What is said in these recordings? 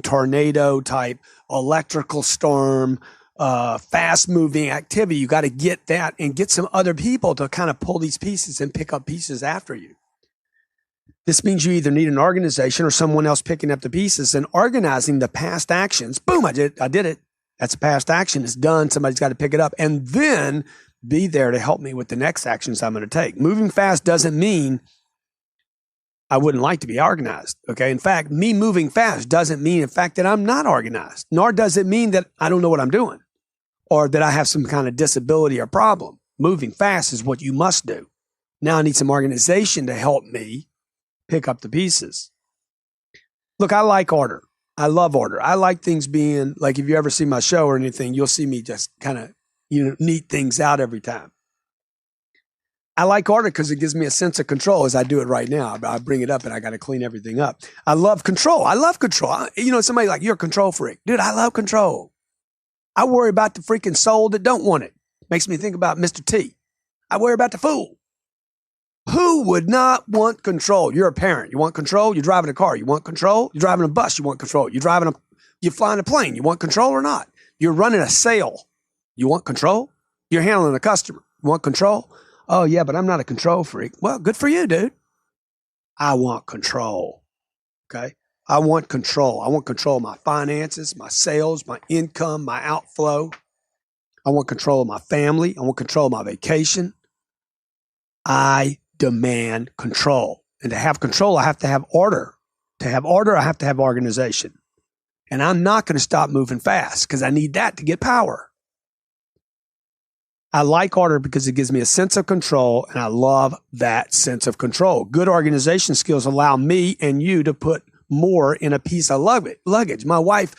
tornado type, electrical storm, fast moving activity. You got to get that and get some other people to kind of pull these pieces and pick up pieces after you. This means you either need an organization or someone else picking up the pieces and organizing the past actions. Boom, I did it. That's a past action. It's done. Somebody's got to pick it up and then be there to help me with the next actions I'm going to take. Moving fast doesn't mean I wouldn't like to be organized. Okay. In fact, me moving fast doesn't mean, in fact, that I'm not organized, nor does it mean that I don't know what I'm doing or that I have some kind of disability or problem. Moving fast is what you must do. Now I need some organization to help me pick up the pieces. Look, I like order. I love order. I like things being like, if you ever see my show or anything, you'll see me just kind of, neat things out every time. I like order because it gives me a sense of control as I do it right now. I bring it up and I got to clean everything up. I love control. Somebody like, you're a control freak. Dude, I love control. I worry about the freaking soul that don't want it. Makes me think about Mr. T. I worry about the fool. Who would not want control? You're a parent. You want control? You're driving a car. You want control? You're driving a bus. You want control. You're flying a plane. You want control or not? You're running a sale. You want control? You're handling a customer. You want control? Oh, yeah, but I'm not a control freak. Well, good for you, dude. I want control. Okay? I want control. I want control of my finances, my sales, my income, my outflow. I want control of my family. I want control of my vacation. I demand control. And to have control, I have to have order. To have order, I have to have organization. And I'm not going to stop moving fast because I need that to get power. I like order because it gives me a sense of control, and I love that sense of control. Good organization skills allow me and you to put more in a piece of luggage. My wife,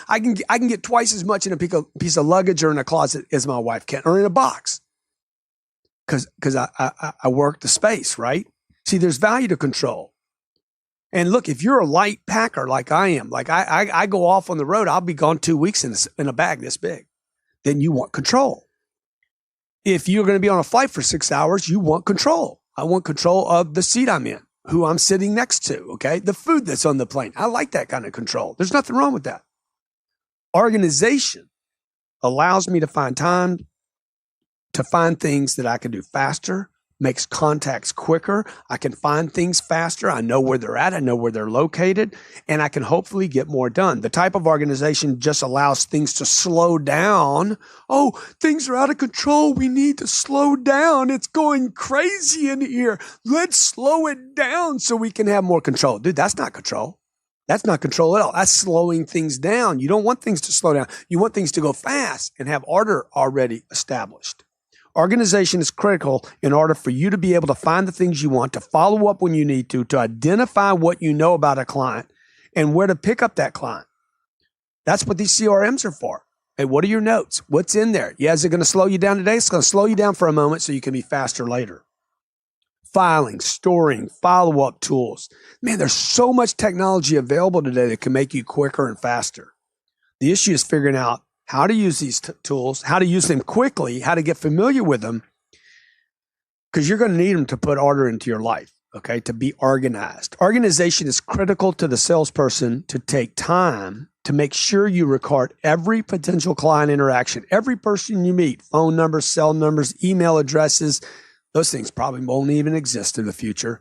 I can get twice as much in a piece of luggage or in a closet as my wife can, or in a box. Because I work the space, right? See, there's value to control. And look, if you're a light packer like I am, like I go off on the road, I'll be gone 2 weeks in a bag this big. Then you want control. If you're going to be on a flight for 6 hours, you want control. I want control of the seat I'm in, who I'm sitting next to, okay? The food that's on the plane. I like that kind of control. There's nothing wrong with that. Organization allows me to find time to find things that I can do faster, makes contacts quicker. I can find things faster. I know where they're at. I know where they're located, and I can hopefully get more done. The type of organization just allows things to slow down. Oh, things are out of control. We need to slow down. It's going crazy in here. Let's slow it down so we can have more control. Dude, that's not control. That's not control at all. That's slowing things down. You don't want things to slow down. You want things to go fast and have order already established. Organization is critical in order for you to be able to find the things you want, to follow up when you need to identify what you know about a client and where to pick up that client. That's what these CRMs are for. Hey, what are your notes? What's in there? Yeah, is it going to slow you down today? It's going to slow you down for a moment so you can be faster later. Filing, storing, follow-up tools. Man, there's so much technology available today that can make you quicker and faster. The issue is figuring out how to use these tools, how to use them quickly, how to get familiar with them, because you're going to need them to put order into your life, okay, to be organized. Organization is critical to the salesperson to take time to make sure you record every potential client interaction, every person you meet, phone numbers, cell numbers, email addresses. Those things probably won't even exist in the future.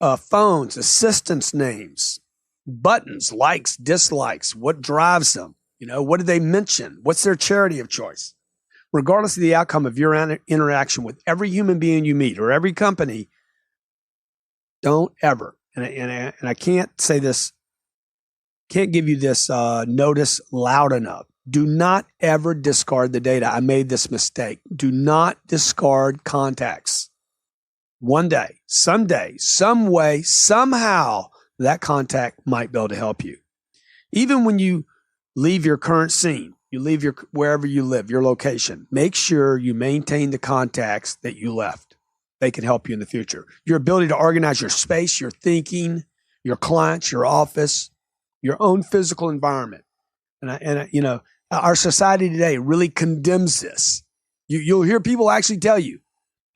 Phones, assistants' names, buttons, likes, dislikes, what drives them. What do they mention? What's their charity of choice? Regardless of the outcome of your interaction with every human being you meet or every company, don't ever, and I can't say this, can't give you this notice loud enough. Do not ever discard the data. I made this mistake. Do not discard contacts. One day, someday, some way, somehow, that contact might be able to help you. Even when you leave your current scene, you leave wherever you live, your location, make sure you maintain the contacts that you left. They can help you in the future. Your ability to organize your space, your thinking, your clients, your office, your own physical environment. And our society today really condemns this. You'll hear people actually tell you,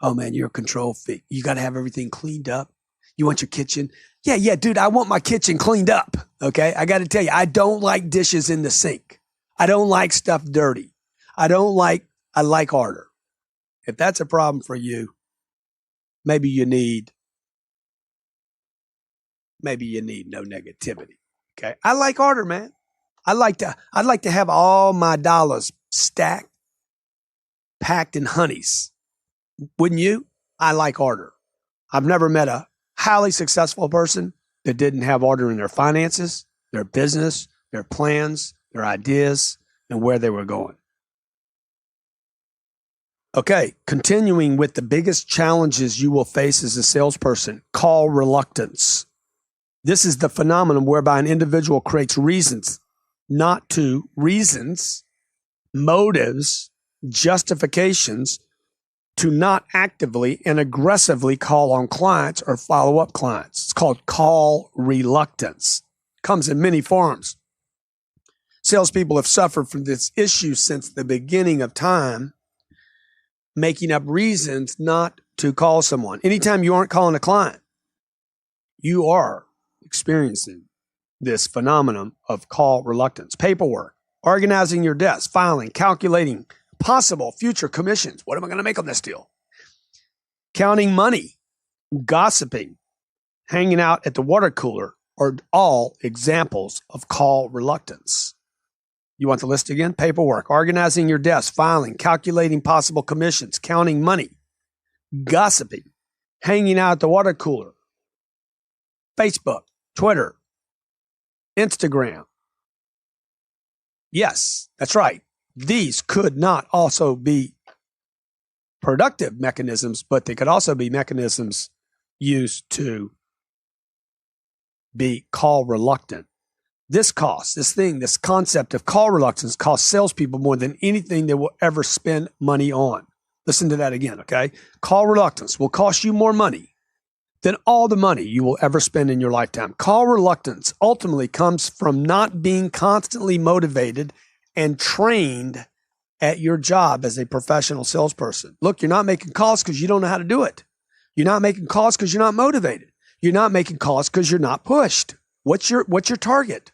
oh man, you're a control freak. You got to have everything cleaned up. You want your kitchen? Yeah, dude, I want my kitchen cleaned up. Okay. I got to tell you, I don't like dishes in the sink. I don't like stuff dirty. I like order. If that's a problem for you, maybe you need no negativity. Okay. I like order, man. I'd like to have all my dollars stacked, packed in honeys. Wouldn't you? I like order. I've never met a highly successful person that didn't have order in their finances, their business, their plans, their ideas, and where they were going. Okay, continuing with the biggest challenges you will face as a salesperson, call reluctance. This is the phenomenon whereby an individual creates reasons, motives, justifications to not actively and aggressively call on clients or follow up clients. It's called call reluctance. It comes in many forms. Salespeople have suffered from this issue since the beginning of time, making up reasons not to call someone. Anytime you aren't calling a client, you are experiencing this phenomenon of call reluctance. Paperwork, organizing your desk, filing, calculating possible future commissions. What am I going to make on this deal? Counting money, gossiping, hanging out at the water cooler are all examples of call reluctance. You want the list again? Paperwork, organizing your desk, filing, calculating possible commissions, counting money, gossiping, hanging out at the water cooler, Facebook, Twitter, Instagram. Yes, that's right. These could not also be productive mechanisms, but they could also be mechanisms used to be call reluctant. This concept of call reluctance costs salespeople more than anything they will ever spend money on. Listen to that again, okay? Call reluctance will cost you more money than all the money you will ever spend in your lifetime. Call reluctance ultimately comes from not being constantly motivated and trained at your job as a professional salesperson. Look, you're not making calls because you don't know how to do it. You're not making calls because you're not motivated. You're not making calls because you're not pushed. What's your target?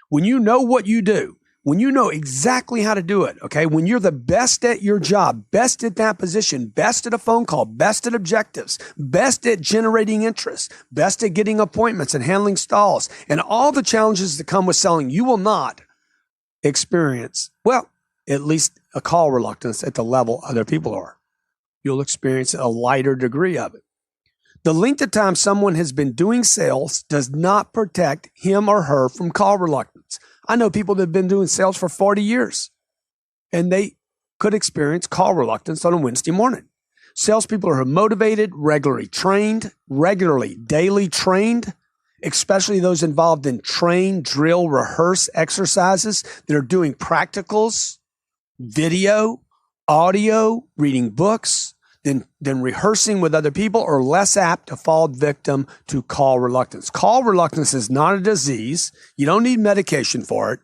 When you know what you do, when you know exactly how to do it, okay, when you're the best at your job, best at that position, best at a phone call, best at objectives, best at generating interest, best at getting appointments and handling stalls, and all the challenges that come with selling, you will not experience, well, at least a call reluctance at the level other people are. You'll experience a lighter degree of it. The length of time someone has been doing sales does not protect him or her from call reluctance. I know people that have been doing sales for 40 years, and they could experience call reluctance on a Wednesday morning. Salespeople are motivated, regularly daily trained, especially those involved in train, drill, rehearse exercises that are doing practicals, video, audio, reading books, then rehearsing with other people, are less apt to fall victim to call reluctance. Call reluctance is not a disease. You don't need medication for it.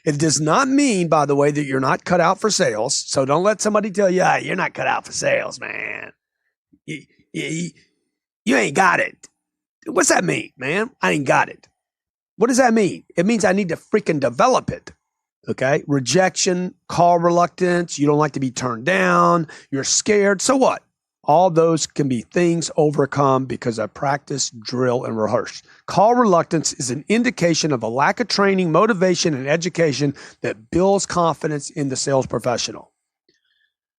It does not mean, by the way, that you're not cut out for sales. So don't let somebody tell you, you're not cut out for sales, man. You ain't got it. What's that mean, man? I ain't got it. What does that mean? It means I need to freaking develop it. Okay? Rejection, call reluctance, you don't like to be turned down, you're scared. So what? All those can be things overcome because I practice, drill, and rehearse. Call reluctance is an indication of a lack of training, motivation, and education that builds confidence in the sales professional.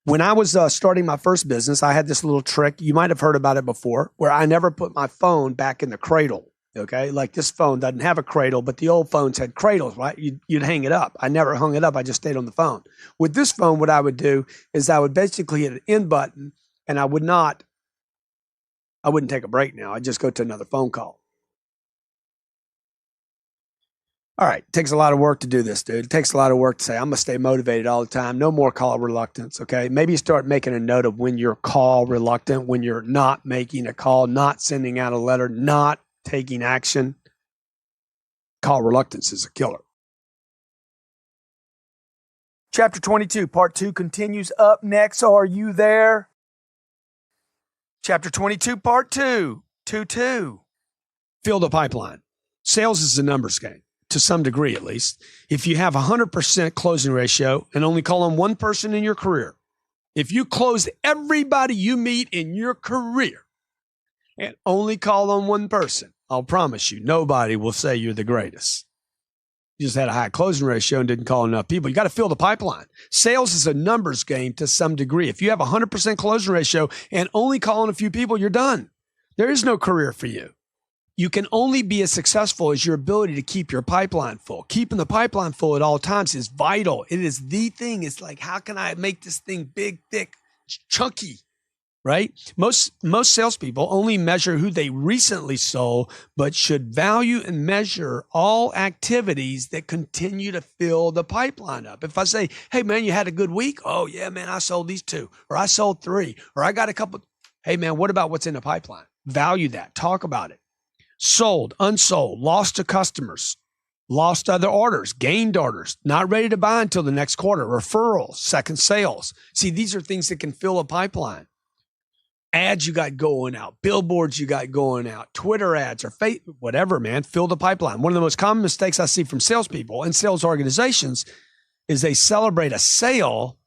When I was starting my first business, I had this little trick. You might have heard about it before, where I never put my phone back in the cradle. Okay, like this phone doesn't have a cradle, but the old phones had cradles, right? You'd hang it up. I never hung it up. I just stayed on the phone. With this phone, what I would do is I would basically hit an end button, and I wouldn't take a break now. I'd just go to another phone call. All right, it takes a lot of work to do this, dude. It takes a lot of work to say, I'm going to stay motivated all the time. No more call reluctance, okay? Maybe you start making a note of when you're call reluctant, when you're not making a call, not sending out a letter, not taking action. Call reluctance is a killer. Chapter 22, part 2 continues up next. Are you there? Chapter 22, part 2. 2-2. Fill the pipeline. Sales is a numbers game, to some degree at least. If you have 100% closing ratio and only call on one person in your career, if you close everybody you meet in your career and only call on one person, I'll promise you, nobody will say you're the greatest. You just had a high closing ratio and didn't call enough people. You got to fill the pipeline. Sales is a numbers game to some degree. If you have 100% closing ratio and only call on a few people, you're done. There is no career for you. You can only be as successful as your ability to keep your pipeline full. Keeping the pipeline full at all times is vital. It is the thing. It's like, how can I make this thing big, thick, chunky, right? Most salespeople only measure who they recently sold, but should value and measure all activities that continue to fill the pipeline up. If I say, hey, man, you had a good week? Oh, yeah, man, I sold these 2, or I sold 3, or I got a couple. Hey, man, what about what's in the pipeline? Value that. Talk about it. Sold, unsold, lost to customers, lost other orders, gained orders, not ready to buy until the next quarter, referrals, second sales. See, these are things that can fill a pipeline. Ads you got going out, billboards you got going out, Twitter ads or Facebook, whatever, man, fill the pipeline. One of the most common mistakes I see from salespeople and sales organizations is they celebrate a sale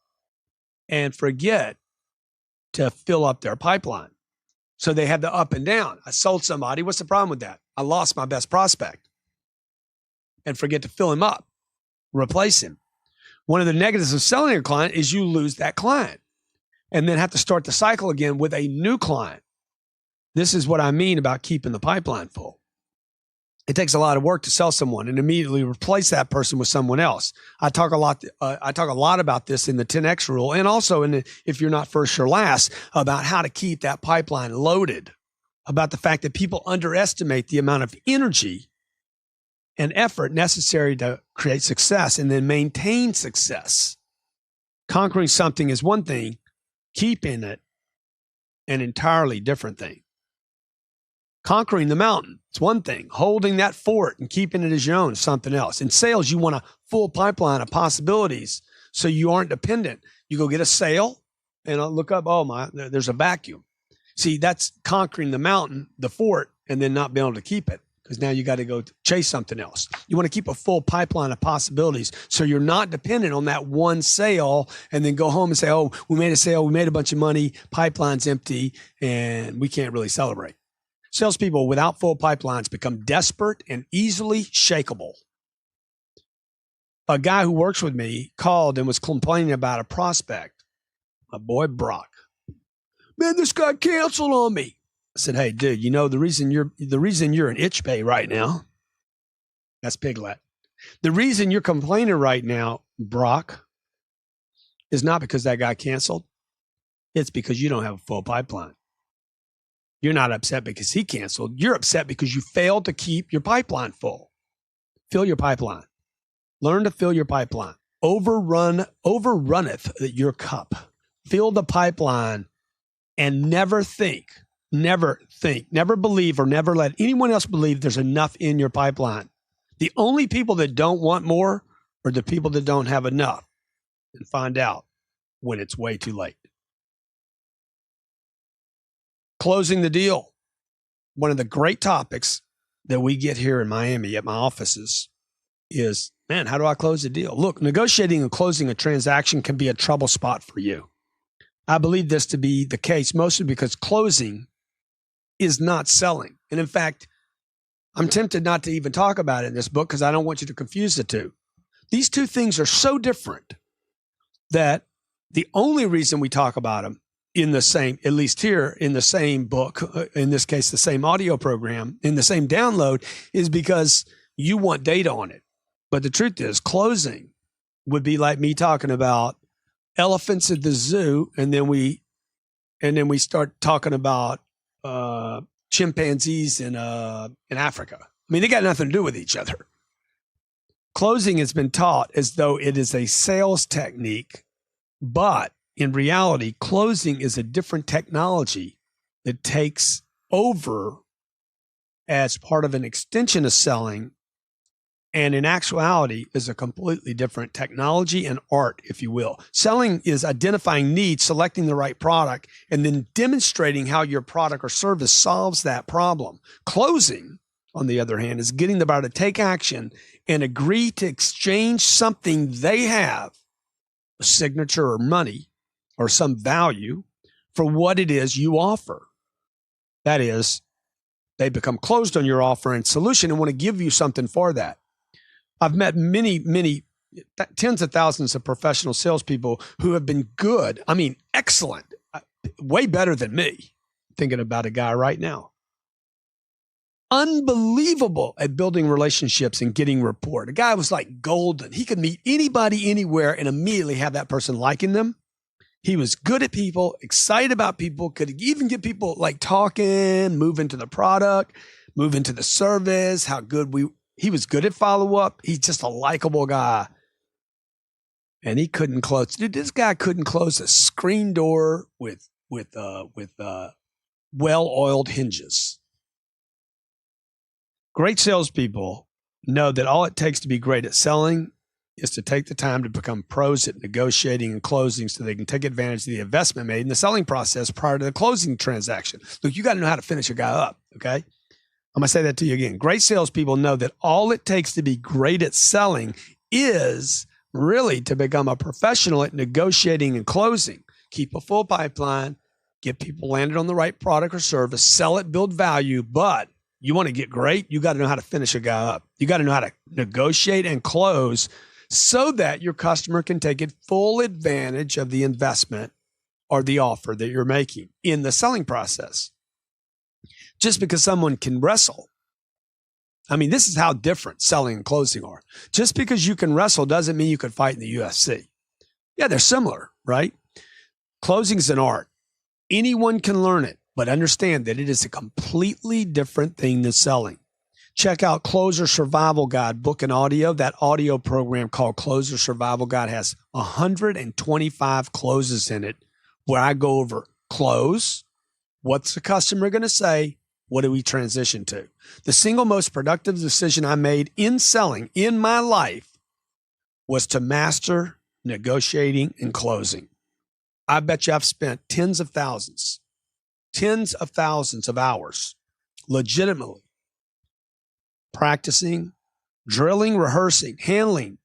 and forget to fill up their pipeline. So they have the up and down. I sold somebody. What's the problem with that? I lost my best prospect and forget to fill him up, replace him. One of the negatives of selling a client is you lose that client and then have to start the cycle again with a new client. This is what I mean about keeping the pipeline full. It takes a lot of work to sell someone and immediately replace that person with someone else. I talk a lot about this in the 10X rule, and also in if you're not first, you're last, about how to keep that pipeline loaded, about the fact that people underestimate the amount of energy and effort necessary to create success and then maintain success. Conquering something is one thing, keeping it an entirely different thing. Conquering the mountain, it's one thing. Holding that fort and keeping it as your own is something else. In sales, you want a full pipeline of possibilities so you aren't dependent. You go get a sale and I'll look up, there's a vacuum. See, that's conquering the mountain, the fort, and then not being able to keep it because now you got to go chase something else. You want to keep a full pipeline of possibilities so you're not dependent on that one sale and then go home and say, oh, we made a sale, we made a bunch of money, pipeline's empty, and we can't really celebrate. Salespeople without full pipelines become desperate and easily shakeable. A guy who works with me called and was complaining about a prospect, my boy Brock. Man, this guy canceled on me. I said, hey, dude, the reason you're in itch pay right now, that's Piglet. The reason you're complaining right now, Brock, is not because that guy canceled. It's because you don't have a full pipeline. You're not upset because he canceled. You're upset because you failed to keep your pipeline full. Fill your pipeline. Learn to fill your pipeline. Overrunneth your cup. Fill the pipeline and never believe or never let anyone else believe there's enough in your pipeline. The only people that don't want more are the people that don't have enough, and find out when it's way too late. Closing the deal. One of the great topics that we get here in Miami at my offices is, man, how do I close the deal? Look, negotiating and closing a transaction can be a trouble spot for you. I believe this to be the case mostly because closing is not selling. And in fact, I'm tempted not to even talk about it in this book because I don't want you to confuse the two. These two things are so different that the only reason we talk about them in the same, at least here in the same book, in this case, the same audio program, in the same download, is because you want data on it. But the truth is, closing would be like me talking about elephants at the zoo, and then we start talking about chimpanzees in Africa. I mean, they got nothing to do with each other. Closing has been taught as though it is a sales technique, but in reality, closing is a different technology that takes over as part of an extension of selling and in actuality is a completely different technology and art, if you will. Selling is identifying needs, selecting the right product, and then demonstrating how your product or service solves that problem. Closing, on the other hand, is getting the buyer to take action and agree to exchange something they have, a signature or money or some value, for what it is you offer. That is, they become closed on your offer and solution and want to give you something for that. I've met many, tens of thousands of professional salespeople who have been good. I mean, excellent, way better than me. Thinking about a guy right now. Unbelievable at building relationships and getting rapport. The guy was like golden. He could meet anybody anywhere and immediately have that person liking them. He was good at people, excited about people, could even get people like talking, move into the product, move into the service, he was good at follow-up. He's just a likable guy. And he couldn't close. Dude, this guy couldn't close a screen door with well-oiled hinges. Great salespeople know that all it takes to be great at selling is to take the time to become pros at negotiating and closing so they can take advantage of the investment made in the selling process prior to the closing transaction. Look, you got to know how to finish a guy up, okay? I'm going to say that to you again. Great salespeople know that all it takes to be great at selling is really to become a professional at negotiating and closing. Keep a full pipeline, get people landed on the right product or service, sell it, build value, but you want to get great, you got to know how to finish a guy up. You got to know how to negotiate and close so that your customer can take full advantage of the investment or the offer that you're making in the selling process. Just because someone can wrestle. I mean, this is how different selling and closing are. Just because you can wrestle doesn't mean you could fight in the UFC. Yeah, they're similar, right? Closing is an art. Anyone can learn it, but understand that it is a completely different thing than selling. Check out Closer Survival Guide, book and audio. That audio program called Closer Survival Guide has 125 closes in it where I go over close, what's the customer going to say, what do we transition to? The single most productive decision I made in selling in my life was to master negotiating and closing. I bet you I've spent tens of thousands of hours legitimately practicing, drilling, rehearsing, handling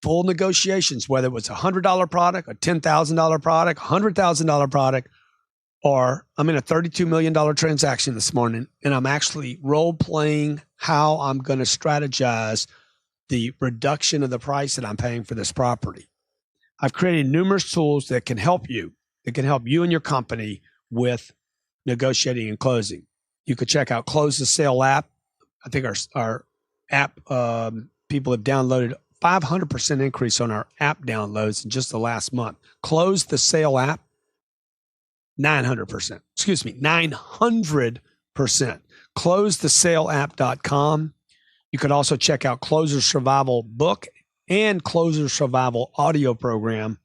full negotiations, whether it was a $100 product, a $10,000 product, $100,000 product, or I'm in a $32 million transaction this morning, and I'm actually role-playing how I'm going to strategize the reduction of the price that I'm paying for this property. I've created numerous tools that can help you and your company with negotiating and closing. You could check out Close the Sale app. I think our app people have downloaded 500% increase on our app downloads in just the last month. Close the Sale app, 900%. Excuse me, 900%. CloseTheSaleApp.com. You could also check out Closer Survival book and Closer Survival audio program.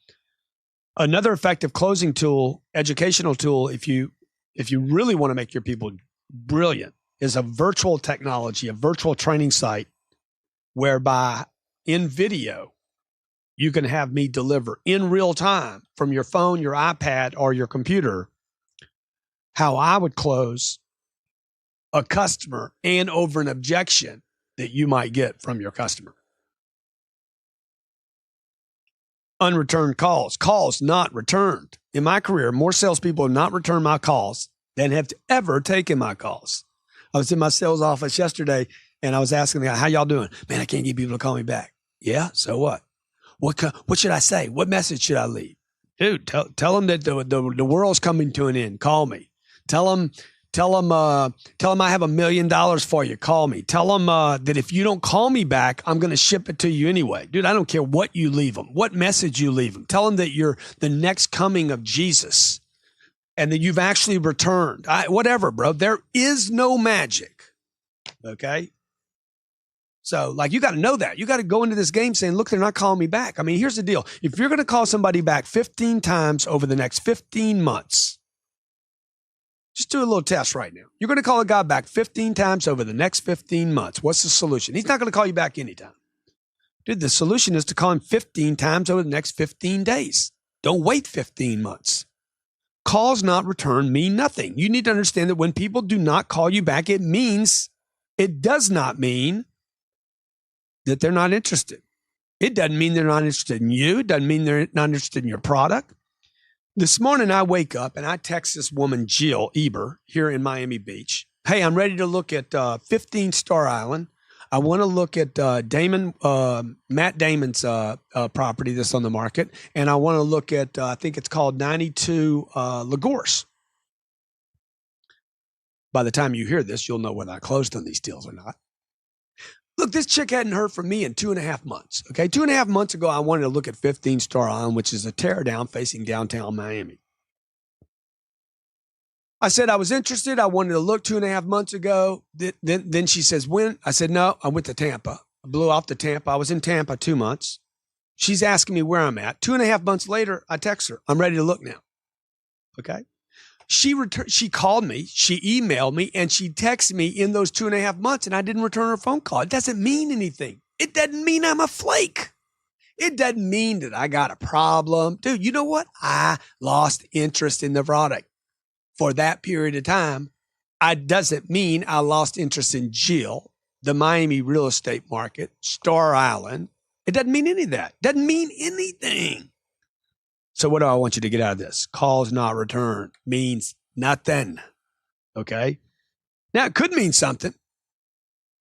Another effective closing tool, educational tool, if you really want to make your people brilliant, is a virtual technology, a virtual training site whereby in video, you can have me deliver in real time from your phone, your iPad, or your computer how I would close a customer and over an objection that you might get from your customer. Unreturned calls not returned. In my career, more salespeople have not returned my calls than have ever taken my calls. I was in my sales office yesterday and I was asking the guy, how y'all doing? Man, I can't get people to call me back. Yeah, so what? What should I say? What message should I leave? Dude, tell them that the world's coming to an end. Call me. Tell them I have $1 million for you. Call me. Tell them that if you don't call me back, I'm going to ship it to you anyway. Dude, I don't care what you leave them, what message you leave them. Tell them that you're the next coming of Jesus and that you've actually returned. Whatever, bro. There is no magic. Okay? So, you got to know that. You got to go into this game saying, look, they're not calling me back. I mean, here's the deal. If you're going to call somebody back 15 times over the next 15 months, Just do a little test right now. You're going to call a guy back 15 times over the next 15 months. What's the solution? He's not going to call you back anytime. Dude, the solution is to call him 15 times over the next 15 days. Don't wait 15 months. Calls not returned mean nothing. You need to understand that when people do not call you back, it does not mean that they're not interested. It doesn't mean they're not interested in you. It doesn't mean they're not interested in your product. This morning, I wake up and I text this woman, Jill Eber, here in Miami Beach. Hey, I'm ready to look at 15 Star Island. I want to look at Matt Damon's property that's on the market. And I want to look at, I think it's called 92 Lagorce. By the time you hear this, you'll know whether I closed on these deals or not. Look, this chick hadn't heard from me in 2.5 months. Okay, 2.5 months ago, I wanted to look at 15 Star Island, which is a teardown facing downtown Miami. I said I was interested. I wanted to look 2.5 months ago. Then she says, when? I said, no, I went to Tampa. I blew off to Tampa. I was in Tampa 2 months. She's asking me where I'm at. 2.5 months later, I text her. I'm ready to look now. Okay. She called me, she emailed me, and she texted me in those 2.5 months, and I didn't return her phone call. It doesn't mean anything. It doesn't mean I'm a flake. It doesn't mean that I got a problem. Dude, you know what? I lost interest in the product for that period of time. It doesn't mean I lost interest in Jill, the Miami real estate market, Star Island. It doesn't mean any of that. It doesn't mean anything. So what do I want you to get out of this? Calls not returned means nothing. Okay? Now, it could mean something,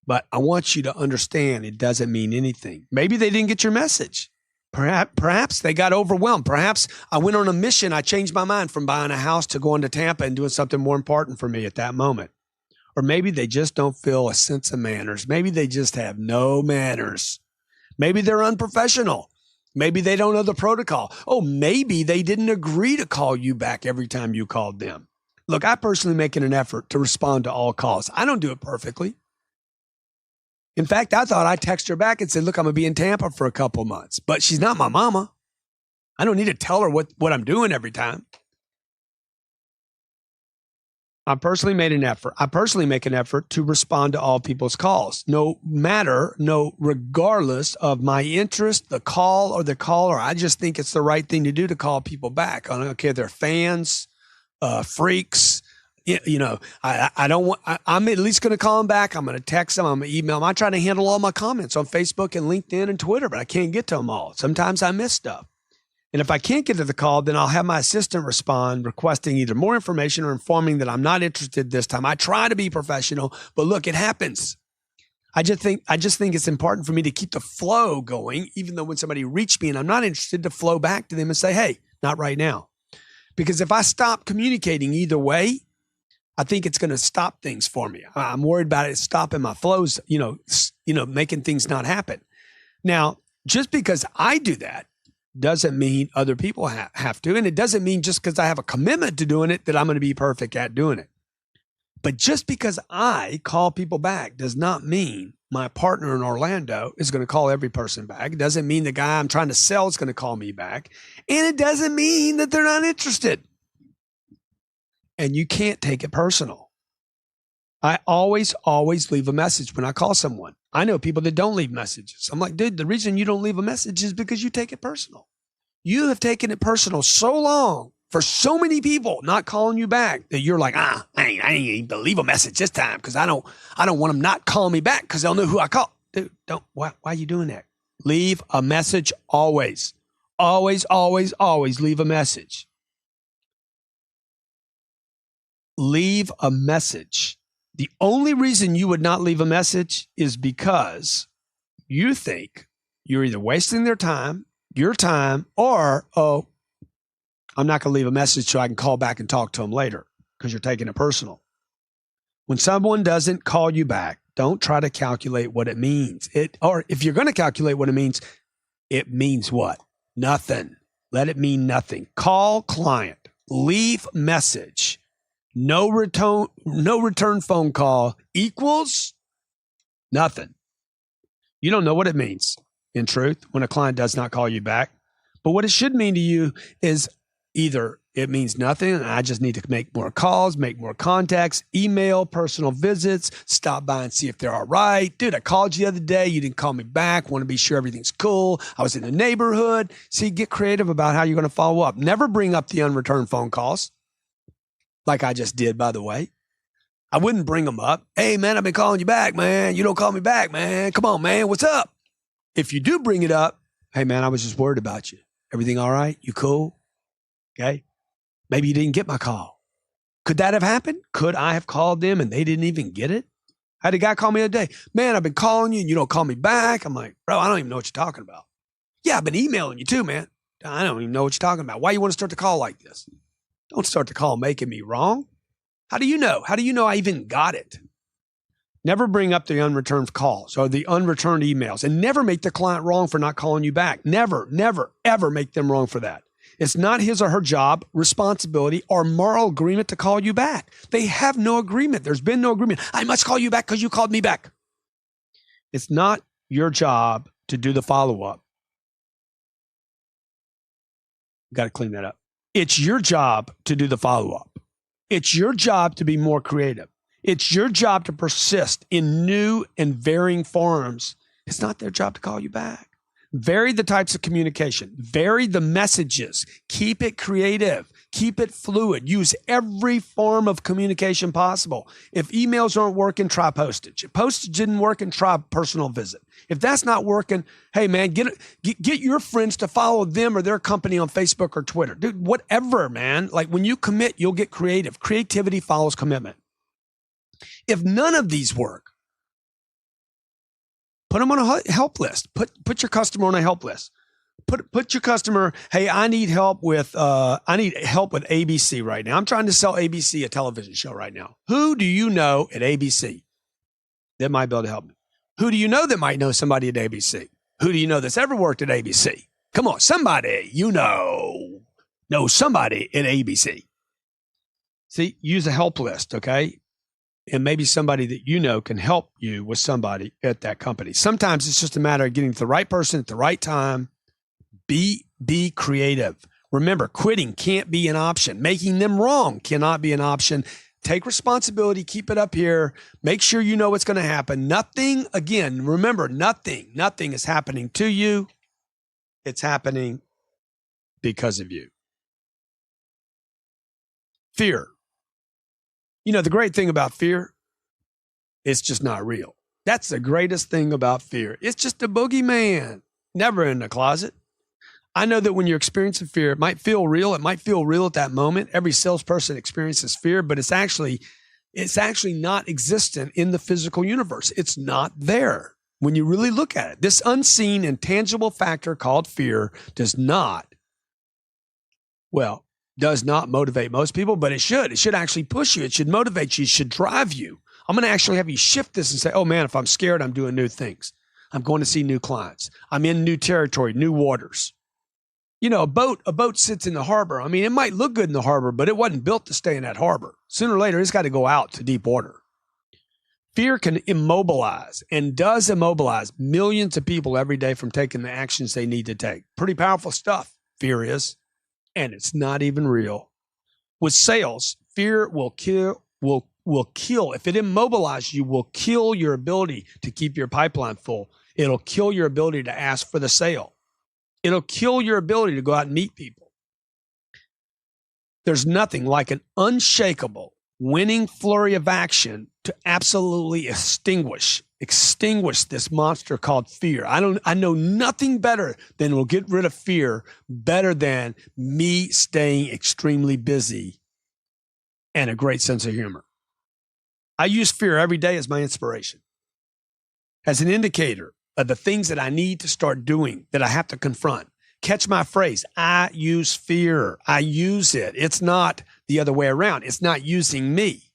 but I want you to understand it doesn't mean anything. Maybe they didn't get your message. Perhaps they got overwhelmed. Perhaps I went on a mission. I changed my mind from buying a house to going to Tampa and doing something more important for me at that moment. Or maybe they just don't feel a sense of manners. Maybe they just have no manners. Maybe they're unprofessional. Maybe they don't know the protocol. Oh, maybe they didn't agree to call you back every time you called them. Look, I personally make an effort to respond to all calls. I don't do it perfectly. In fact, I thought I'd text her back and say, look, I'm going to be in Tampa for a couple months. But she's not my mama. I don't need to tell her what I'm doing every time. I personally make an effort to respond to all people's calls, regardless of my interest, the call or the caller. I just think it's the right thing to do to call people back. I don't care if they're fans, freaks. I'm at least going to call them back. I'm going to text them. I'm going to email them. I try to handle all my comments on Facebook and LinkedIn and Twitter, but I can't get to them all. Sometimes I miss stuff. And if I can't get to the call, then I'll have my assistant respond requesting either more information or informing that I'm not interested this time. I try to be professional, but look, it happens. I just think it's important for me to keep the flow going, even though when somebody reached me and I'm not interested, to flow back to them and say, hey, not right now. Because if I stop communicating either way, I think it's going to stop things for me. I'm worried about it stopping my flows, making things not happen. Now, just because I do that doesn't mean other people have to. And it doesn't mean just because I have a commitment to doing it that I'm going to be perfect at doing it. But just because I call people back does not mean my partner in Orlando is going to call every person back. It doesn't mean the guy I'm trying to sell is going to call me back. And it doesn't mean that they're not interested. And you can't take it personal. I always leave a message when I call someone. I know people that don't leave messages. I'm like, dude, the reason you don't leave a message is because you take it personal. You have taken it personal so long for so many people not calling you back that you're like, I ain't even leave a message this time because I don't want them not calling me back because they'll know who I call. Dude, why are you doing that? Leave a message always. Always leave a message. Leave a message. The only reason you would not leave a message is because you think you're either wasting your time, or, I'm not going to leave a message so I can call back and talk to them later because you're taking it personal. When someone doesn't call you back, don't try to calculate what it means. Or if you're going to calculate what it means what? Nothing. Let it mean nothing. Call client. Leave message. No return phone call equals nothing. You don't know what it means, in truth, when a client does not call you back. But what it should mean to you is Either it means nothing and I just need to make more calls, make more contacts, email, personal visits, stop by and see if they're all right. Dude, I called you the other day. You didn't call me back. Want to be sure everything's cool. I was in the neighborhood. See, get creative about how you're going to follow up. Never bring up the unreturned phone calls like I just did, by the way. I wouldn't bring them up. Hey, man, I've been calling you back, man. You don't call me back, man. Come on, man. What's up? If you do bring it up, hey, man, I was just worried about you. Everything all right? You cool? Okay. Maybe you didn't get my call. Could that have happened? Could I have called them and they didn't even get it? I had a guy call me the other day. Man, I've been calling you and you don't call me back. I'm like, bro, I don't even know what you're talking about. Yeah, I've been emailing you too, man. I don't even know what you're talking about. Why you want to start the call like this? Don't start the call making me wrong. How do you know? How do you know I even got it? Never bring up the unreturned calls or the unreturned emails, and never make the client wrong for not calling you back. Never, never, ever make them wrong for that. It's not his or her job, responsibility, or moral agreement to call you back. They have no agreement. There's been no agreement. I must call you back because you called me back. It's not your job to do the follow-up. Got to clean that up. It's your job to do the follow-up. It's your job to be more creative. It's your job to persist in new and varying forms. It's not their job to call you back. Vary the types of communication. Vary the messages. Keep it creative. Keep it fluid. Use every form of communication possible. If emails aren't working, try postage. If postage didn't work, try personal visit. If that's not working, hey, man, get your friends to follow them or their company on Facebook or Twitter. Dude, whatever, man. Like when you commit, you'll get creative. Creativity follows commitment. If none of these work, put them on a help list. Put your customer on a help list. Put your customer, hey, I need help with ABC right now. I'm trying to sell ABC a television show right now. Who do you know at ABC that might be able to help me? Who do you know that might know somebody at ABC? Who do you know that's ever worked at ABC? Come on, somebody you know somebody at ABC. See, use a help list, okay? And maybe somebody that you know can help you with somebody at that company. Sometimes it's just a matter of getting to the right person at the right time. Be creative. Remember, quitting can't be an option. Making them wrong cannot be an option. Take responsibility. Keep it up here. Make sure you know what's going to happen. Nothing, again, remember, nothing is happening to you. It's happening because of you. Fear. You know, the great thing about fear, it's just not real. That's the greatest thing about fear. It's just a boogeyman, never in the closet. I know that when you're experiencing fear, it might feel real. It might feel real at that moment. Every salesperson experiences fear, but it's actually not existent in the physical universe. It's not there when you really look at it. This unseen, intangible factor called fear does not motivate most people, but it should. It should actually push you. It should motivate you. It should drive you. I'm going to actually have you shift this and say, oh man, if I'm scared, I'm doing new things. I'm going to see new clients. I'm in new territory, new waters. You know, a boat sits in the harbor. I mean, it might look good in the harbor, but it wasn't built to stay in that harbor. Sooner or later, it's got to go out to deep water. Fear can immobilize and does immobilize millions of people every day from taking the actions they need to take. Pretty powerful stuff, fear is. And it's not even real. With sales, fear will kill. If it immobilizes you, will kill your ability to keep your pipeline full. It'll kill your ability to ask for the sale. It'll kill your ability to go out and meet people. There's nothing like an unshakable, winning flurry of action to absolutely extinguish this monster called fear. I know nothing better than will get rid of fear better than me staying extremely busy and a great sense of humor. I use fear every day as my inspiration, as an indicator of the things that I need to start doing, that I have to confront. Catch my phrase. I use fear. I use it. It's not the other way around. It's not using me.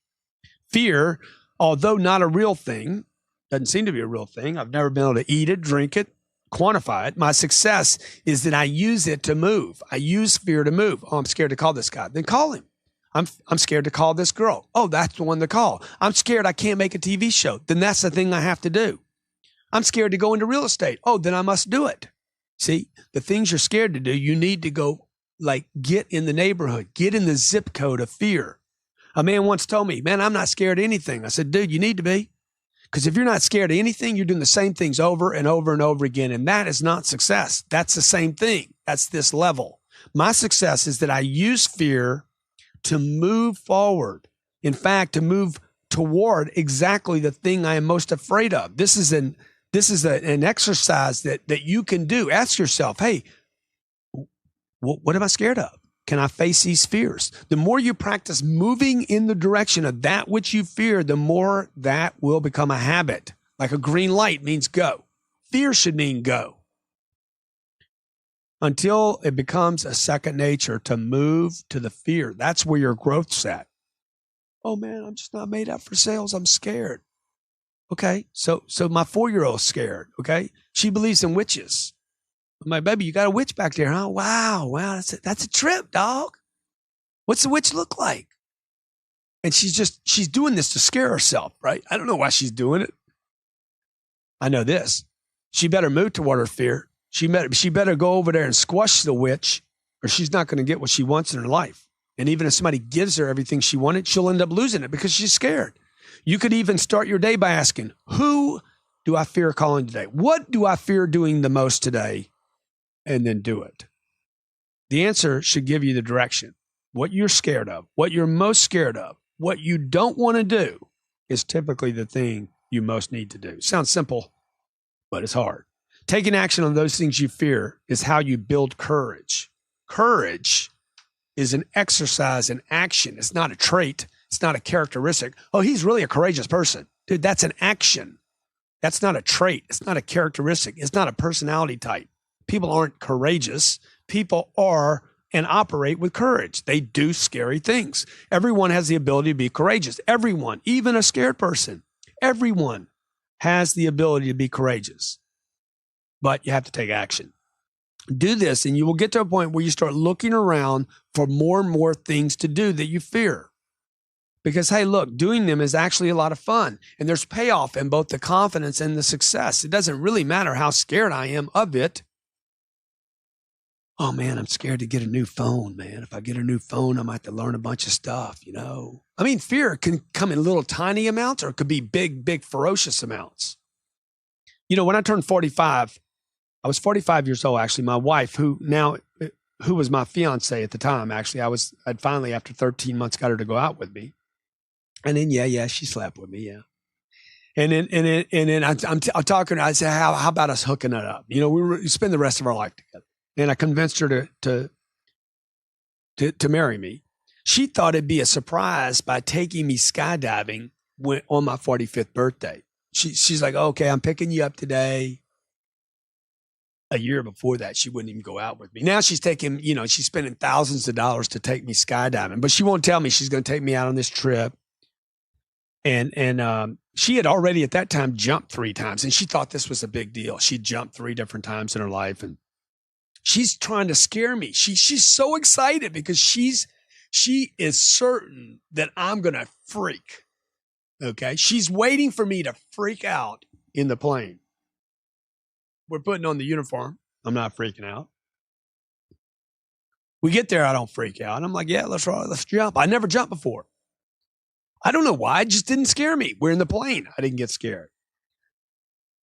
Fear, although not a real thing, doesn't seem to be a real thing. I've never been able to eat it, drink it, quantify it. My success is that I use it to move. I use fear to move. Oh, I'm scared to call this guy. Then call him. I'm scared to call this girl. Oh, that's the one to call. I'm scared I can't make a TV show. Then that's the thing I have to do. I'm scared to go into real estate. Oh, then I must do it. See, the things you're scared to do, you need to go like get in the neighborhood, get in the zip code of fear. A man once told me, man, I'm not scared of anything. I said, dude, you need to be. Because if you're not scared of anything, you're doing the same things over and over and over again. And that is not success. That's the same thing. That's this level. My success is that I use fear to move forward. In fact, to move toward exactly the thing I am most afraid of. This is an exercise that you can do. Ask yourself, hey, what am I scared of? Can I face these fears? The more you practice moving in the direction of that which you fear, the more that will become a habit. Like a green light means go. Fear should mean go. Until it becomes a second nature to move to the fear. That's where your growth's at. Oh man, I'm just not made up for sales. I'm scared. Okay, so my 4-year-old's scared. Okay, she believes in witches. I'm like, baby, you got a witch back there, huh? Wow, that's a trip, dog. What's the witch look like? And she's doing this to scare herself, right? I don't know why she's doing it. I know this. She better move toward her fear. She better go over there and squash the witch, or she's not going to get what she wants in her life. And even if somebody gives her everything she wanted, she'll end up losing it because she's scared. You could even start your day by asking, who do I fear calling today? What do I fear doing the most today? And then do it. The answer should give you the direction. What you're scared of, what you're most scared of, what you don't want to do is typically the thing you most need to do. Sounds simple, but it's hard. Taking action on those things you fear is how you build courage. Courage is an exercise in action. It's not a trait. It's not a characteristic. Oh, he's really a courageous person. Dude, that's an action. That's not a trait. It's not a characteristic. It's not a personality type. People aren't courageous. People are and operate with courage. They do scary things. Everyone has the ability to be courageous. Everyone, even a scared person, everyone has the ability to be courageous. But you have to take action. Do this, and you will get to a point where you start looking around for more and more things to do that you fear. Because, hey, look, doing them is actually a lot of fun. And there's payoff in both the confidence and the success. It doesn't really matter how scared I am of it. Oh, man, I'm scared to get a new phone, man. If I get a new phone, I might have to learn a bunch of stuff, you know. I mean, fear can come in little tiny amounts, or it could be big, ferocious amounts. You know, when I turned 45, I was 45 years old, actually. My wife, who was my fiance at the time, actually, I'd finally, after 13 months, got her to go out with me. And then, she slept with me, yeah. And then I'm talking, I said, how about us hooking it up? You know, we spend the rest of our life together. And I convinced her to marry me. She thought it'd be a surprise by taking me skydiving on my 45th birthday. She's like, okay, I'm picking you up today. A year before that, she wouldn't even go out with me. Now she's she's spending thousands of dollars to take me skydiving, but she won't tell me she's going to take me out on this trip. And she had already at that time jumped 3 times, and she thought this was a big deal. She jumped 3 different times in her life, and she's trying to scare me. She's so excited because she is certain that I'm going to freak. Okay. She's waiting for me to freak out in the plane. We're putting on the uniform. I'm not freaking out. We get there. I don't freak out. I'm like, yeah, let's jump. I never jumped before. I don't know why. It just didn't scare me. We're in the plane. I didn't get scared.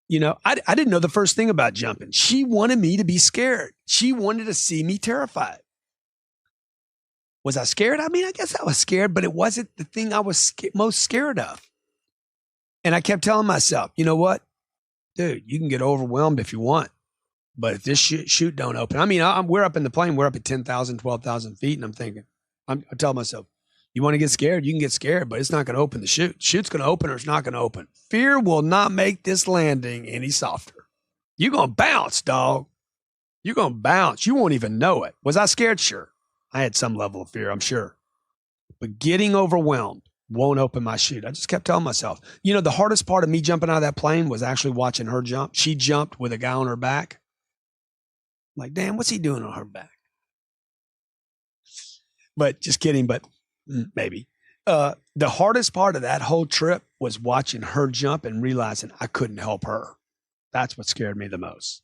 You know, I didn't know the first thing about jumping. She wanted me to be scared. She wanted to see me terrified. Was I scared? I mean, I guess I was scared, but it wasn't the thing I was most scared of. And I kept telling myself, you know what? Dude, you can get overwhelmed if you want, but if this chute don't open, I mean, we're up in the plane, we're up at 10,000, 12,000 feet, and I'm thinking, I tell myself, you want to get scared? You can get scared, but it's not going to open the chute. Chute's going to open or it's not going to open. Fear will not make this landing any softer. You're going to bounce, dog. You're going to bounce. You won't even know it. Was I scared? Sure. I had some level of fear, I'm sure. But getting overwhelmed won't open my chute. I just kept telling myself, you know, the hardest part of me jumping out of that plane was actually watching her jump. She jumped with a guy on her back. I'm like, damn, what's he doing on her back? But just kidding, but maybe. The hardest part of that whole trip was watching her jump and realizing I couldn't help her. That's what scared me the most.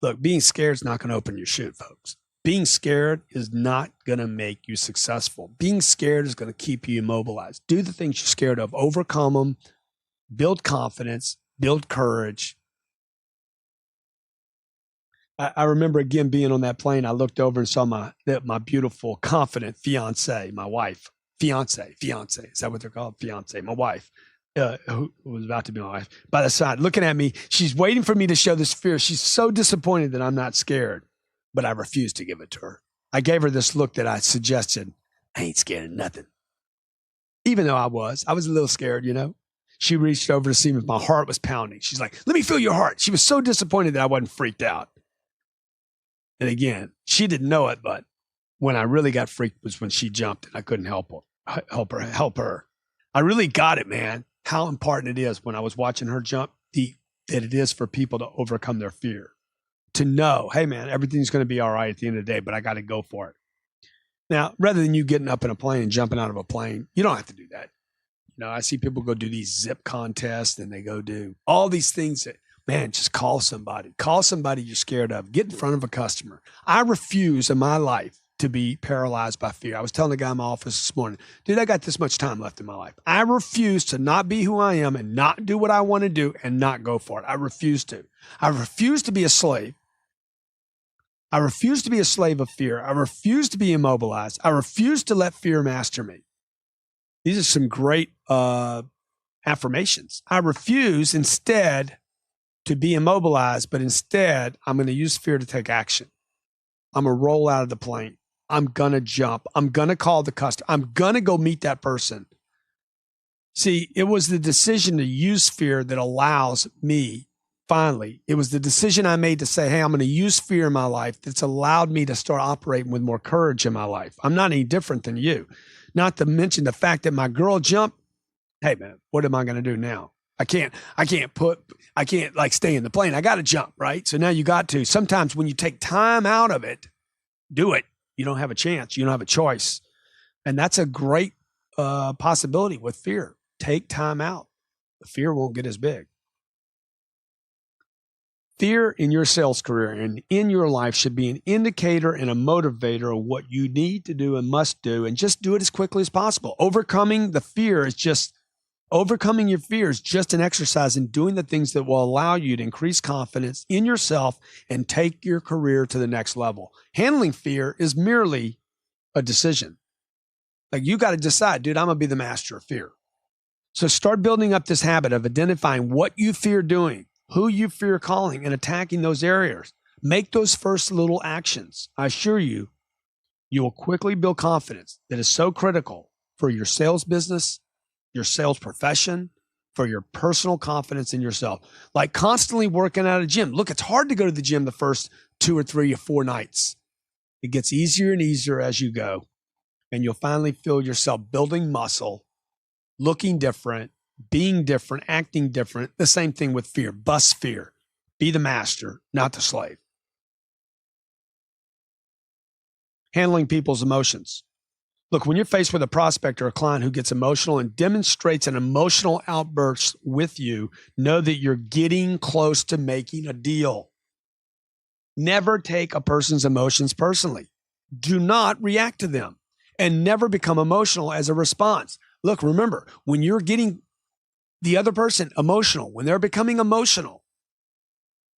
Look, being scared is not going to open your chute, folks. Being scared is not going to make you successful. Being scared is going to keep you immobilized. Do the things you're scared of, overcome them, build confidence, build courage. I remember again being on that plane. I looked over and saw my beautiful, confident fiance, my wife. Fiance. Is that what they're called? Fiance, my wife, who was about to be my wife, by the side, looking at me. She's waiting for me to show this fear. She's so disappointed that I'm not scared, but I refused to give it to her. I gave her this look that I suggested. I ain't scared of nothing. Even though I was a little scared, you know. She reached over to see me. My heart was pounding. She's like, let me feel your heart. She was so disappointed that I wasn't freaked out. And again, she didn't know it, but when I really got freaked was when she jumped and I couldn't help her. I really got it, man, how important it is when I was watching her jump, that it is for people to overcome their fear. To know, hey, man, everything's going to be all right at the end of the day, but I got to go for it. Now, rather than you getting up in a plane and jumping out of a plane, you don't have to do that. You know, I see people go do these zip contests and they go do all these things that, man, just call somebody. Call somebody you're scared of. Get in front of a customer. I refuse in my life to be paralyzed by fear. I was telling the guy in my office this morning, dude, I got this much time left in my life. I refuse to not be who I am and not do what I want to do and not go for it. I refuse to. I refuse to be a slave. I refuse to be a slave of fear. I refuse to be immobilized. I refuse to let fear master me. These are some great affirmations. I refuse instead to be immobilized, but instead I'm going to use fear to take action. I'm going to roll out of the plane. I'm going to jump. I'm going to call the customer. I'm going to go meet that person. See, it was the decision to use fear that allows me, finally, it was the decision I made to say, hey, I'm going to use fear in my life that's allowed me to start operating with more courage in my life. I'm not any different than you. Not to mention the fact that my girl jumped. Hey, man, what am I going to do now? I can't like stay in the plane. I got to jump, right? So now you got to. Sometimes when you take time out of it, do it. You don't have a chance. You don't have a choice. And that's a great possibility with fear. Take time out. The fear won't get as big. Fear in your sales career and in your life should be an indicator and a motivator of what you need to do and must do, and just do it as quickly as possible. Overcoming your fear is just an exercise in doing the things that will allow you to increase confidence in yourself and take your career to the next level. Handling fear is merely a decision. Like, you got to decide, dude, I'm going to be the master of fear. So start building up this habit of identifying what you fear doing, who you fear calling, and attacking those areas. Make those first little actions. I assure you, you will quickly build confidence that is so critical for your sales business, your sales profession, for your personal confidence in yourself. Like constantly working at a gym. Look, it's hard to go to the gym the first 2 or 3 or 4 nights. It gets easier and easier as you go. And you'll finally feel yourself building muscle, looking different, being different, acting different. The same thing with fear. Bust fear. Be the master, not the slave. Handling people's emotions. Look, when you're faced with a prospect or a client who gets emotional and demonstrates an emotional outburst with you, know that you're getting close to making a deal. Never take a person's emotions personally. Do not react to them, and never become emotional as a response. Look, remember, when you're getting the other person emotional, when they're becoming emotional,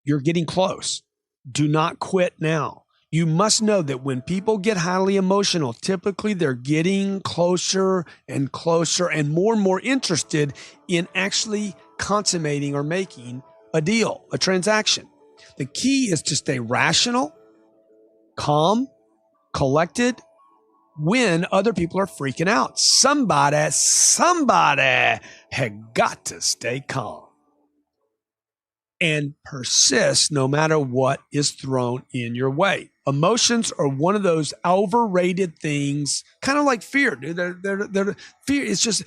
you're getting close. Do not quit now. You must know that when people get highly emotional, typically they're getting closer and closer and more interested in actually consummating or making a deal, a transaction. The key is to stay rational, calm, collected when other people are freaking out. Somebody had got to stay calm and persist no matter what is thrown in your way. Emotions are one of those overrated things, kind of like fear, dude. They're fear is just,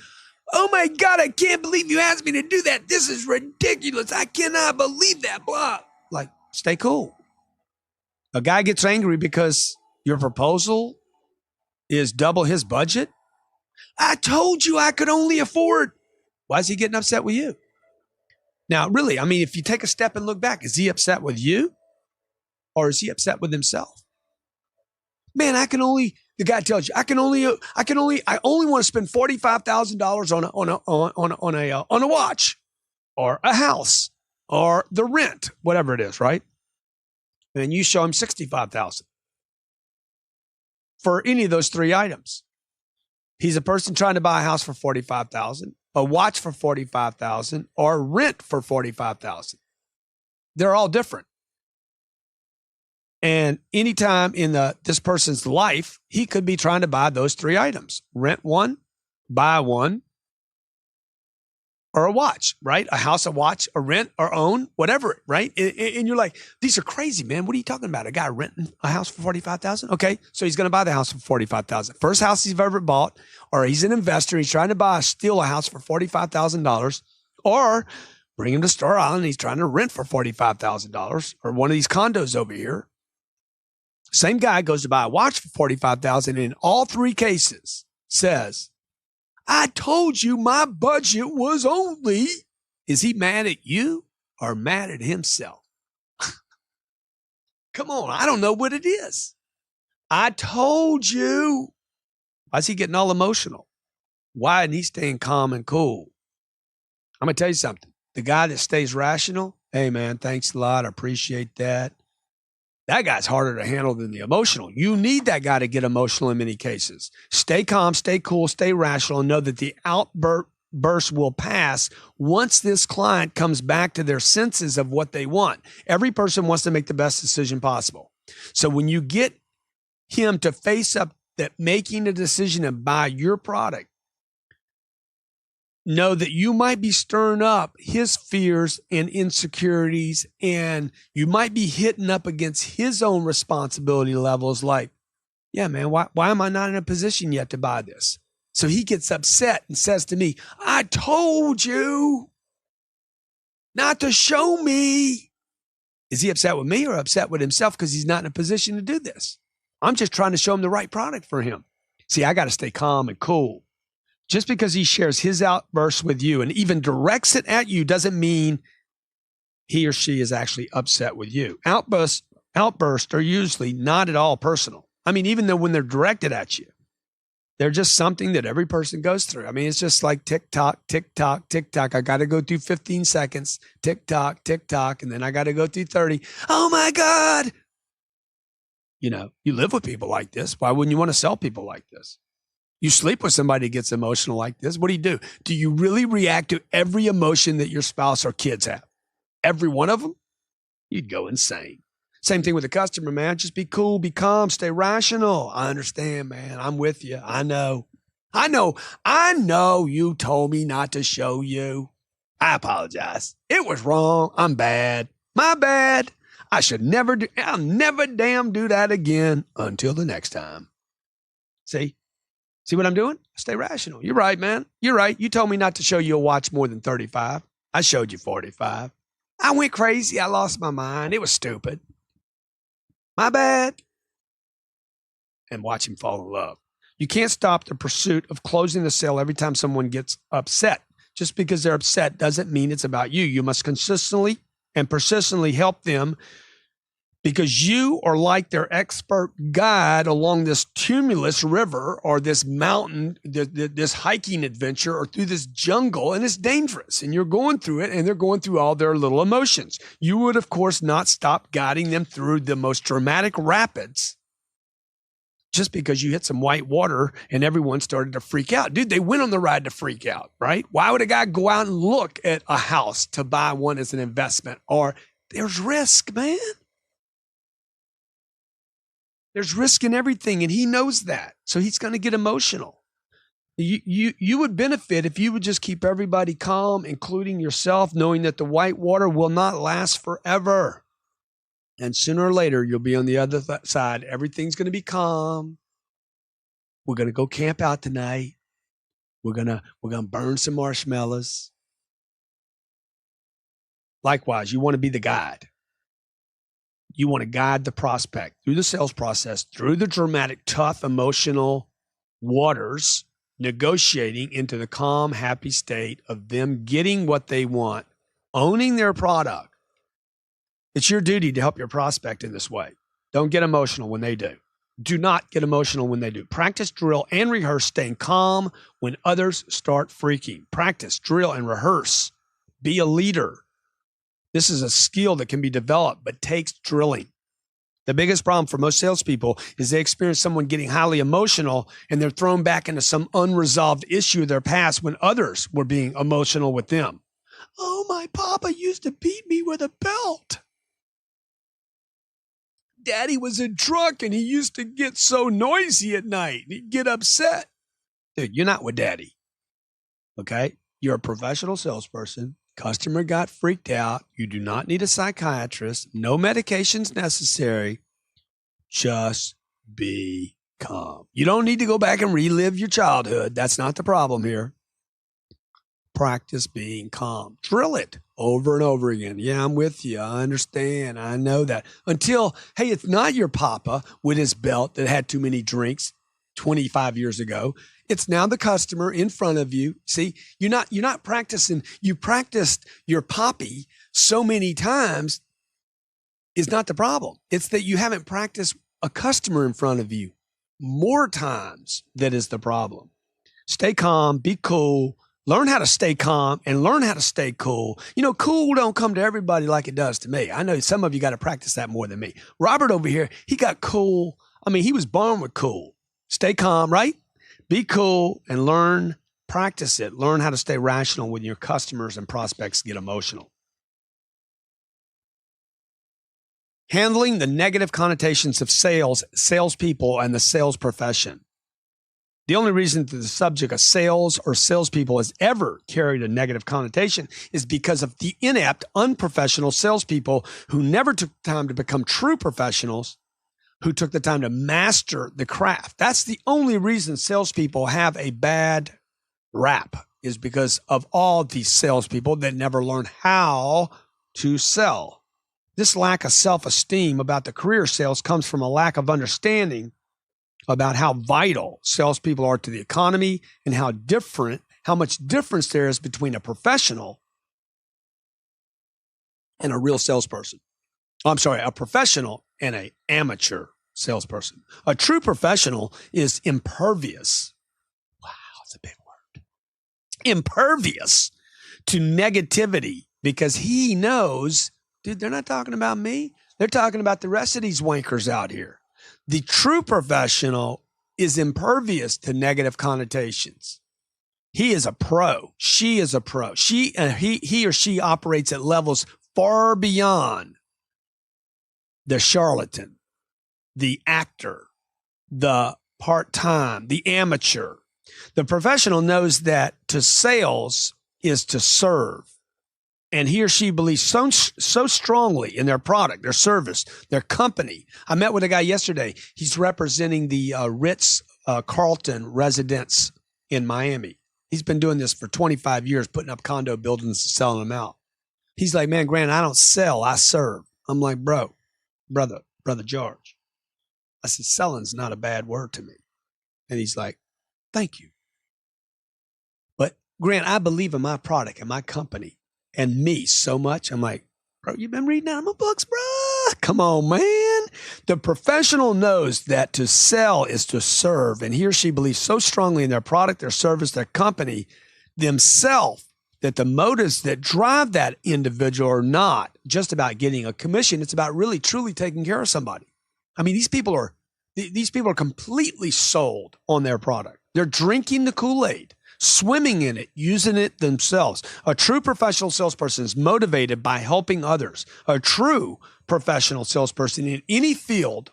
oh my God, I can't believe you asked me to do that. This is ridiculous. I cannot believe that, blah. Like, stay cool. A guy gets angry because your proposal is double his budget. I told you I could only afford. Why is he getting upset with you? Now, really, I mean, if you take a step and look back, is he upset with you or is he upset with himself? Man, the guy tells you, I only want to spend $45,000 on a watch or a house or the rent, whatever it is, right? And you show him 65,000 for any of those three items. He's a person trying to buy a house for 45,000, a watch for 45,000, or rent for 45,000. They're all different. And anytime in this person's life, he could be trying to buy those three items: rent one, buy one, or a watch, right? A house, a watch, a rent, or own, whatever, right? And you're like, these are crazy, man. What are you talking about? A guy renting a house for 45,000? Okay, so he's going to buy the house for 45,000. First house he's ever bought, or he's an investor. He's trying to steal a house for $45,000, or bring him to Star Island. He's trying to rent for $45,000, or one of these condos over here. Same guy goes to buy a watch for $45,000, and in all three cases says, I told you my budget was only. Is he mad at you or mad at himself? Come on, I don't know what it is. I told you. Why is he getting all emotional? Why isn't he staying calm and cool? I'm going to tell you something. The guy that stays rational, hey, man, thanks a lot. I appreciate that. That guy's harder to handle than the emotional. You need that guy to get emotional in many cases. Stay calm, stay cool, stay rational, and know that the outburst will pass once this client comes back to their senses of what they want. Every person wants to make the best decision possible. So when you get him to face up that making a decision to buy your product, know that you might be stirring up his fears and insecurities, and you might be hitting up against his own responsibility levels like, yeah, man, why am I not in a position yet to buy this? So he gets upset and says to me, I told you not to show me. Is he upset with me or upset with himself because he's not in a position to do this? I'm just trying to show him the right product for him. See, I got to stay calm and cool. Just because he shares his outburst with you and even directs it at you doesn't mean he or she is actually upset with you. Outbursts are usually not at all personal. I mean, even though when they're directed at you, they're just something that every person goes through. I mean, it's just like tick tock, tick tock, tick tock. I got to go through 15 seconds, tick tock, and then I got to go through 30. Oh my God. You know, you live with people like this. Why wouldn't you want to sell people like this? You sleep with somebody that gets emotional like this. What do? Do you really react to every emotion that your spouse or kids have? Every one of them? You'd go insane. Same thing with a customer, man. Just be cool, be calm, stay rational. I understand, man. I'm with you. I know you told me not to show you. I apologize. It was wrong. I'm bad. My bad. I'll never damn do that again until the next time. See what I'm doing? Stay rational. You're right, man. You're right. You told me not to show you a watch more than 35. I showed you 45. I went crazy. I lost my mind. It was stupid. My bad. And watch him fall in love. You can't stop the pursuit of closing the sale every time someone gets upset. Just because they're upset doesn't mean it's about you. You must consistently and persistently help them, because you are like their expert guide along this tumultuous river or this mountain, this hiking adventure, or through this jungle, and it's dangerous, and you're going through it, and they're going through all their little emotions. You would, of course, not stop guiding them through the most dramatic rapids just because you hit some white water and everyone started to freak out. Dude, they went on the ride to freak out, right? Why would a guy go out and look at a house to buy one as an investment? Or there's risk, man. There's risk in everything, and he knows that. So he's going to get emotional. You would benefit if you would just keep everybody calm, including yourself, knowing that the white water will not last forever. And sooner or later, you'll be on the other side. Everything's going to be calm. We're going to go camp out tonight. We're going to burn some marshmallows. Likewise, you want to be the guide. You want to guide the prospect through the sales process, through the dramatic, tough, emotional waters, negotiating into the calm, happy state of them getting what they want, owning their product. It's your duty to help your prospect in this way. Don't get emotional when they do. Do not get emotional when they do. Practice, drill, and rehearse staying calm when others start freaking. Practice, drill, and rehearse. Be a leader. This is a skill that can be developed, but takes drilling. The biggest problem for most salespeople is they experience someone getting highly emotional and they're thrown back into some unresolved issue of their past when others were being emotional with them. Oh, my papa used to beat me with a belt. Daddy was a drunk and he used to get so noisy at night. He'd get upset. Dude, you're not with daddy. Okay? You're a professional salesperson. Customer got freaked out. You do not need a psychiatrist. No medications necessary. Just be calm. You don't need to go back and relive your childhood. That's not the problem here. Practice being calm. Drill it over and over again. Yeah, I'm with you. I understand. I know that. Until, hey, it's not your papa with his belt that had too many drinks 25 years ago. It's now the customer in front of you. See, you're not practicing. You practiced your poppy so many times is not the problem. It's that you haven't practiced a customer in front of you more times that is the problem. Stay calm, be cool. Learn how to stay calm and learn how to stay cool. You know, cool don't come to everybody like it does to me. I know some of you got to practice that more than me. Robert over here, he got cool. I mean, he was born with cool. Stay calm, right? Be cool and learn, practice it. Learn how to stay rational when your customers and prospects get emotional. Handling the negative connotations of salespeople, and the sales profession. The only reason that the subject of sales or salespeople has ever carried a negative connotation is because of the inept, unprofessional salespeople who never took the time to become true professionals, who took the time to master the craft. That's the only reason salespeople have a bad rap, is because of all these salespeople that never learned how to sell. This lack of self-esteem about the career sales comes from a lack of understanding about how vital salespeople are to the economy and how much difference there is between a professional and a real salesperson. I'm sorry, a professional and an amateur salesperson. A true professional is impervious. Wow, that's a big word. Impervious to negativity because he knows, dude, they're not talking about me. They're talking about the rest of these wankers out here. The true professional is impervious to negative connotations. He is a pro. She is a pro. He or she operates at levels far beyond the charlatan, the actor, the part-time, the amateur. The professional knows that to sales is to serve. And he or she believes so strongly in their product, their service, their company. I met with a guy yesterday. He's representing the Ritz-Carlton residence in Miami. He's been doing this for 25 years, putting up condo buildings and selling them out. He's like, man, Grant, I don't sell, I serve. I'm like, brother George. I said, selling's not a bad word to me. And he's like, thank you. But Grant, I believe in my product and my company and me so much. I'm like, bro, you've been reading out of my books, bro. Come on, man. The professional knows that to sell is to serve, and he or she believes so strongly in their product, their service, their company, themselves, that the motives that drive that individual are not just about getting a commission. It's about really, truly taking care of somebody. I mean, these people are completely sold on their product. They're drinking the Kool-Aid, swimming in it, using it themselves. A true professional salesperson is motivated by helping others. A true professional salesperson in any field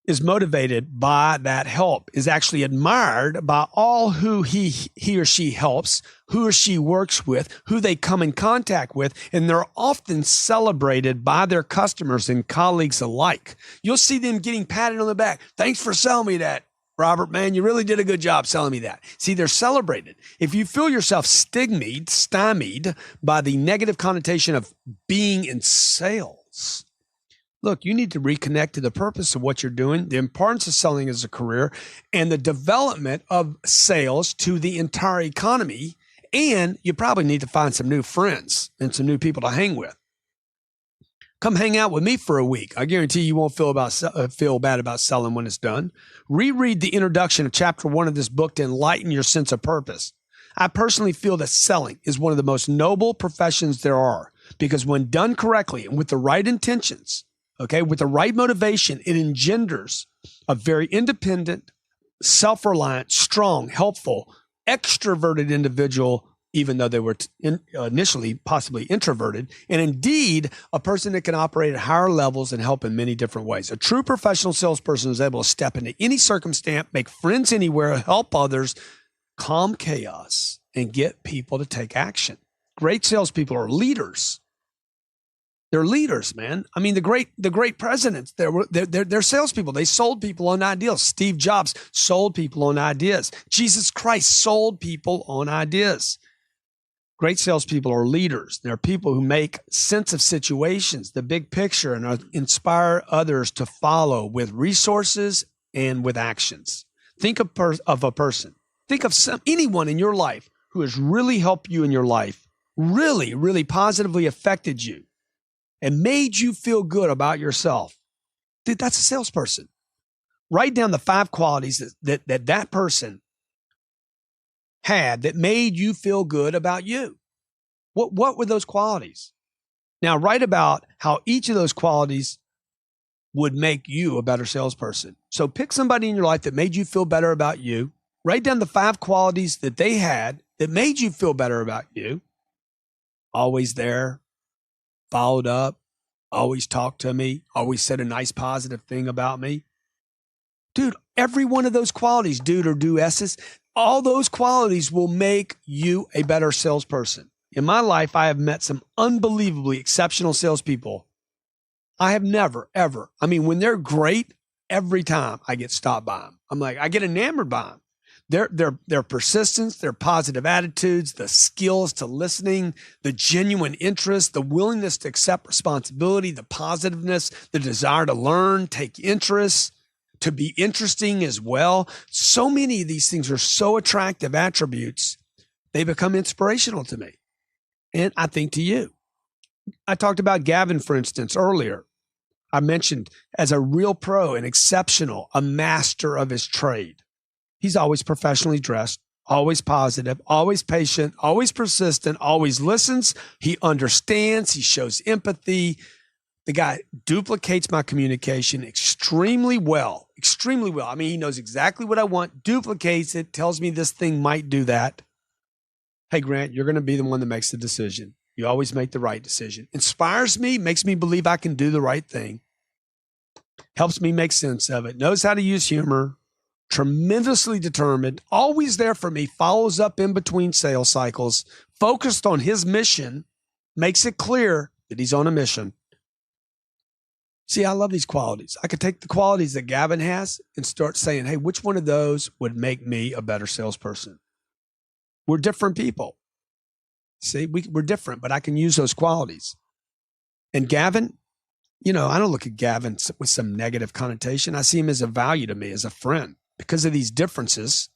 is motivated by that help, is actually admired by all who he or she helps, who or she works with, who they come in contact with, and they're often celebrated by their customers and colleagues alike. You'll see them getting patted on the back. Thanks for selling me that, Robert, man, you really did a good job selling me that. See, they're celebrated. If you feel yourself stymied by the negative connotation of being in sales, look, you need to reconnect to the purpose of what you're doing, the importance of selling as a career, and the development of sales to the entire economy. And you probably need to find some new friends and some new people to hang with. Come hang out with me for a week. I guarantee you won't feel bad about selling when it's done. Reread the introduction of chapter 1 of this book to enlighten your sense of purpose. I personally feel that selling is one of the most noble professions there are, because when done correctly and with the right intentions, okay, with the right motivation, it engenders a very independent, self-reliant, strong, helpful, extroverted individual, even though they were initially possibly introverted, and indeed a person that can operate at higher levels and help in many different ways. A true professional salesperson is able to step into any circumstance, make friends anywhere, help others, calm chaos, and get people to take action. Great salespeople are leaders. They're leaders, man. I mean, the great presidents, they're salespeople. They sold people on ideals. Steve Jobs sold people on ideas. Jesus Christ sold people on ideas. Great salespeople are leaders. They're people who make sense of situations, the big picture, and inspire others to follow with resources and with actions. Think of a person. Think of anyone in your life who has really helped you in your life, really, really positively affected you and made you feel good about yourself. Dude, that's a salesperson. Write down the 5 qualities that person had that made you feel good about you. What were those qualities? Now, write about how each of those qualities would make you a better salesperson. So pick somebody in your life that made you feel better about you. Write down the 5 qualities that they had that made you feel better about you. Always there, followed up, always talked to me, always said a nice positive thing about me. Dude, every one of those qualities, dude or do-esses, all those qualities will make you a better salesperson. In my life, I have met some unbelievably exceptional salespeople. I have never, ever, when they're great, every time I get stopped by them, I get enamored by them. Their persistence, their positive attitudes, the skills to listening, the genuine interest, the willingness to accept responsibility, the positiveness, the desire to learn, take interest, to be interesting as well. So many of these things are so attractive attributes, they become inspirational to me. And I think to you. I talked about Gavin, for instance, earlier. I mentioned as a real pro, an exceptional, a master of his trade. He's always professionally dressed, always positive, always patient, always persistent, always listens. He understands. He shows empathy. The guy duplicates my communication extremely well, extremely well. He knows exactly what I want, duplicates it, tells me this thing might do that. Hey, Grant, you're going to be the one that makes the decision. You always make the right decision. Inspires me, makes me believe I can do the right thing. Helps me make sense of it. Knows how to use humor. Tremendously determined. Always there for me. Follows up in between sales cycles. Focused on his mission. Makes it clear that he's on a mission. See, I love these qualities. I could take the qualities that Gavin has and start saying, hey, which one of those would make me a better salesperson? We're different people. See, we're different, but I can use those qualities. And Gavin, I don't look at Gavin with some negative connotation. I see him as a value to me, as a friend. Because of these differences,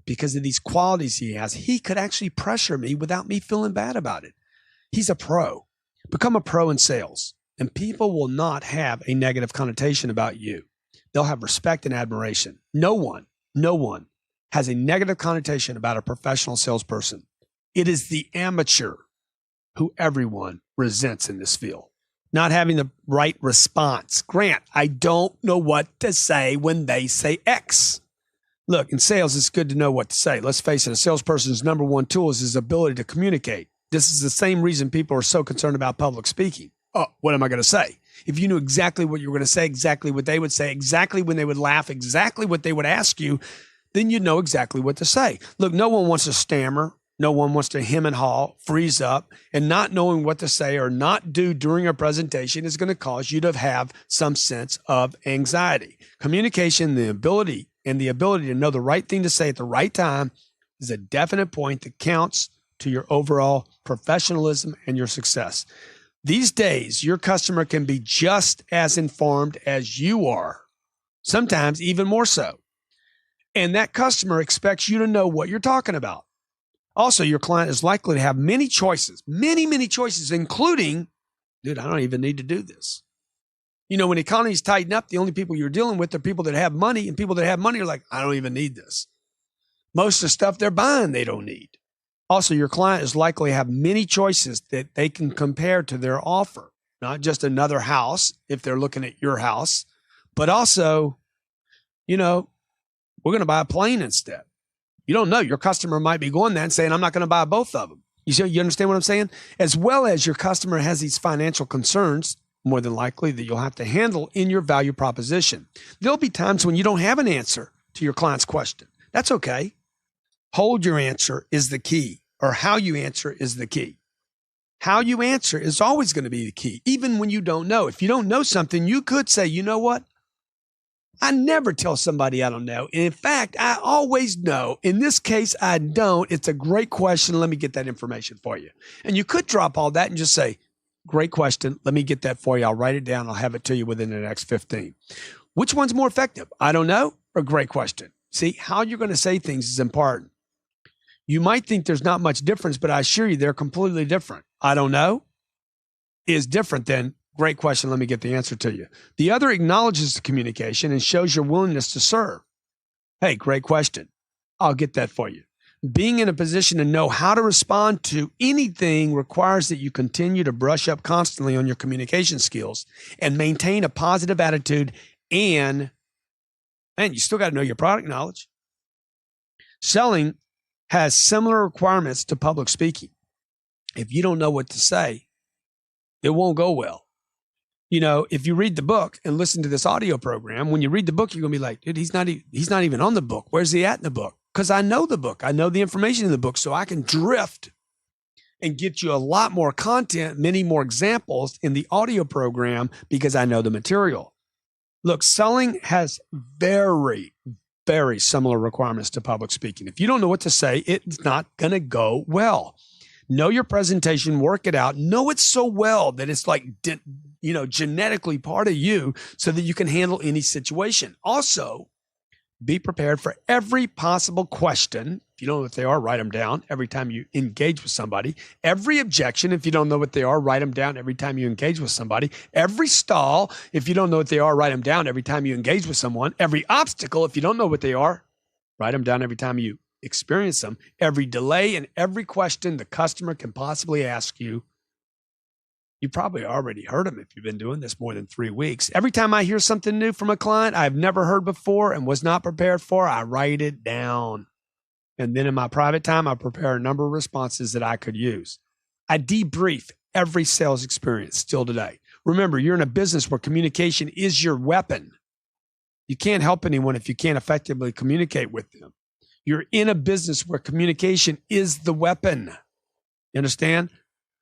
because of these qualities he has, he could actually pressure me without me feeling bad about it. He's a pro. Become a pro in sales, and people will not have a negative connotation about you. They'll have respect and admiration. No one has a negative connotation about a professional salesperson. It is the amateur who everyone resents in this field. Not having the right response. Grant, I don't know what to say when they say X. Look, in sales, it's good to know what to say. Let's face it, a salesperson's number one tool is his ability to communicate. This is the same reason people are so concerned about public speaking. Oh, what am I going to say? If you knew exactly what you were going to say, exactly what they would say, exactly when they would laugh, exactly what they would ask you, then you know exactly what to say. Look, no one wants to stammer. No one wants to hem and haw, freeze up, and not knowing what to say or not do during a presentation is going to cause you to have some sense of anxiety. Communication, the ability to know the right thing to say at the right time is a definite point that counts to your overall professionalism and your success. These days, your customer can be just as informed as you are, sometimes even more so. And that customer expects you to know what you're talking about. Also, your client is likely to have many choices, many choices, including dude, I don't even need to do this. You know, when the economy's tighten up, the only people you're dealing with are people that have money, and people that have money are like, I don't even need this. Most of the stuff they're buying, they don't need. Also, your client is likely to have many choices that they can compare to their offer, not just another house if they're looking at your house, but also, you know, we're going to buy a plane instead. You don't know. Your customer might be going there and saying, I'm not going to buy both of them. You understand what I'm saying? As well as your customer has these financial concerns, more than likely, that you'll have to handle in your value proposition. There'll be times when you don't have an answer to your client's question. That's okay. Hold your answer is the key, or how you answer is the key. How you answer is always going to be the key, even when you don't know. If you don't know something, you could say, you know what? I never tell somebody I don't know. In fact, I always know. In this case, I don't. It's a great question. Let me get that information for you. And you could drop all that and just say, great question. Let me get that for you. I'll write it down. I'll have it to you within the next 15. Which one's more effective? I don't know, or great question? See, how you're going to say things is important. You might think there's not much difference, but I assure you they're completely different. I don't know is different than great question. Let me get the answer to you. The other acknowledges the communication and shows your willingness to serve. Hey, great question. I'll get that for you. Being in a position to know how to respond to anything requires that you continue to brush up constantly on your communication skills and maintain a positive attitude, and you still got to know your product knowledge. Selling has similar requirements to public speaking. If you don't know what to say, it won't go well. You know, if you read the book and listen to this audio program, when you read the book, you're going to be like, dude, he's not even on the book. Where's he at in the book? Because I know the book. I know the information in the book, so I can drift and get you a lot more content, many more examples in the audio program because I know the material. Look, selling has very, very similar requirements to public speaking. If you don't know what to say, it's not going to go well. Know your presentation, work it out, know it so well that it's like, genetically part of you so that you can handle any situation. Also, be prepared for every possible question. If you don't know what they are, write them down every time you engage with somebody. Every objection, if you don't know what they are, write them down every time you engage with somebody. Every stall, if you don't know what they are, write them down every time you engage with someone. Every obstacle, if you don't know what they are, write them down every time you experience them. Every delay and every question the customer can possibly ask you. You probably already heard them if you've been doing this more than 3 weeks. Every time I hear something new from a client I've never heard before and was not prepared for, I write it down. And then in my private time, I prepare a number of responses that I could use. I debrief every sales experience still today. Remember, you're in a business where communication is your weapon. You can't help anyone if you can't effectively communicate with them. You're in a business where communication is the weapon. You understand?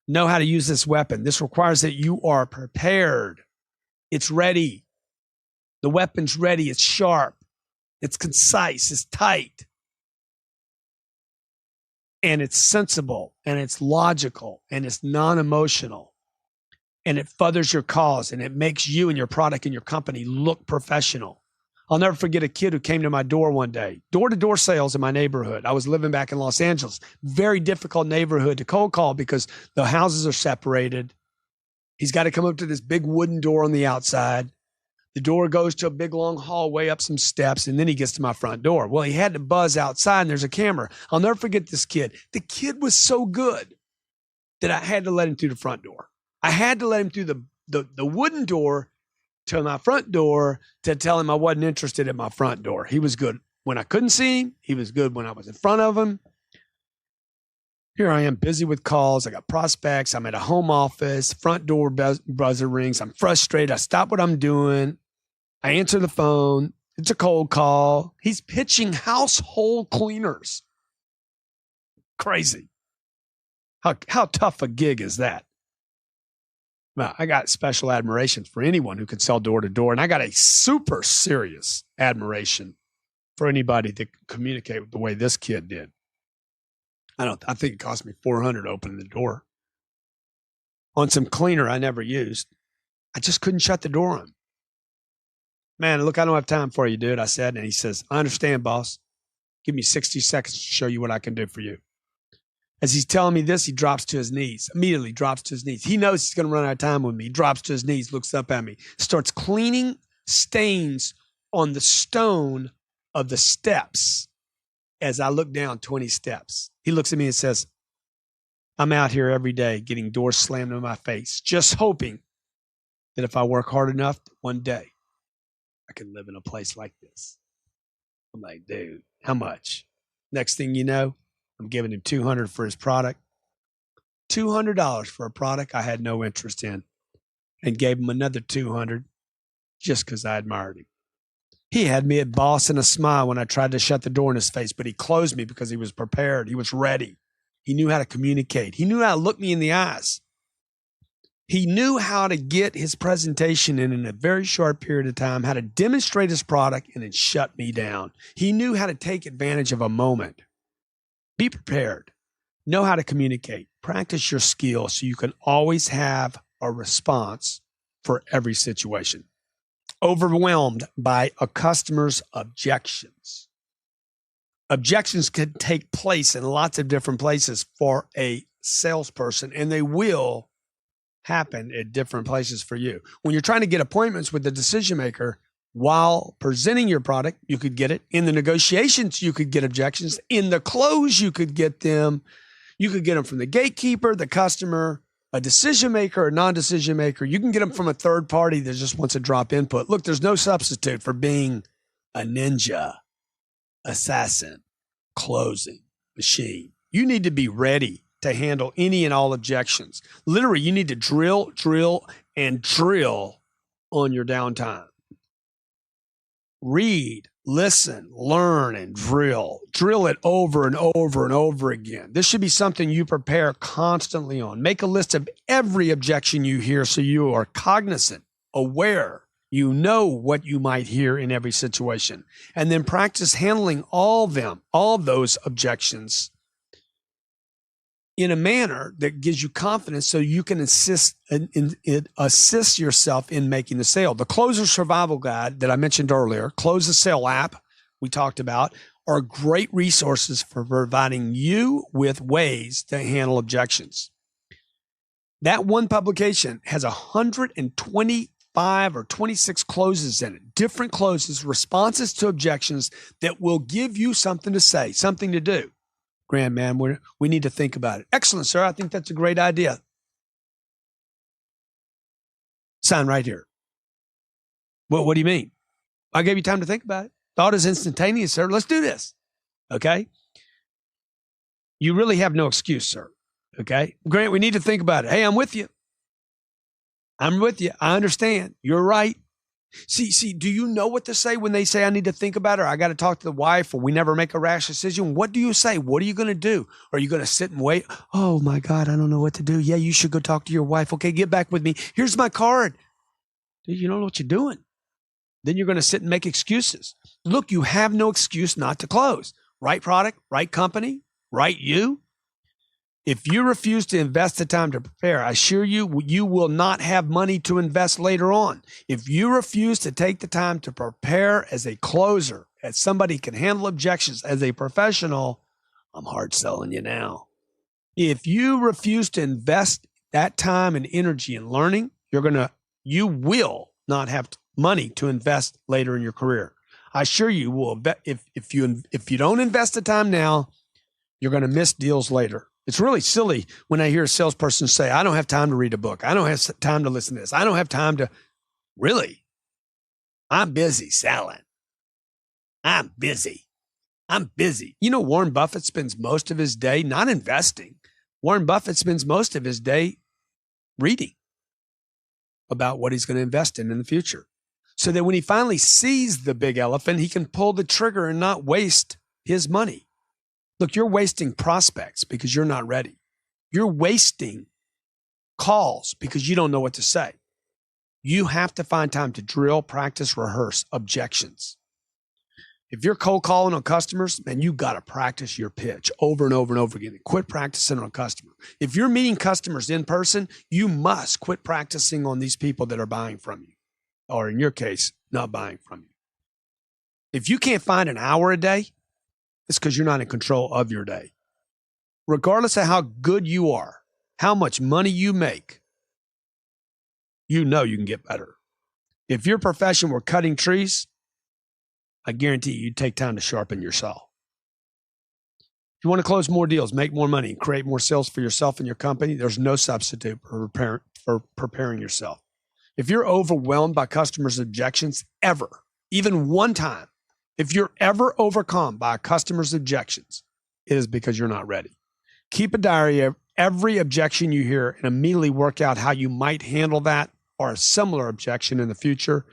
Know how to use this weapon. This requires that you are prepared. It's ready. The weapon's ready. It's sharp. It's concise. It's tight. And it's sensible. And it's logical. And it's non-emotional. And it furthers your cause. And it makes you and your product and your company look professional. I'll never forget a kid who came to my door one day. Door-to-door sales in my neighborhood. I was living back in Los Angeles. Very difficult neighborhood to cold call because the houses are separated. He's got to come up to this big wooden door on the outside. The door goes to a big long hallway up some steps, and then he gets to my front door. Well, he had to buzz outside, and there's a camera. I'll never forget this kid. The kid was so good that I had to let him through the front door. I had to let him through the wooden door to my front door to tell him I wasn't interested in my front door. He was good when I couldn't see him. He was good when I was in front of him. Here I am busy with calls. I got prospects. I'm at a home office. Front door buzzer rings. I'm frustrated. I stop what I'm doing. I answer the phone. It's a cold call. He's pitching household cleaners. Crazy. How tough a gig is that? Well, I got special admiration for anyone who can sell door to door, and I got a super serious admiration for anybody that can communicate the way this kid did. I think it cost me $400 opening the door on some cleaner I never used. I just couldn't shut the door on him. Man, look, I don't have time for you, dude, I said. And he says, I understand, boss. Give me 60 seconds to show you what I can do for you. As he's telling me this, he drops to his knees, immediately drops to his knees. He knows he's going to run out of time with me. He drops to his knees, looks up at me, starts cleaning stains on the stone of the steps as I look down 20 steps. He looks at me and says, I'm out here every day getting doors slammed in my face, just hoping that if I work hard enough, one day I can live in a place like this. I'm like, dude, how much? Next thing you know, I'm giving him $200 for his product. $200 for a product I had no interest in, and gave him another $200 just because I admired him. He had me at boss and a smile when I tried to shut the door in his face, but he closed me because he was prepared. He was ready. He knew how to communicate. He knew how to look me in the eyes. He knew how to get his presentation in a very short period of time, how to demonstrate his product and then shut me down. He knew how to take advantage of a moment. Be prepared. Know how to communicate. Practice your skills so you can always have a response for every situation. Overwhelmed by a customer's objections. Objections can take place in lots of different places for a salesperson, and they will happen at different places for you. When you're trying to get appointments with the decision maker while presenting your product, you could get it. In the negotiations, you could get objections. In the close, you could get them. You could get them from the gatekeeper, the customer, a decision maker, a non-decision maker. You can get them from a third party that just wants to drop input. Look, there's no substitute for being a ninja, assassin, closing machine. You need to be ready to handle any and all objections. Literally, you need to drill, and drill on your downtime. Read, listen, learn, and drill. Drill it over and over and over again. This should be something you prepare constantly on. Make a list of every objection you hear so you are cognizant, aware. You know what you might hear in every situation. And then practice handling all those objections in a manner that gives you confidence so you can assist yourself in making the sale. The Closer Survival Guide that I mentioned earlier, Close the Sale app we talked about, are great resources for providing you with ways to handle objections. That one publication has 125 or 26 closes in it, different closes, responses to objections that will give you something to say, something to do. Graham, man, we need to think about it. Excellent, sir. I think that's a great idea. Sign right here. What do you mean? I gave you time to think about it. Thought is instantaneous, sir. Let's do this. Okay? You really have no excuse, sir. Okay? Grant, we need to think about it. Hey, I'm with you. I'm with you. I understand. You're right. See, do you know what to say when they say, I need to think about it, or I got to talk to the wife, or we never make a rash decision? What do you say? What are you going to do? Are you going to sit and wait? Oh my God, I don't know what to do. Yeah, you should go talk to your wife. Okay, get back with me. Here's my card. Dude, you don't know what you're doing. Then you're going to sit and make excuses. Look, you have no excuse not to close. Right product, right company, right you. If you refuse to invest the time to prepare, I assure you, you will not have money to invest later on. If you refuse to take the time to prepare as a closer, as somebody who can handle objections, as a professional, I'm hard selling you now. If you refuse to invest that time and energy in learning, you will not have money to invest later in your career. I assure you will. If you don't invest the time now, you're going to miss deals later. It's really silly when I hear a salesperson say, I don't have time to read a book. I don't have time to listen to this. I don't have time to. Really? I'm busy selling. I'm busy. You know, Warren Buffett spends most of his day not investing. Warren Buffett spends most of his day reading about what he's going to invest in the future, so that when he finally sees the big elephant, he can pull the trigger and not waste his money. Look, you're wasting prospects because you're not ready. You're wasting calls because you don't know what to say. You have to find time to drill, practice, rehearse objections. If you're cold calling on customers, man, you got to practice your pitch over and over and over again. Quit practicing on a customer. If you're meeting customers in person, you must quit practicing on these people that are buying from you, or in your case, not buying from you. If you can't find an hour a day, it's because you're not in control of your day. regardless of how good you are, how much money you make, you know you can get better. If your profession were cutting trees, I guarantee you'd take time to sharpen your saw. If you want to close more deals, make more money, and create more sales for yourself and your company, there's no substitute for preparing yourself. If you're overwhelmed by customers' objections ever, even one time, if you're ever overcome by a customer's objections, it is because you're not ready. Keep a diary of every objection you hear and immediately work out how you might handle that or a similar objection in the future.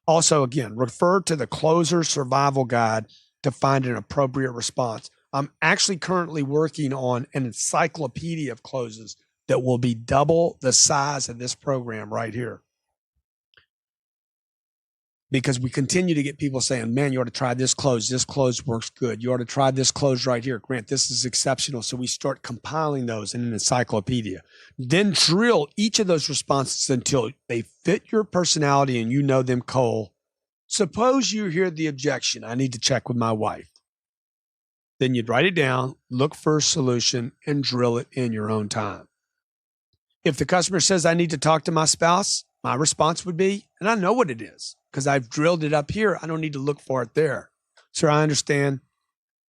Also, again, refer to the Closer Survival Guide to find an appropriate response. I'm actually currently working on an encyclopedia of closes that will be double the size of this program right here. Because we continue to get people saying, man, you ought to try this close. This close works good. You ought to try this close right here. Grant, this is exceptional. So we start compiling those in an encyclopedia. Then drill each of those responses until they fit your personality and you know them cold. Suppose you hear the objection, I need to check with my wife. Then you'd write it down, look for a solution, and drill it in your own time. If the customer says, I need to talk to my spouse, my response would be, and I know what it is, because I've drilled it up here. I don't need to look for it there. Sir, I understand.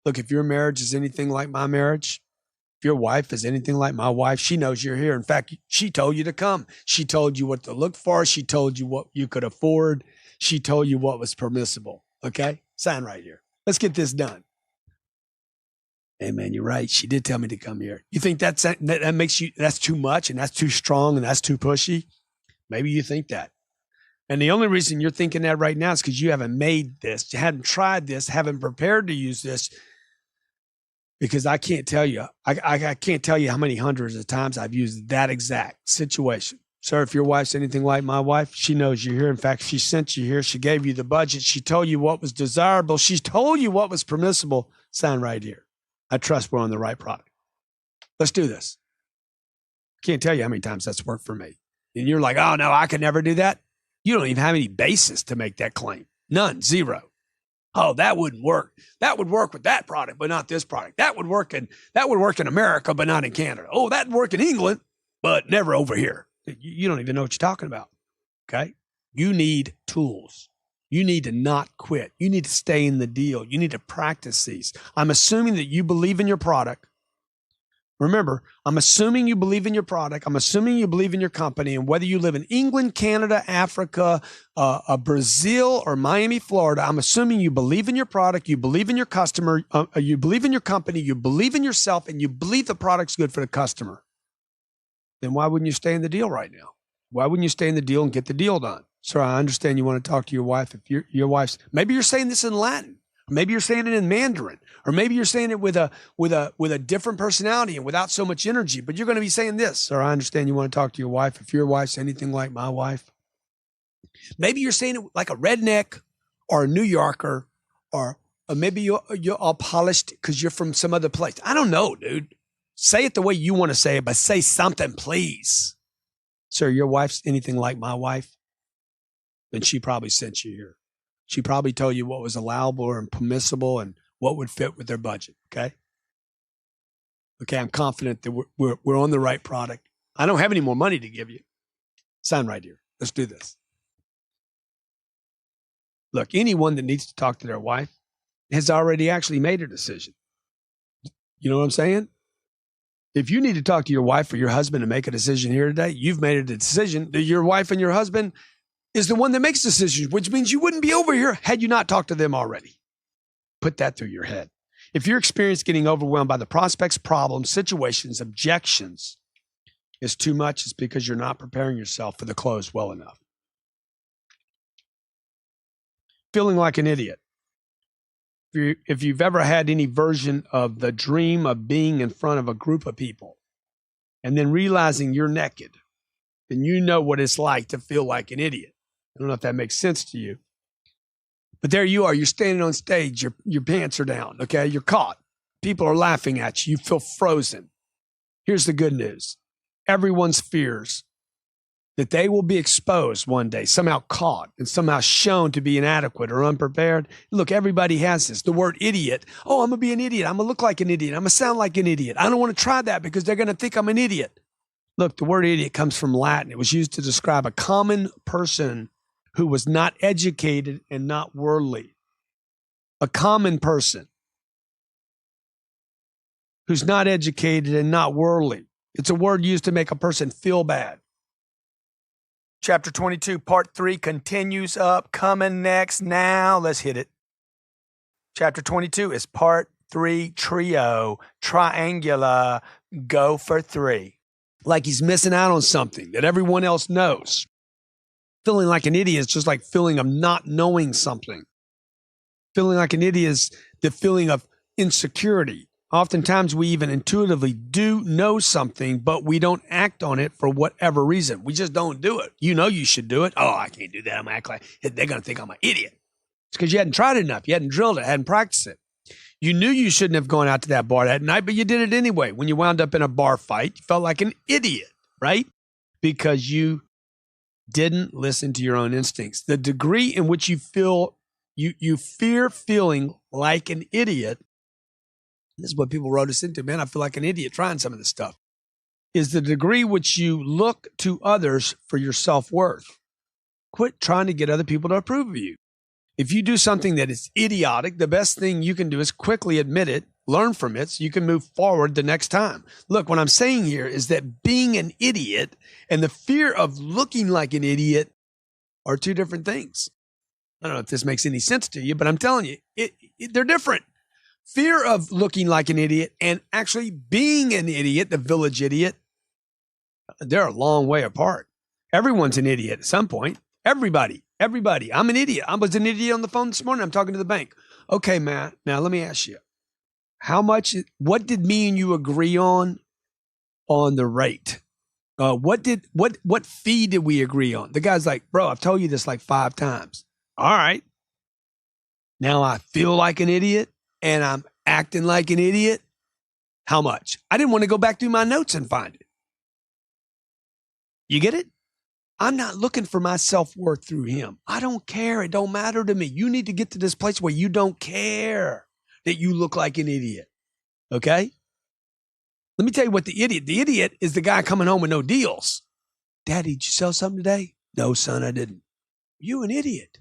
Look, if your marriage is anything like my marriage, if your wife is anything like my wife, she knows you're here. In fact, she told you to come. She told you what to look for. She told you what you could afford. She told you what was permissible. Okay? Sign right here. Let's get this done. Hey, man, you're right. She did tell me to come here. You think that makes you, that's too much and that's too strong and that's too pushy? Maybe you think that. And the only reason you're thinking that right now is because you haven't made this, you haven't tried this, haven't prepared to use this. Because I can't tell you, I can't tell you how many hundreds of times I've used that exact situation. Sir, if your wife's anything like my wife, she knows you're here. In fact, she sent you here. She gave you the budget. She told you what was desirable. She told you what was permissible. Sign right here. I trust we're on the right product. Let's do this. Can't tell you how many times that's worked for me. And you're like, oh, no, I could never do that. You don't even have any basis to make that claim. None, zero. Oh, that wouldn't work. That would work with that product, but not this product. That would work in America, but not in Canada. Oh, that'd work in England, but never over here. You don't even know what you're talking about. Okay? You need tools. You need to not quit. You need to stay in the deal. You need to practice these. I'm assuming that you believe in your product. Remember, I'm assuming you believe in your product. I'm assuming you believe in your company. And whether you live in England, Canada, Africa, Brazil, or Miami, Florida, I'm assuming you believe in your product, you believe in your customer, you believe in your company, you believe in yourself, and you believe the product's good for the customer. Then why wouldn't you stay in the deal right now? Why wouldn't you stay in the deal and get the deal done? Sir, I understand you want to talk to your wife. If your wife's, maybe you're saying this in Latin. Maybe you're saying it in Mandarin, or maybe you're saying it with a different personality and without so much energy, but you're going to be saying this. Sir, I understand you want to talk to your wife. If your wife's anything like my wife, maybe you're saying it like a redneck or a New Yorker, or maybe you're all polished because you're from some other place. I don't know, dude. Say it the way you want to say it, but say something, please. Sir, your wife's anything like my wife, then she probably sent you here. She probably told you what was allowable and permissible and what would fit with their budget, okay? Okay, I'm confident that we're on the right product. I don't have any more money to give you. Sign right here. Let's do this. Look, anyone that needs to talk to their wife has already actually made a decision. You know what I'm saying? If you need to talk to your wife or your husband and make a decision here today, you've made a decision that your wife and your husband is the one that makes decisions, which means you wouldn't be over here had you not talked to them already. Put that through your head. If you're experiencing getting overwhelmed by the prospects, problems, situations, objections is too much, it's because you're not preparing yourself for the close well enough. Feeling like an idiot. If you've ever had any version of the dream of being in front of a group of people and then realizing you're naked, then you know what it's like to feel like an idiot. I don't know if that makes sense to you. But there you are. You're standing on stage. Your pants are down, okay? You're caught. People are laughing at you. You feel frozen. Here's the good news. Everyone's fears that they will be exposed one day, somehow caught and somehow shown to be inadequate or unprepared. Look, everybody has this. The word idiot. Oh, I'm going to be an idiot. I'm going to look like an idiot. I'm going to sound like an idiot. I don't want to try that because they're going to think I'm an idiot. Look, the word idiot comes from Latin. It was used to describe a common person who was not educated and not worldly. A common person who's not educated and not worldly. It's a word used to make a person feel bad. Chapter 22, part 3 continues up, coming next now. Let's hit it. Chapter 22 is part 3, trio, triangular, go for 3. Like he's missing out on something that everyone else knows. Feeling like an idiot is just like feeling of not knowing something. Feeling like an idiot is the feeling of insecurity. Oftentimes we even intuitively do know something, but we don't act on it for whatever reason. We just don't do it. You know you should do it. Oh, I can't do that. I'm going to act like they're going to think I'm an idiot. It's because you hadn't tried it enough. You hadn't drilled it, hadn't practiced it. You knew you shouldn't have gone out to that bar that night, but you did it anyway. When you wound up in a bar fight, you felt like an idiot, right? Because you didn't listen to your own instincts. The degree in which you feel you fear feeling like an idiot, this is what people wrote us into. Man, I feel like an idiot trying some of this stuff. Is the degree which you look to others for your self-worth. Quit trying to get other people to approve of you. If you do something that is idiotic, the best thing you can do is quickly admit it, learn from it, so you can move forward the next time. Look, what I'm saying here is that being an idiot and the fear of looking like an idiot are two different things. I don't know if this makes any sense to you, but I'm telling you, they're different. Fear of looking like an idiot and actually being an idiot, the village idiot, they're a long way apart. Everyone's an idiot at some point. Everybody. I'm an idiot. I was an idiot on the phone this morning. I'm talking to the bank. Okay, Matt, now let me ask you, what did me and you agree on the rate? What fee did we agree on? The guy's like, bro, I've told you this like 5 times. All right. Now I feel like an idiot and I'm acting like an idiot. How much? I didn't want to go back through my notes and find it. You get it? I'm not looking for my self-worth through him. I don't care. It don't matter to me. You need to get to this place where you don't care that you look like an idiot. Okay? Let me tell you what the idiot is the guy coming home with no deals. Daddy, did you sell something today? No, son, I didn't. You an idiot.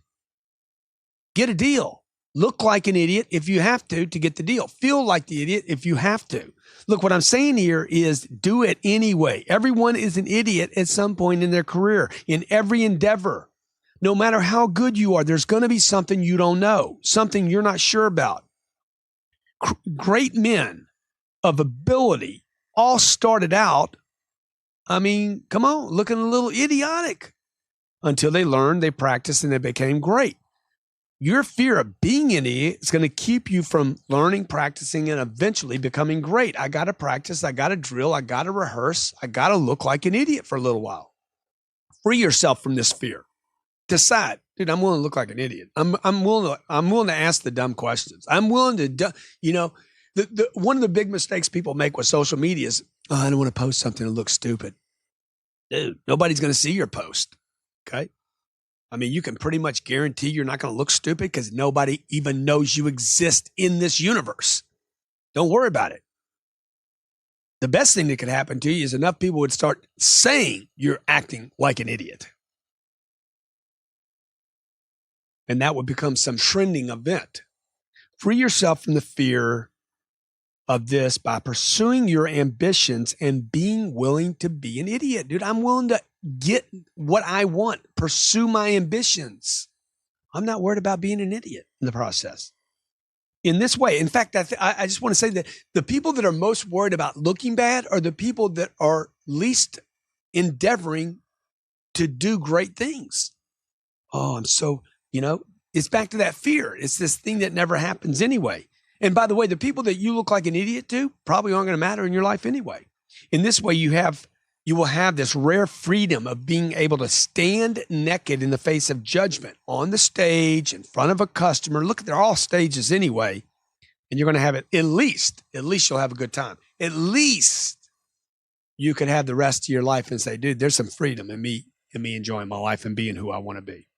Get a deal. Look like an idiot if you have to get the deal. Feel like the idiot if you have to. Look, what I'm saying here is do it anyway. Everyone is an idiot at some point in their career, in every endeavor. No matter how good you are, there's going to be something you don't know, something you're not sure about. Great men of ability all started out, come on, looking a little idiotic until they learned, they practiced, and they became great. Your fear of being an idiot is going to keep you from learning, practicing, and eventually becoming great. I got to practice. I got to drill. I got to rehearse. I got to look like an idiot for a little while. Free yourself from this fear. Decide, dude, I'm willing to look like an idiot. I'm willing to ask the dumb questions. I'm willing to, one of the big mistakes people make with social media is, I don't want to post something that looks stupid. Dude, nobody's going to see your post. Okay. You can pretty much guarantee you're not going to look stupid because nobody even knows you exist in this universe. Don't worry about it. The best thing that could happen to you is enough people would start saying you're acting like an idiot. And that would become some trending event. Free yourself from the fear of this by pursuing your ambitions and being willing to be an idiot. Dude, I'm willing to get what I want, pursue my ambitions. I'm not worried about being an idiot in the process. In this way, in fact, I just want to say that the people that are most worried about looking bad are the people that are least endeavoring to do great things. Oh, it's back to that fear. It's this thing that never happens anyway. And by the way, the people that you look like an idiot to probably aren't going to matter in your life anyway. In this way, you will have this rare freedom of being able to stand naked in the face of judgment on the stage in front of a customer. Look, they're all stages anyway. And you're going to have it at least you'll have a good time. At least you could have the rest of your life and say, dude, there's some freedom in me in me enjoying my life and being who I want to be.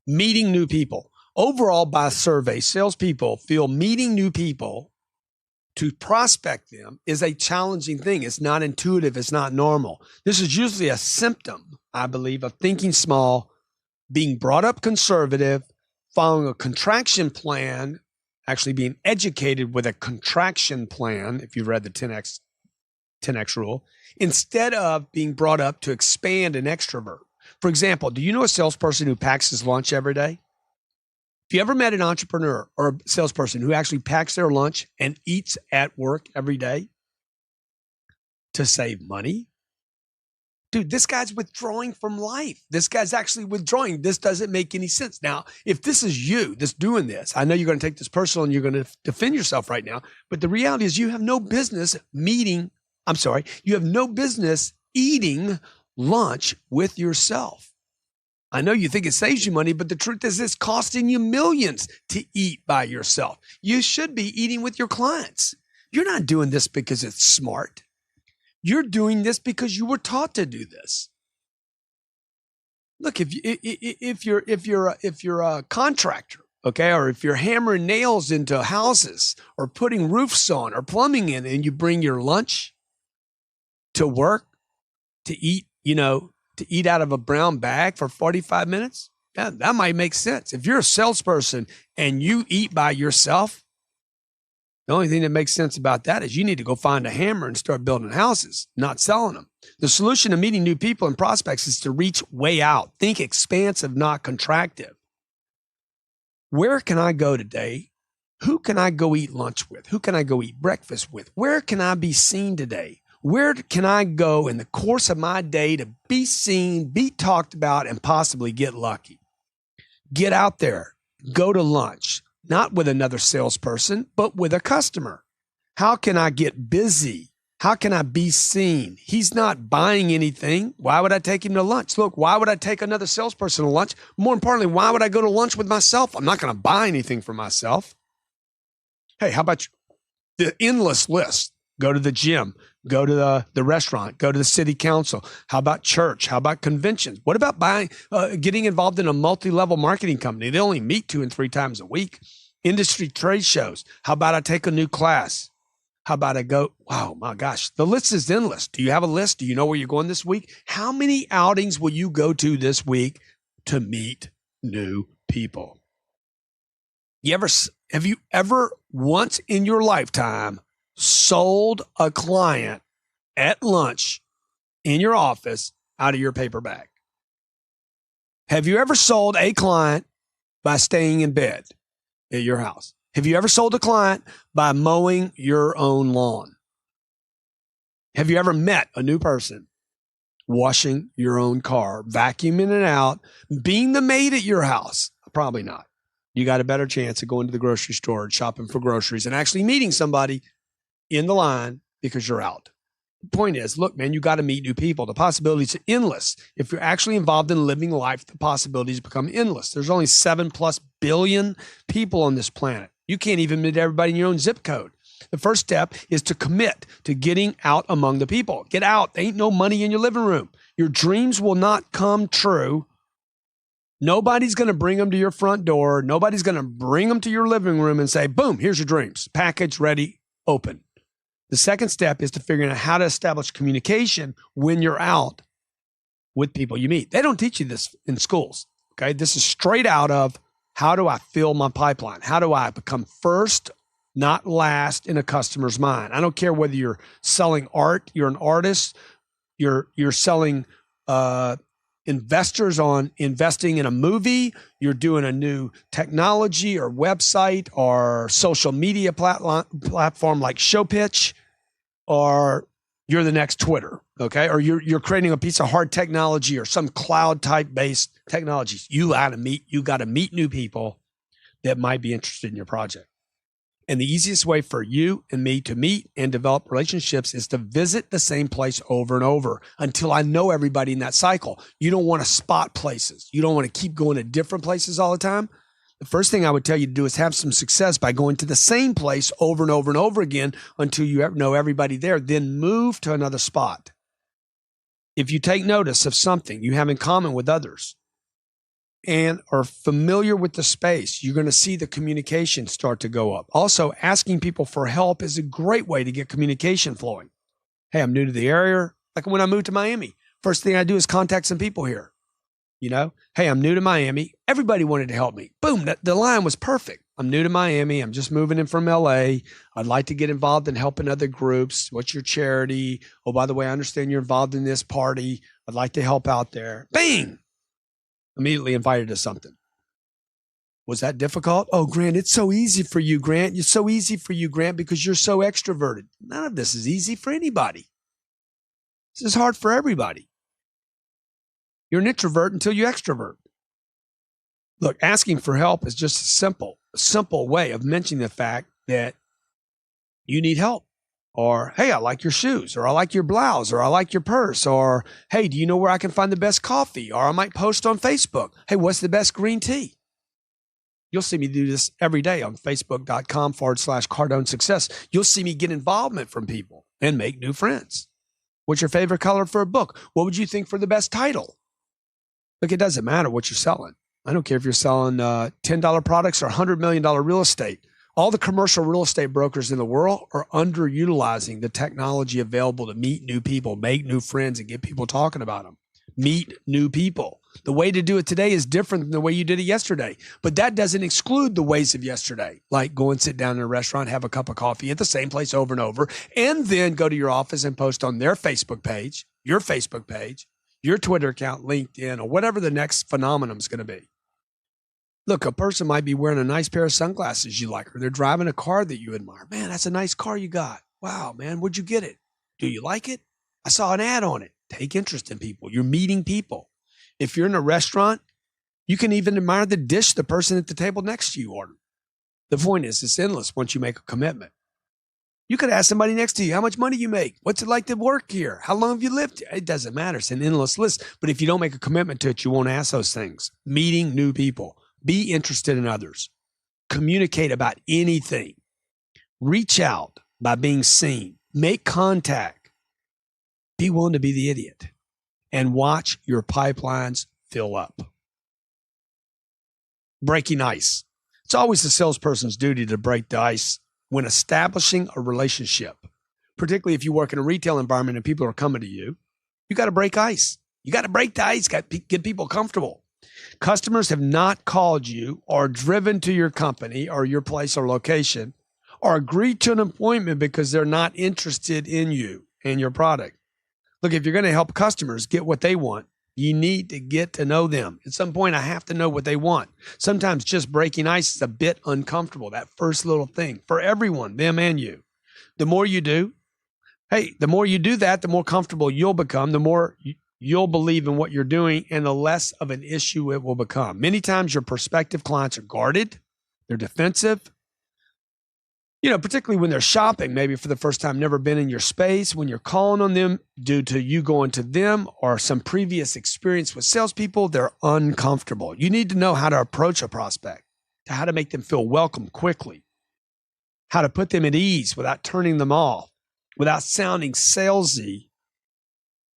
Meeting new people. Overall, by survey, salespeople feel meeting new people to prospect them is a challenging thing. It's not intuitive. It's not normal. This is usually a symptom, I believe, of thinking small, being brought up conservative, following a contraction plan, actually being educated with a contraction plan, if you've read the 10X rule, instead of being brought up to expand and extrovert. For example, do you know a salesperson who packs his lunch every day? If you ever met an entrepreneur or a salesperson who actually packs their lunch and eats at work every day to save money, dude, this guy's withdrawing from life. This guy's actually withdrawing. This doesn't make any sense. Now, if this is you that's doing this, I know you're going to take this personal and you're going to defend yourself right now, but the reality is you have no business you have no business eating lunch with yourself. I know you think it saves you money, but the truth is it's costing you millions to eat by yourself. You should be eating with your clients. You're not doing this because it's smart. You're doing this because you were taught to do this. Look, if you're a contractor, okay, or if you're hammering nails into houses or putting roofs on or plumbing in, and you bring your lunch to work to eat, to eat out of a brown bag for 45 minutes, yeah, that might make sense. If you're a salesperson and you eat by yourself, the only thing that makes sense about that is you need to go find a hammer and start building houses, not selling them. The solution to meeting new people and prospects is to reach way out. Think expansive, not contractive. Where can I go today? Who can I go eat lunch with? Who can I go eat breakfast with? Where can I be seen today? Where can I go in the course of my day to be seen, be talked about, and possibly get lucky? Get out there. Go to lunch, not with another salesperson, but with a customer. How can I get busy? How can I be seen? He's not buying anything. Why would I take him to lunch? Look, why would I take another salesperson to lunch? More importantly, why would I go to lunch with myself? I'm not going to buy anything for myself. Hey, how about the endless list? Go to the gym, go to the restaurant, go to the city council. How about church? How about conventions? What about getting involved in a multi-level marketing company? They only meet 2 and 3 times a week. Industry trade shows. How about I take a new class? How about I go, wow, my gosh, the list is endless. Do you have a list? Do you know where you're going this week? How many outings will you go to this week to meet new people? Have you ever once in your lifetime sold a client at lunch in your office out of your paper bag? Have you ever sold a client by staying in bed at your house? Have you ever sold a client by mowing your own lawn? Have you ever met a new person washing your own car, vacuuming it out, being the maid at your house? Probably not. You got a better chance of going to the grocery store and shopping for groceries and actually meeting somebody in the line because you're out. The point is, look, man, you got to meet new people. The possibilities are endless. If you're actually involved in living life, the possibilities become endless. There's only 7+ billion people on this planet. You can't even meet everybody in your own zip code. The first step is to commit to getting out among the people. Get out. There ain't no money in your living room. Your dreams will not come true. Nobody's going to bring them to your front door. Nobody's going to bring them to your living room and say, boom, here's your dreams. Package, ready, open. The second step is to figuring out how to establish communication when you're out with people you meet. They don't teach you this in schools, okay? This is straight out of how do I fill my pipeline? How do I become first, not last in a customer's mind? I don't care whether you're selling art, you're an artist, you're selling investors on investing in a movie, you're doing a new technology or website or social media platform like ShowPitch, or you're the next Twitter, okay? Or you're creating a piece of hard technology or some cloud type based technologies. You got to meet new people that might be interested in your project. And the easiest way for you and me to meet and develop relationships is to visit the same place over and over until I know everybody in that cycle. You don't want to spot places. You don't want to keep going to different places all the time. The first thing I would tell you to do is have some success by going to the same place over and over and over again until you know everybody there. Then move to another spot. If you take notice of something you have in common with others and are familiar with the space, you're going to see the communication start to go up. Also, asking people for help is a great way to get communication flowing. Hey, I'm new to the area. Like when I moved to Miami, first thing I do is contact some people here. Hey, I'm new to Miami. Everybody wanted to help me. Boom, the line was perfect. I'm new to Miami. I'm just moving in from LA. I'd like to get involved in helping other groups. What's your charity? Oh, by the way, I understand you're involved in this party. I'd like to help out there. Bang! Immediately invited to something. Was that difficult? Oh, Grant, it's so easy for you, Grant. It's so easy for you, Grant, because you're so extroverted. None of this is easy for anybody. This is hard for everybody. You're an introvert until you extrovert. Look, asking for help is just a simple way of mentioning the fact that you need help. Or, hey, I like your shoes, or I like your blouse, or I like your purse, or, hey, do you know where I can find the best coffee? Or I might post on Facebook, hey, what's the best green tea? You'll see me do this every day on facebook.com/Cardone Success. You'll see me get involvement from people and make new friends. What's your favorite color for a book? What would you think for the best title? Look, it doesn't matter what you're selling. I don't care if you're selling $10 products or $100 million real estate. All the commercial real estate brokers in the world are underutilizing the technology available to meet new people, make new friends, and get people talking about them. Meet new people. The way to do it today is different than the way you did it yesterday. But that doesn't exclude the ways of yesterday, like go and sit down in a restaurant, have a cup of coffee at the same place over and over, and then go to your office and post on their Facebook page, your Facebook page, your Twitter account, LinkedIn, or whatever the next phenomenon is going to be. Look, a person might be wearing a nice pair of sunglasses you like, or they're driving a car that you admire. Man, that's a nice car you got. Wow, man, where'd you get it? Do you like it? I saw an ad on it. Take interest in people. You're meeting people. If you're in a restaurant, you can even admire the dish the person at the table next to you ordered. The point is, it's endless once you make a commitment. You could ask somebody next to you, how much money you make? What's it like to work here? How long have you lived here? It doesn't matter. It's an endless list. But if you don't make a commitment to it, you won't ask those things. Meeting new people. Be interested in others. Communicate about anything. Reach out by being seen. Make contact. Be willing to be the idiot. And watch your pipelines fill up. Breaking ice. It's always the salesperson's duty to break the ice when establishing a relationship, particularly if you work in a retail environment and people are coming to you. You got to break ice. You got to break the ice, get people comfortable. Customers have not called you or driven to your company or your place or location or agreed to an appointment because they're not interested in you and your product. Look, if you're going to help customers get what they want, you need to get to know them. At some point, I have to know what they want. Sometimes just breaking ice is a bit uncomfortable, that first little thing for everyone, them and you. The more you do, the more you do that, the more comfortable you'll become, the more you'll believe in what you're doing, and the less of an issue it will become. Many times your prospective clients are guarded, they're defensive, particularly when they're shopping, maybe for the first time, never been in your space. When you're calling on them due to you going to them or some previous experience with salespeople, they're uncomfortable. You need to know how to approach a prospect, how to make them feel welcome quickly, how to put them at ease without turning them off, without sounding salesy,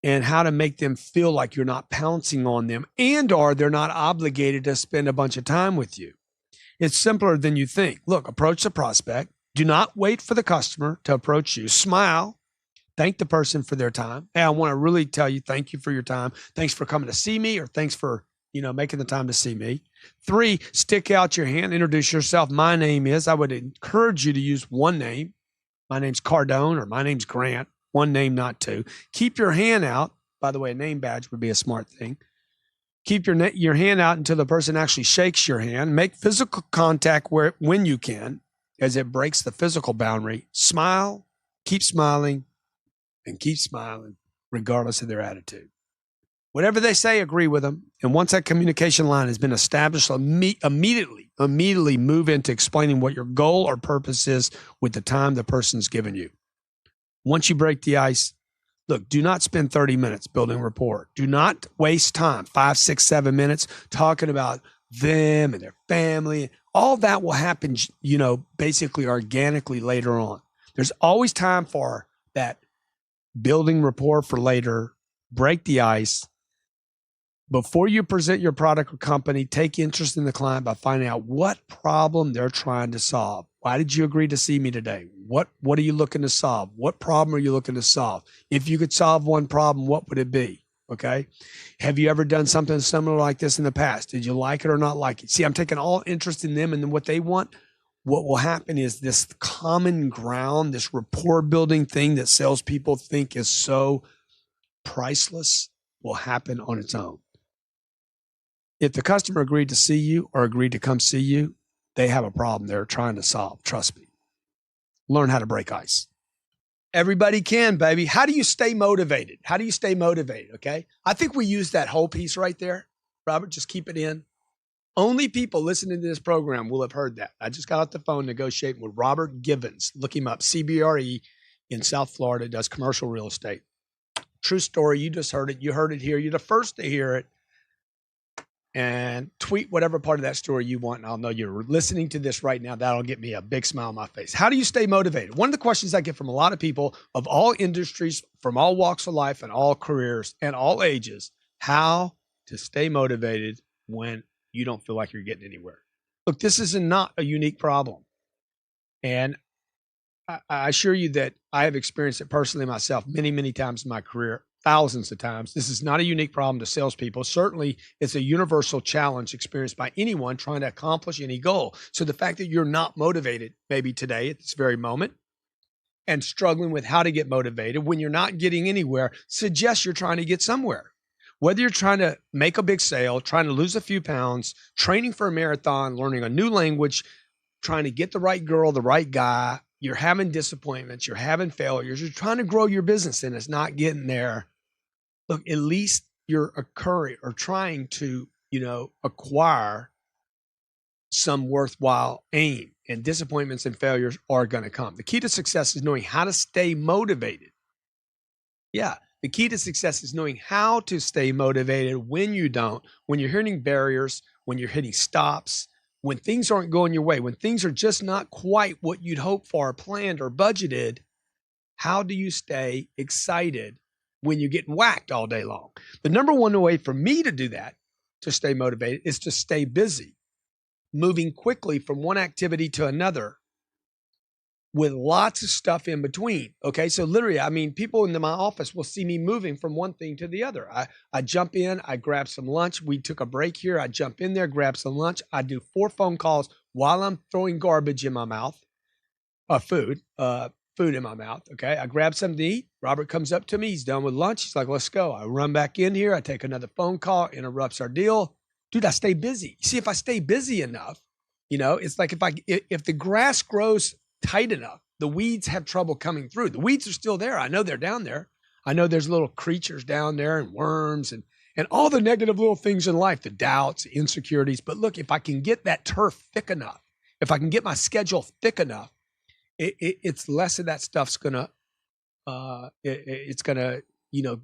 and how to make them feel like you're not pouncing on them or they're not obligated to spend a bunch of time with you. It's simpler than you think. Look, approach the prospect. Do not wait for the customer to approach you. Smile. Thank the person for their time. Hey, I want to really tell you, thank you for your time. Thanks for coming to see me, or thanks for, making the time to see me. 3, stick out your hand, introduce yourself. My name is, I would encourage you to use one name. My name's Cardone, or my name's Grant. One name, not two. Keep your hand out. By the way, a name badge would be a smart thing. Keep your hand out until the person actually shakes your hand. Make physical contact when you can, as it breaks the physical boundary. Smile, keep smiling, and keep smiling, regardless of their attitude. Whatever they say, agree with them. And once that communication line has been established, immediately move into explaining what your goal or purpose is with the time the person's given you. Once you break the ice, look, do not spend 30 minutes building rapport. Do not waste time, 5, 6, 7 minutes talking about them and their family. All that will happen, basically organically later on. There's always time for that building rapport for later, break the ice. Before you present your product or company, take interest in the client by finding out what problem they're trying to solve. Why did you agree to see me today? What are you looking to solve? What problem are you looking to solve? If you could solve one problem, what would it be? Okay. Have you ever done something similar like this in the past? Did you like it or not like it? See, I'm taking all interest in them and what they want. What will happen is this common ground, this rapport building thing that salespeople think is so priceless will happen on its own. If the customer agreed to see you or agreed to come see you, they have a problem they're trying to solve. Trust me. Learn how to break ice. Everybody can, baby. How do you stay motivated? How do you stay motivated? Okay. I think we used that whole piece right there. Robert, just keep it in. Only people listening to this program will have heard that. I just got off the phone negotiating with Robert Givens. Look him up, CBRE in South Florida, does commercial real estate. True story. You just heard it. You heard it here. You're the first to hear it. And tweet whatever part of that story you want, and I'll know you're listening to this right now. That'll get me a big smile on my face. How do you stay motivated? One of the questions I get from a lot of people of all industries, from all walks of life and all careers and all ages, how to stay motivated when you don't feel like you're getting anywhere. Look, this is not a unique problem. And I assure you that I have experienced it personally myself many, many times in my career. Thousands of times. This is not a unique problem to salespeople. Certainly, it's a universal challenge experienced by anyone trying to accomplish any goal. So the fact that you're not motivated, maybe today at this very moment, and struggling with how to get motivated when you're not getting anywhere, suggests you're trying to get somewhere. Whether you're trying to make a big sale, trying to lose a few pounds, training for a marathon, learning a new language, trying to get the right girl, the right guy, you're having disappointments, you're having failures, you're trying to grow your business and it's not getting there. Look, at least you're occurring or trying to, acquire some worthwhile aim, and disappointments and failures are going to come. The key to success is knowing how to stay motivated. Yeah. The key to success is knowing how to stay motivated when you don't, when you're hitting barriers, when you're hitting stops, when things aren't going your way, when things are just not quite what you'd hoped for, planned, or budgeted. How do you stay excited when you're getting whacked all day long? The number one way for me to do that, to stay motivated, is to stay busy, moving quickly from one activity to another with lots of stuff in between. Okay, so literally, people in my office will see me moving from one thing to the other. I jump in, I grab some lunch. We took a break here. I jump in there, grab some lunch. I do 4 phone calls while I'm throwing garbage in my mouth, food in my mouth. Okay. I grab something to eat. Robert comes up to me. He's done with lunch. He's like, let's go. I run back in here. I take another phone call, interrupts our deal. Dude, I stay busy. See, if I stay busy enough, it's like if the grass grows tight enough, the weeds have trouble coming through. The weeds are still there. I know they're down there. I know there's little creatures down there and worms and all the negative little things in life, the doubts, the insecurities. But look, if I can get that turf thick enough, if I can get my schedule thick enough, it's less of that stuff's gonna it's gonna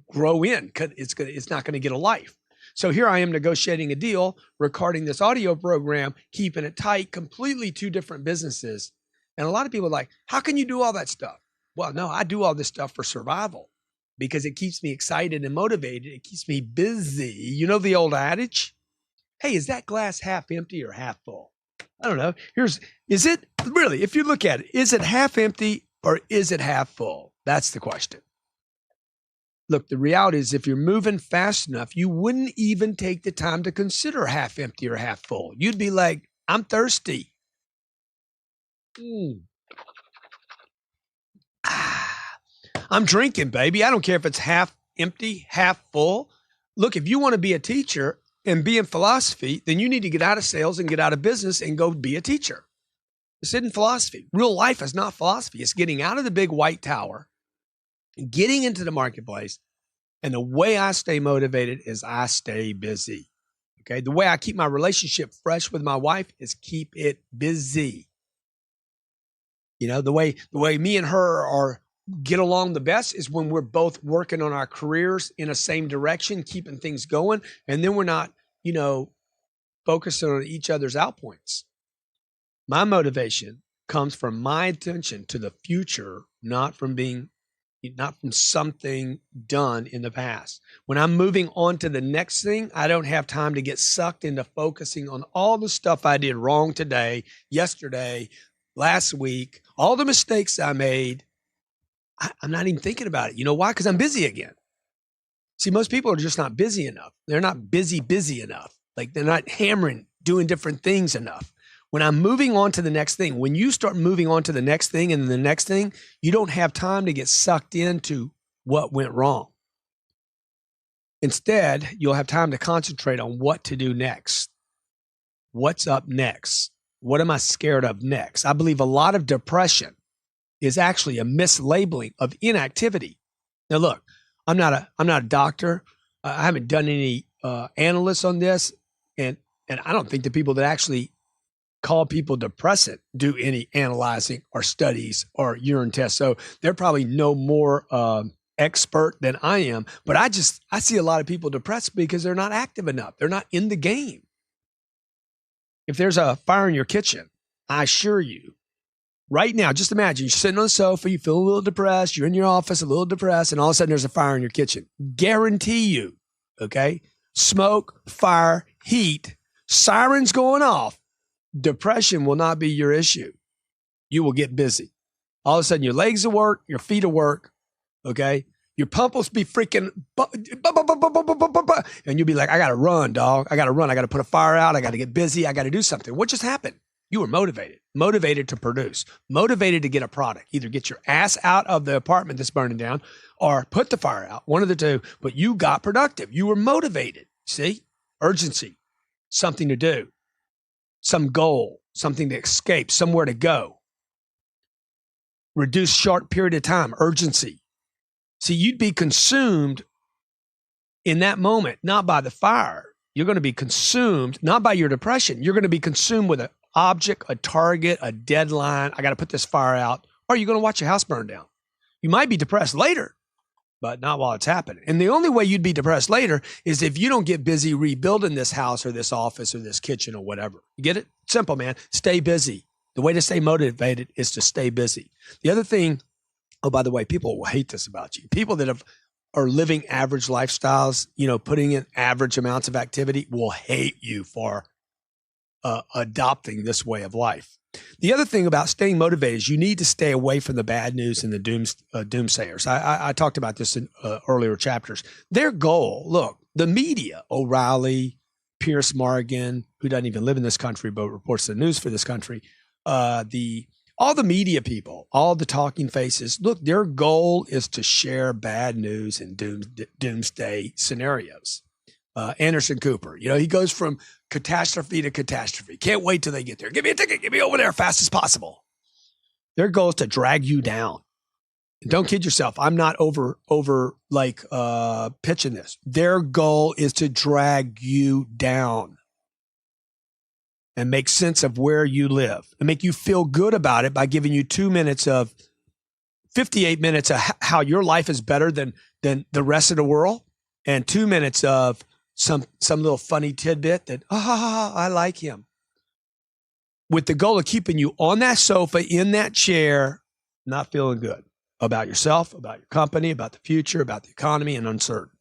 grow in. It's not gonna get a life. So here I am negotiating a deal, recording this audio program, keeping it tight, completely 2 different businesses. And a lot of people are like, how can you do all that stuff? Well, no, I do all this stuff for survival because it keeps me excited and motivated. It keeps me busy. You know the old adage? Hey, is that glass half empty or half full? I don't know. Is it really, if you look at it, is it half empty or is it half full? That's the question. Look, the reality is if you're moving fast enough, you wouldn't even take the time to consider half empty or half full. You'd be like, I'm thirsty. I'm drinking, baby. I don't care if it's half empty, half full. Look, if you want to be a teacher and be in philosophy, then you need to get out of sales and get out of business and go be a teacher. This isn't philosophy. Real life is not philosophy. It's getting out of the big white tower, getting into the marketplace. And the way I stay motivated is I stay busy. Okay. The way I keep my relationship fresh with my wife is keep it busy. The way me and her get along the best is when we're both working on our careers in the same direction, keeping things going. And then we're not, focusing on each other's outpoints. My motivation comes from my attention to the future, not from being not from something done in the past. When I'm moving on to the next thing, I don't have time to get sucked into focusing on all the stuff I did wrong today, yesterday, last week, all the mistakes I made. I'm not even thinking about it. You know why? Because I'm busy again. See, most people are just not busy enough. They're not busy enough. Like they're not hammering, doing different things enough. When I'm moving on to the next thing, when you start moving on to the next thing and the next thing, you don't have time to get sucked into what went wrong. Instead, you'll have time to concentrate on what to do next. What's up next? What am I scared of next? I believe a lot of depression is actually a mislabeling of inactivity. Now, look, I'm not a doctor. I haven't done any analysis on this, and I don't think the people that actually call people depressant do any analyzing or studies or urine tests. So they're probably no more expert than I am. But I see a lot of people depressed because they're not active enough. They're not in the game. If there's a fire in your kitchen, I assure you, right now, just imagine you're sitting on the sofa, you feel a little depressed, you're in your office a little depressed, and all of a sudden there's a fire in your kitchen. Guarantee you, okay? Smoke, fire, heat, sirens going off. Depression will not be your issue. You will get busy. All of a sudden, your legs will work, your feet will work, okay? Your pump will be freaking, and you'll be like, I got to run, dog. I got to run. I got to put a fire out. I got to get busy. I got to do something. What just happened? You were motivated to produce, motivated to get a product. Either get your ass out of the apartment that's burning down or put the fire out, one of the two, but you got productive. You were motivated. See? Urgency, something to do. Some goal, something to escape, somewhere to go. Reduce short period of time, urgency. See, you'd be consumed in that moment, not by the fire. You're going to be consumed, not by your depression. You're going to be consumed with an object, a target, a deadline. I got to put this fire out. Or you're going to watch your house burn down. You might be depressed later, but not while it's happening. And the only way you'd be depressed later is if you don't get busy rebuilding this house or this office or this kitchen or whatever. You get it? Simple, man. Stay busy. The way to stay motivated is to stay busy. The other thing, oh, by the way, people will hate this about you. People that are living average lifestyles, putting in average amounts of activity will hate you for adopting this way of life. The other thing about staying motivated is you need to stay away from the bad news and the doomsayers. I talked about this in earlier chapters. Their goal, look, the media, O'Reilly, Pierce Morgan, who doesn't even live in this country but reports the news for this country, all the media people, all the talking faces, look, their goal is to share bad news and doomsday scenarios. Anderson Cooper, he goes from catastrophe to catastrophe. Can't wait till they get there. Give me a ticket. Get me over there fast as possible. Their goal is to drag you down. And don't kid yourself. I'm not over pitching this. Their goal is to drag you down and make sense of where you live and make you feel good about it by giving you 2 minutes of 58 minutes of how your life is better than the rest of the world, and 2 minutes of some little funny tidbit that, I like him, with the goal of keeping you on that sofa, in that chair, not feeling good about yourself, about your company, about the future, about the economy, and uncertain.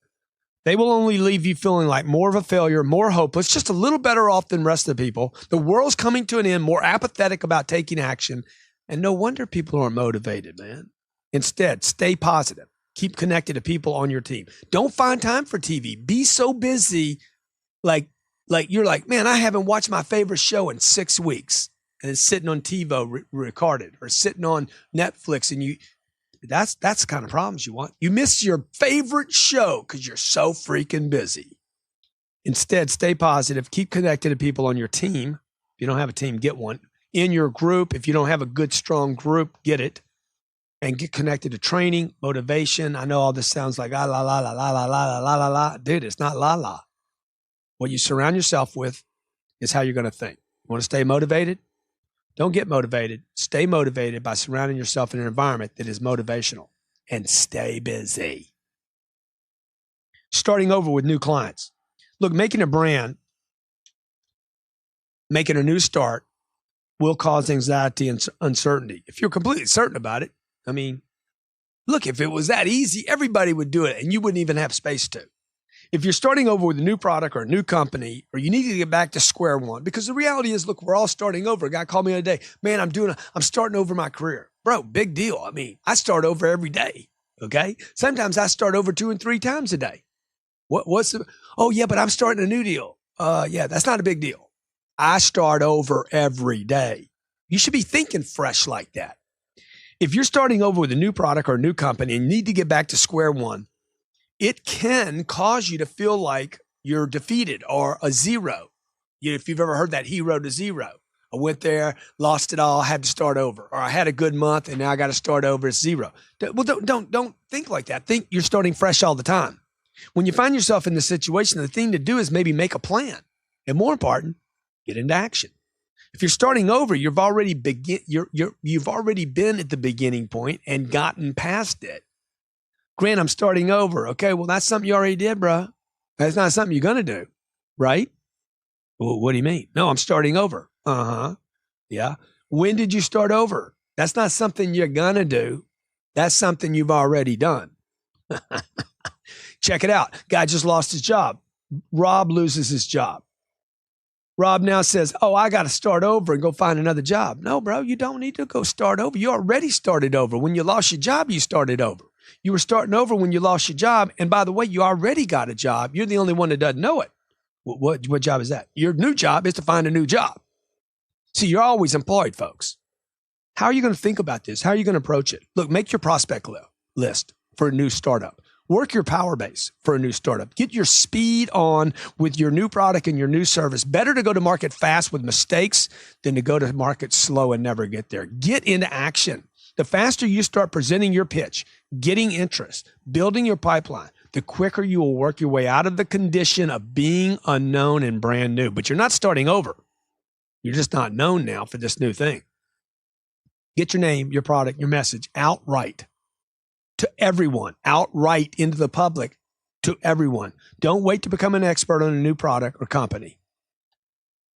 They will only leave you feeling like more of a failure, more hopeless, just a little better off than the rest of the people. The world's coming to an end, more apathetic about taking action. And no wonder people aren't motivated, man. Instead, stay positive. Keep connected to people on your team. Don't find time for TV. Be so busy, like you're like, man, I haven't watched my favorite show in 6 weeks. And it's sitting on TiVo recorded, or sitting on Netflix, and that's the kind of problems you want. You miss your favorite show because you're so freaking busy. Instead, stay positive. Keep connected to people on your team. If you don't have a team, get one. In your group, if you don't have a good, strong group, get it. And get connected to training, motivation. I know all this sounds like la la la la la la la la la la. Dude, it's not la la. What you surround yourself with is how you're going to think. You want to stay motivated? Don't get motivated. Stay motivated by surrounding yourself in an environment that is motivational, and stay busy. Starting over with new clients. Look, making a brand, making a new start will cause anxiety and uncertainty. If you're completely certain about it, Look, if it was that easy, everybody would do it and you wouldn't even have space to. If you're starting over with a new product or a new company, or you need to get back to square one, because the reality is, look, we're all starting over. A guy called me the other day, man, I'm starting over my career. Bro, big deal. I mean, I start over every day. Okay. Sometimes I start over 2 and 3 times a day. Oh yeah, but I'm starting a new deal. Yeah, that's not a big deal. I start over every day. You should be thinking fresh like that. If you're starting over with a new product or a new company and you need to get back to square one, it can cause you to feel like you're defeated or a zero. If you've ever heard that hero to zero, I went there, lost it all, had to start over, or I had a good month and now I got to start over at zero. Well, don't think like that. Think you're starting fresh all the time. When you find yourself in this situation, the thing to do is maybe make a plan, and more important, get into action. If you're starting over, you've already been at the beginning point and gotten past it. Grant, I'm starting over. Okay, well, that's something you already did, bro. That's not something you're going to do, right? Well, what do you mean? No, I'm starting over. Uh-huh. Yeah. When did you start over? That's not something you're going to do. That's something you've already done. Check it out. Guy just lost his job. Rob loses his job. Rob now says, oh, I got to start over and go find another job. No, bro, you don't need to go start over. You already started over. When you lost your job, you started over. You were starting over when you lost your job. And by the way, you already got a job. You're the only one that doesn't know it. What job is that? Your new job is to find a new job. See, you're always employed, folks. How are you going to think about this? How are you going to approach it? Look, make your prospect list for a new startup. Work your power base for a new startup. Get your speed on with your new product and your new service. Better to go to market fast with mistakes than to go to market slow and never get there. Get into action. The faster you start presenting your pitch, getting interest, building your pipeline, the quicker you will work your way out of the condition of being unknown and brand new. But you're not starting over. You're just not known now for this new thing. Get your name, your product, your message outright to everyone, outright into the public to everyone. Don't wait to become an expert on a new product or company.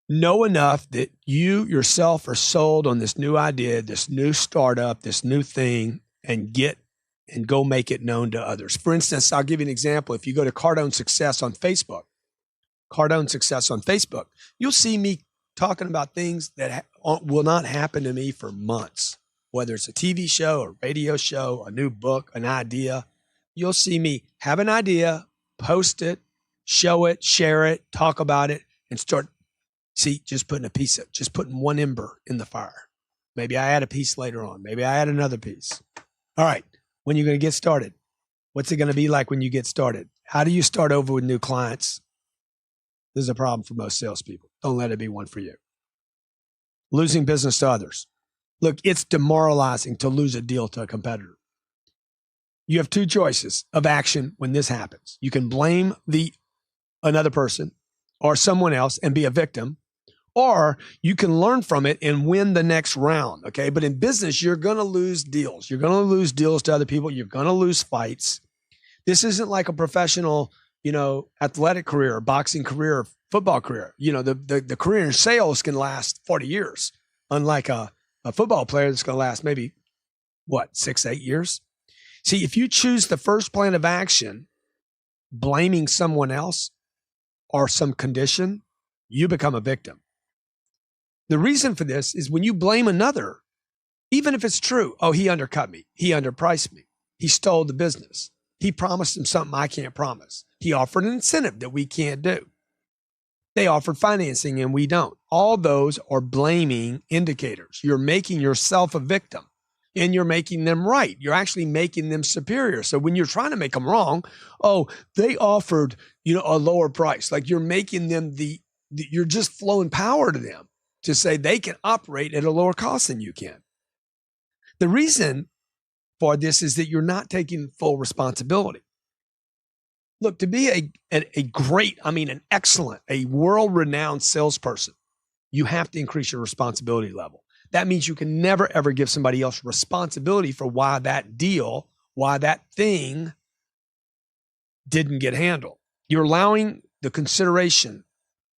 Know enough that you yourself are sold on this new idea, this new startup, this new thing, and go make it known to others. For instance, I'll give you an example. If you go to Cardone Success on Facebook, you'll see me talking about things that will not happen to me for months. Whether it's a TV show, a radio show, a new book, an idea, you'll see me have an idea, post it, show it, share it, talk about it, and start, just putting one ember in the fire. Maybe I add a piece later on. Maybe I add another piece. All right, when are you going to get started? What's it going to be like when you get started? How do you start over with new clients? This is a problem for most salespeople. Don't let it be one for you. Losing business to others. Look, it's demoralizing to lose a deal to a competitor. You have 2 choices of action when this happens. You can blame another person or someone else and be a victim, or you can learn from it and win the next round, okay? But in business, you're going to lose deals. You're going to lose deals to other people. You're going to lose fights. This isn't like a professional, athletic career, boxing career, football career. The career in sales can last 40 years, unlike a football player that's going to last maybe, 6, 8 years? See, if you choose the first plan of action, blaming someone else or some condition, you become a victim. The reason for this is when you blame another, even if it's true, oh, he undercut me, he underpriced me, he stole the business, he promised him something I can't promise, he offered an incentive that we can't do. They offered financing and we don't. All those are blaming indicators. You're making yourself a victim and you're making them right. You're actually making them superior. So when you're trying to make them wrong, oh, they offered, a lower price. Like you're making them you're just flowing power to them to say they can operate at a lower cost than you can. The reason for this is that you're not taking full responsibility. Look, to be an excellent, a world-renowned salesperson, you have to increase your responsibility level. That means you can never, ever give somebody else responsibility for why that thing didn't get handled. You're allowing the consideration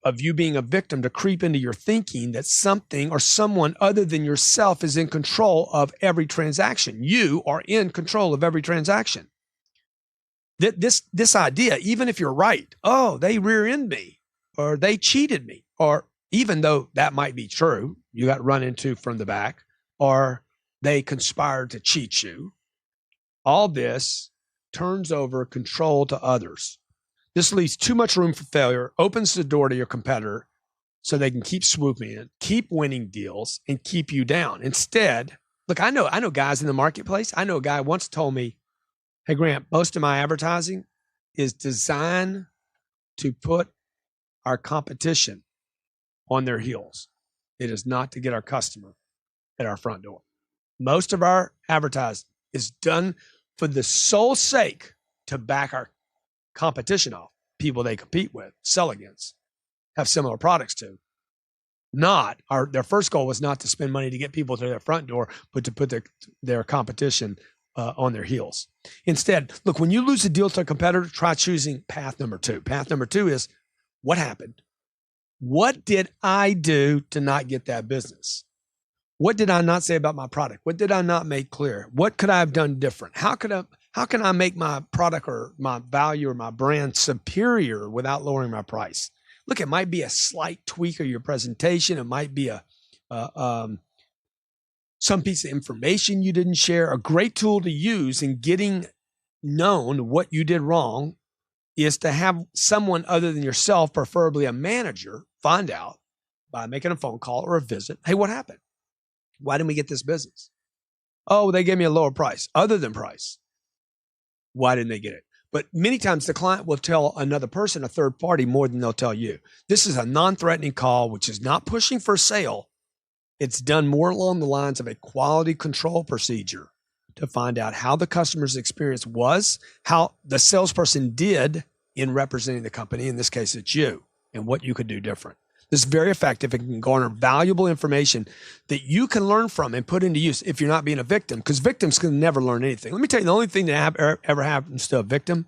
of you being a victim to creep into your thinking that something or someone other than yourself is in control of every transaction. You are in control of every transaction. This idea, even if you're right, oh, they rear-ended me, or they cheated me, or even though that might be true, you got run into from the back, or they conspired to cheat you, all this turns over control to others. This leaves too much room for failure, opens the door to your competitor so they can keep swooping in, keep winning deals, and keep you down. Instead, look, I know guys in the marketplace. I know a guy once told me, hey, Grant, most of my advertising is designed to put our competition on their heels. It is not to get our customer at our front door. Most of our advertising is done for the sole sake to back our competition off, people they compete with, sell against, have similar products to. Their first goal was not to spend money to get people to their front door, but to put their competition on their heels. Instead, look, when you lose a deal to a competitor, try choosing path number 2. Path number 2 is, what happened? What did I do to not get that business? What did I not say about my product? What did I not make clear? What could I have done different? How can I make my product or my value or my brand superior without lowering my price? Look, it might be a slight tweak of your presentation. It might be some piece of information you didn't share. A great tool to use in getting known what you did wrong is to have someone other than yourself, preferably a manager, find out by making a phone call or a visit. Hey, what happened? Why didn't we get this business? Oh, they gave me a lower price. Other than price, why didn't they get it? But many times the client will tell another person, a third party, more than they'll tell you. This is a non-threatening call, which is not pushing for sale. It's done more along the lines of a quality control procedure to find out how the customer's experience was, how the salesperson did in representing the company. In this case, it's you, and what you could do different. This is very effective and can garner valuable information that you can learn from and put into use if you're not being a victim, because victims can never learn anything. Let me tell you, the only thing that ever happens to a victim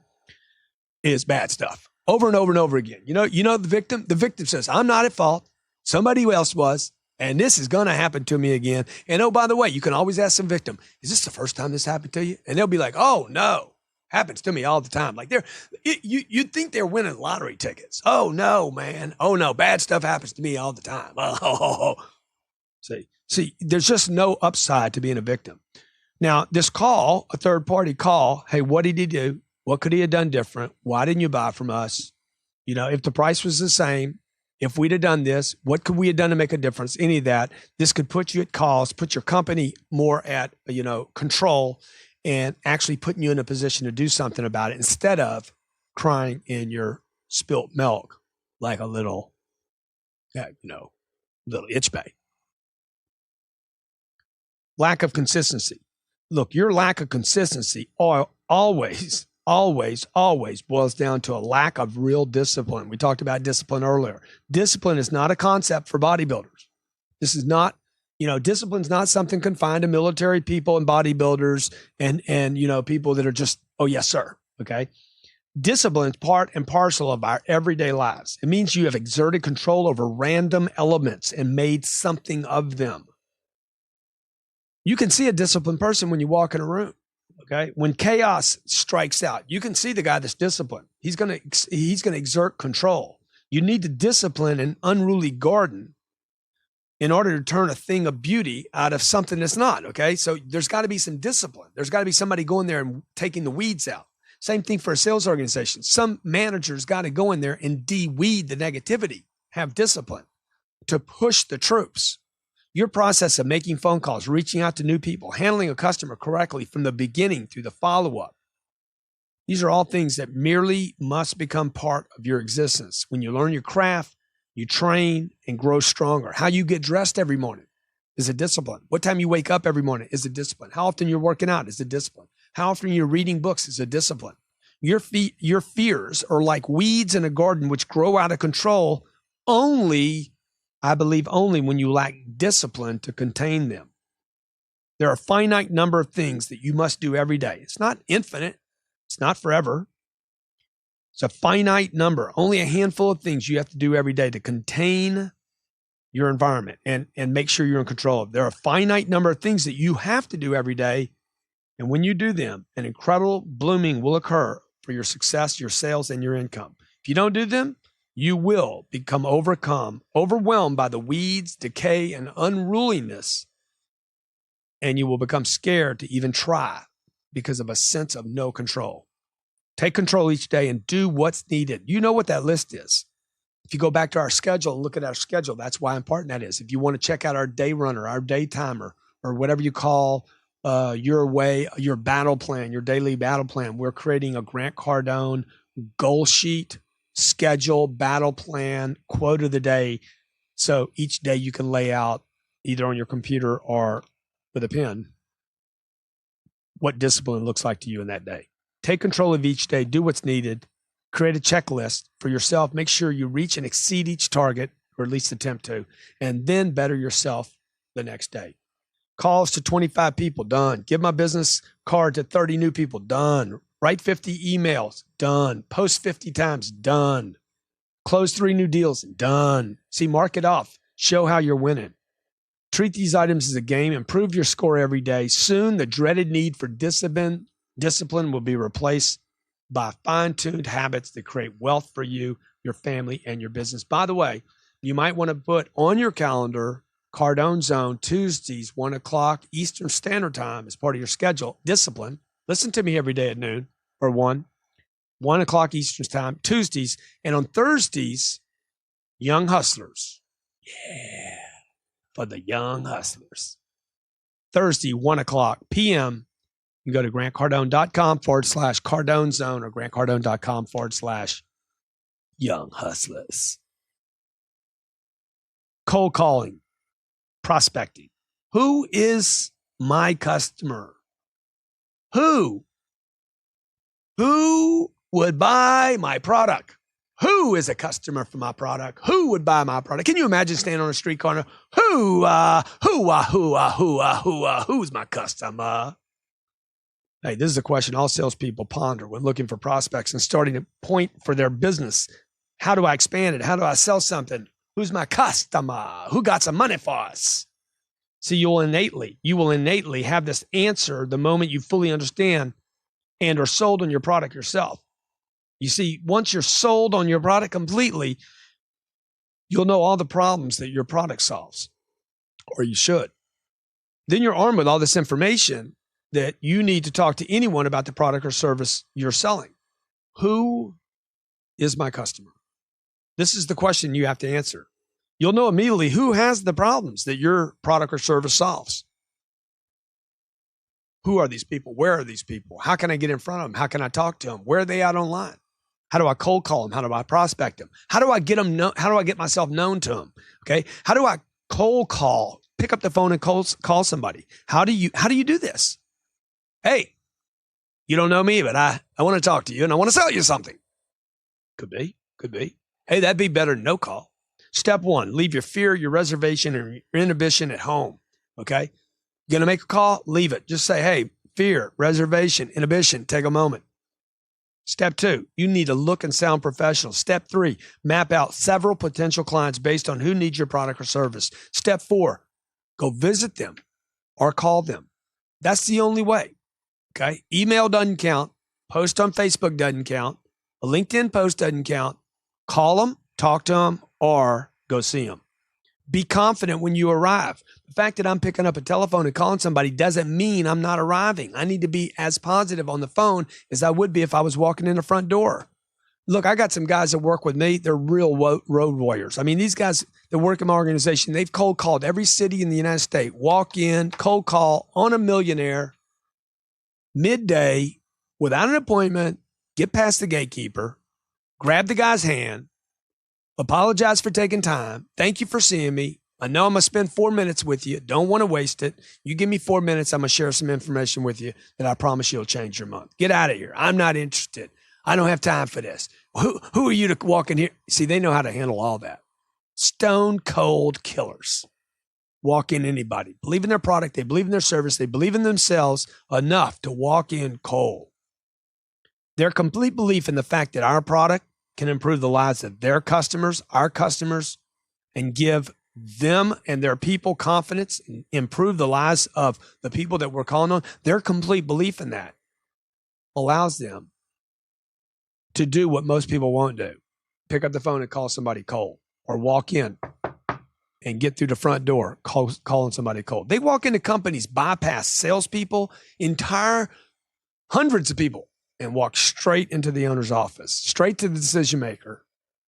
is bad stuff over and over and over again. You know the victim says, I'm not at fault. Somebody else was, and this is going to happen to me again. And oh, by the way, you can always ask some victim, is this the first time this happened to you? And they'll be like, oh, no. Happens to me all the time. Like you'd think they're winning lottery tickets. Oh no, man. Oh no, bad stuff happens to me all the time. Oh. See, there's just no upside to being a victim. Now, this call, a third party call, hey, what did he do? What could he have done different? Why didn't you buy from us? If the price was the same, if we'd have done this, what could we have done to make a difference? Any of that, this could put you at cause, put your company more at, control, and actually putting you in a position to do something about it instead of crying in your spilt milk like a little itch bag. Lack of consistency. Look, your lack of consistency always boils down to a lack of real discipline. We talked about discipline earlier. Discipline is not a concept for bodybuilders. This is not, discipline's not something confined to military people and bodybuilders and people that are just, oh, yes, sir. Okay. Discipline is part and parcel of our everyday lives. It means you have exerted control over random elements and made something of them. You can see a disciplined person when you walk in a room. Okay. When chaos strikes out, you can see the guy that's disciplined. He's going to exert control. You need to discipline an unruly garden in order to turn a thing of beauty out of something that's not. Okay. So there's got to be some discipline. There's got to be somebody going there and taking the weeds out. Same thing for a sales organization. Some managers got to go in there and de-weed the negativity, have discipline to push the troops. Your process of making phone calls, reaching out to new people, handling a customer correctly from the beginning through the follow-up. These are all things that merely must become part of your existence. When you learn your craft, you train and grow stronger. How you get dressed every morning is a discipline. What time you wake up every morning is a discipline. How often you're working out is a discipline. How often you're reading books is a discipline. Your fears are like weeds in a garden which grow out of control only when you lack discipline to contain them. There are a finite number of things that you must do every day. It's not infinite. It's not forever. It's a finite number, only a handful of things you have to do every day to contain your environment and make sure you're in control of. There are a finite number of things that you have to do every day. And when you do them, an incredible blooming will occur for your success, your sales, and your income. If you don't do them, you will become overwhelmed by the weeds, decay, and unruliness. And you will become scared to even try because of a sense of no control. Take control each day and do what's needed. You know what that list is. If you go back to our schedule and look at our schedule, that's why important that is. If you want to check out our day runner, our day timer, or whatever you call your battle plan, your daily battle plan, we're creating a Grant Cardone goal sheet, schedule, battle plan, quote of the day. So each day you can lay out either on your computer or with a pen what discipline looks like to you in that day. Take control of each day, do what's needed, create a checklist for yourself, make sure you reach and exceed each target, or at least attempt to, and then better yourself the next day. Calls to 25 people, done. Give my business card to 30 new people, done. Write 50 emails, done. Post 50 times, done. Close 3 new deals, done. See, mark it off. Show how you're winning. Treat these items as a game. Improve your score every day. Soon, the dreaded need for discipline will be replaced by fine-tuned habits that create wealth for you, your family, and your business. By the way, you might want to put on your calendar Cardone Zone, Tuesdays, 1 o'clock Eastern Standard Time as part of your schedule. Discipline. Listen to me every day at noon or 1 o'clock Eastern Time, Tuesdays. And on Thursdays, Young Hustlers. Yeah, for the Young Hustlers. Thursday, 1 o'clock p.m. You can go to grantcardone.com/Cardone Zone or grantcardone.com/Young Hustlers. Cold calling. Prospecting. Who is my customer? Who would buy my product? Who is a customer for my product? Who would buy my product? Can you imagine standing on a street corner? Who's my customer? Hey, this is a question all salespeople ponder when looking for prospects and starting a point for their business. How do I expand it? How do I sell something? Who's my customer? Who got some money for us? See, you will innately have this answer the moment you fully understand and are sold on your product yourself. You see, once you're sold on your product completely, you'll know all the problems that your product solves, or you should. Then you're armed with all this information that you need to talk to anyone about the product or service you're selling. Who is my customer? This is the question you have to answer. You'll know immediately who has the problems that your product or service solves. Who are these people? Where are these people? How can I get in front of them? How can I talk to them? Where are they out online? How do I cold call them? How do I prospect them? How do I get them? How do I get myself known to them? Okay. How do I cold call? Pick up the phone and call somebody. How do you do this? Hey, you don't know me, but I want to talk to you and I want to sell you something. Could be. Hey, that'd be better than no call. Step 1, leave your fear, your reservation, or your inhibition at home. Okay. You're going to make a call? Leave it. Just say, hey, fear, reservation, inhibition, take a moment. Step 2, you need to look and sound professional. Step 3, map out several potential clients based on who needs your product or service. Step 4, go visit them or call them. That's the only way. Okay. Email doesn't count. Post on Facebook doesn't count. A LinkedIn post doesn't count. Call them, talk to them, or go see them. Be confident when you arrive. The fact that I'm picking up a telephone and calling somebody doesn't mean I'm not arriving. I need to be as positive on the phone as I would be if I was walking in the front door. Look, I got some guys that work with me. They're real road warriors. I mean, these guys that work in my organization, they've cold called every city in the United States. Walk in, cold call on a millionaire, midday, without an appointment, get past the gatekeeper, grab the guy's hand, apologize for taking time. Thank you for seeing me. I know I'm going to spend 4 minutes with you. Don't want to waste it. You give me 4 minutes, I'm going to share some information with you that I promise you will change your month. Get out of here. I'm not interested. I don't have time for this. Who are you to walk in here? See, they know how to handle all that. Stone cold killers. Walk in anybody. Believe in their product. They believe in their service. They believe in themselves enough to walk in cold. Their complete belief in the fact that our product can improve the lives of their customers, our customers, and give them and their people confidence and improve the lives of the people that we're calling on. Their complete belief in that allows them to do what most people won't do. Pick up the phone and call somebody cold, or walk in and get through the front door calling somebody cold. They walk into companies, bypass salespeople, entire hundreds of people, and walk straight into the owner's office, straight to the decision maker,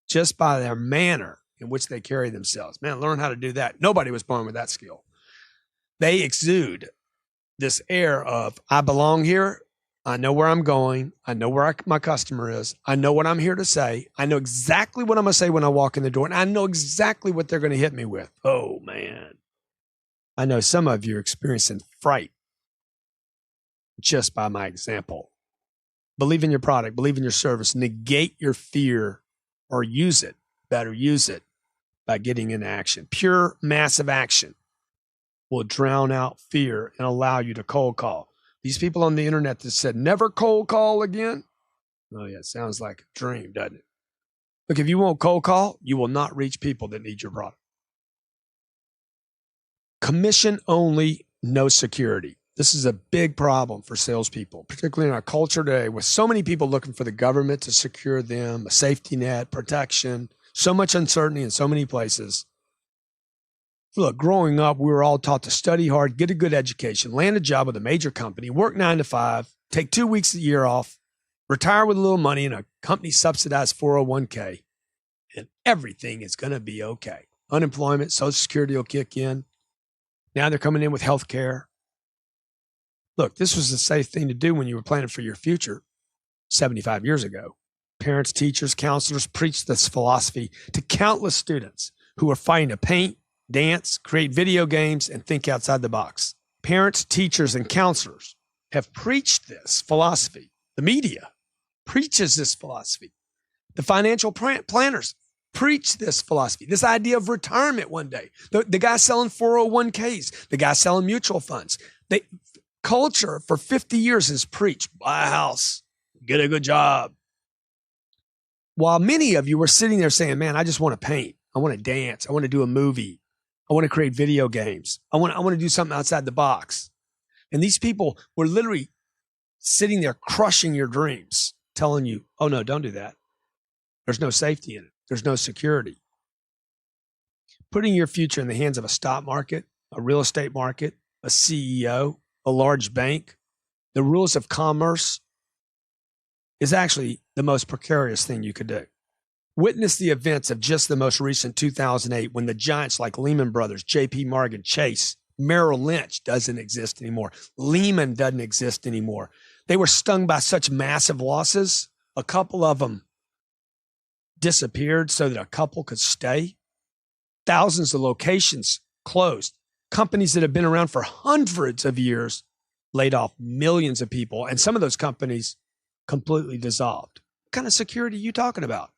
just by their manner in which they carry themselves. Man, learn how to do that. Nobody was born with that skill. They exude this air of, I belong here. I know where I'm going. I know where my customer is. I know what I'm here to say. I know exactly what I'm going to say when I walk in the door, and I know exactly what they're going to hit me with. Oh, man. I know some of you are experiencing fright just by my example. Believe in your product. Believe in your service. Negate your fear, or use it. Better use it by getting into action. Pure, massive action will drown out fear and allow you to cold call. These people on the internet that said, never cold call again. Oh, yeah, it sounds like a dream, doesn't it? Look, if you won't cold call, you will not reach people that need your product. Commission only, no security. This is a big problem for salespeople, particularly in our culture today, with so many people looking for the government to secure them, a safety net, protection, so much uncertainty in so many places. Look, growing up, we were all taught to study hard, get a good education, land a job with a major company, work 9 to 5, take 2 weeks a year off, retire with a little money in a company-subsidized 401k, and everything is going to be okay. Unemployment, Social Security will kick in. Now they're coming in with health care. Look, this was the safe thing to do when you were planning for your future 75 years ago. Parents, teachers, counselors preached this philosophy to countless students who were fighting to paint, dance, create video games, and think outside the box. Parents, teachers, and counselors have preached this philosophy. The media preaches this philosophy. The financial planners preach this philosophy, this idea of retirement one day. The guy selling 401ks, the guy selling mutual funds. Culture for 50 years has preached, buy a house, get a good job. While many of you were sitting there saying, man, I just want to paint. I want to dance. I want to do a movie. I want to create video games. I want to do something outside the box. And these people were literally sitting there crushing your dreams, telling you, oh, no, don't do that. There's no safety in it. There's no security. Putting your future in the hands of a stock market, a real estate market, a CEO, a large bank, the rules of commerce is actually the most precarious thing you could do. Witness the events of just the most recent 2008 when the giants like Lehman Brothers, JP Morgan, Chase, Merrill Lynch doesn't exist anymore. Lehman doesn't exist anymore. They were stung by such massive losses. A couple of them disappeared so that a couple could stay. Thousands of locations closed. Companies that have been around for hundreds of years laid off millions of people, and some of those companies completely dissolved. What kind of security are you talking about?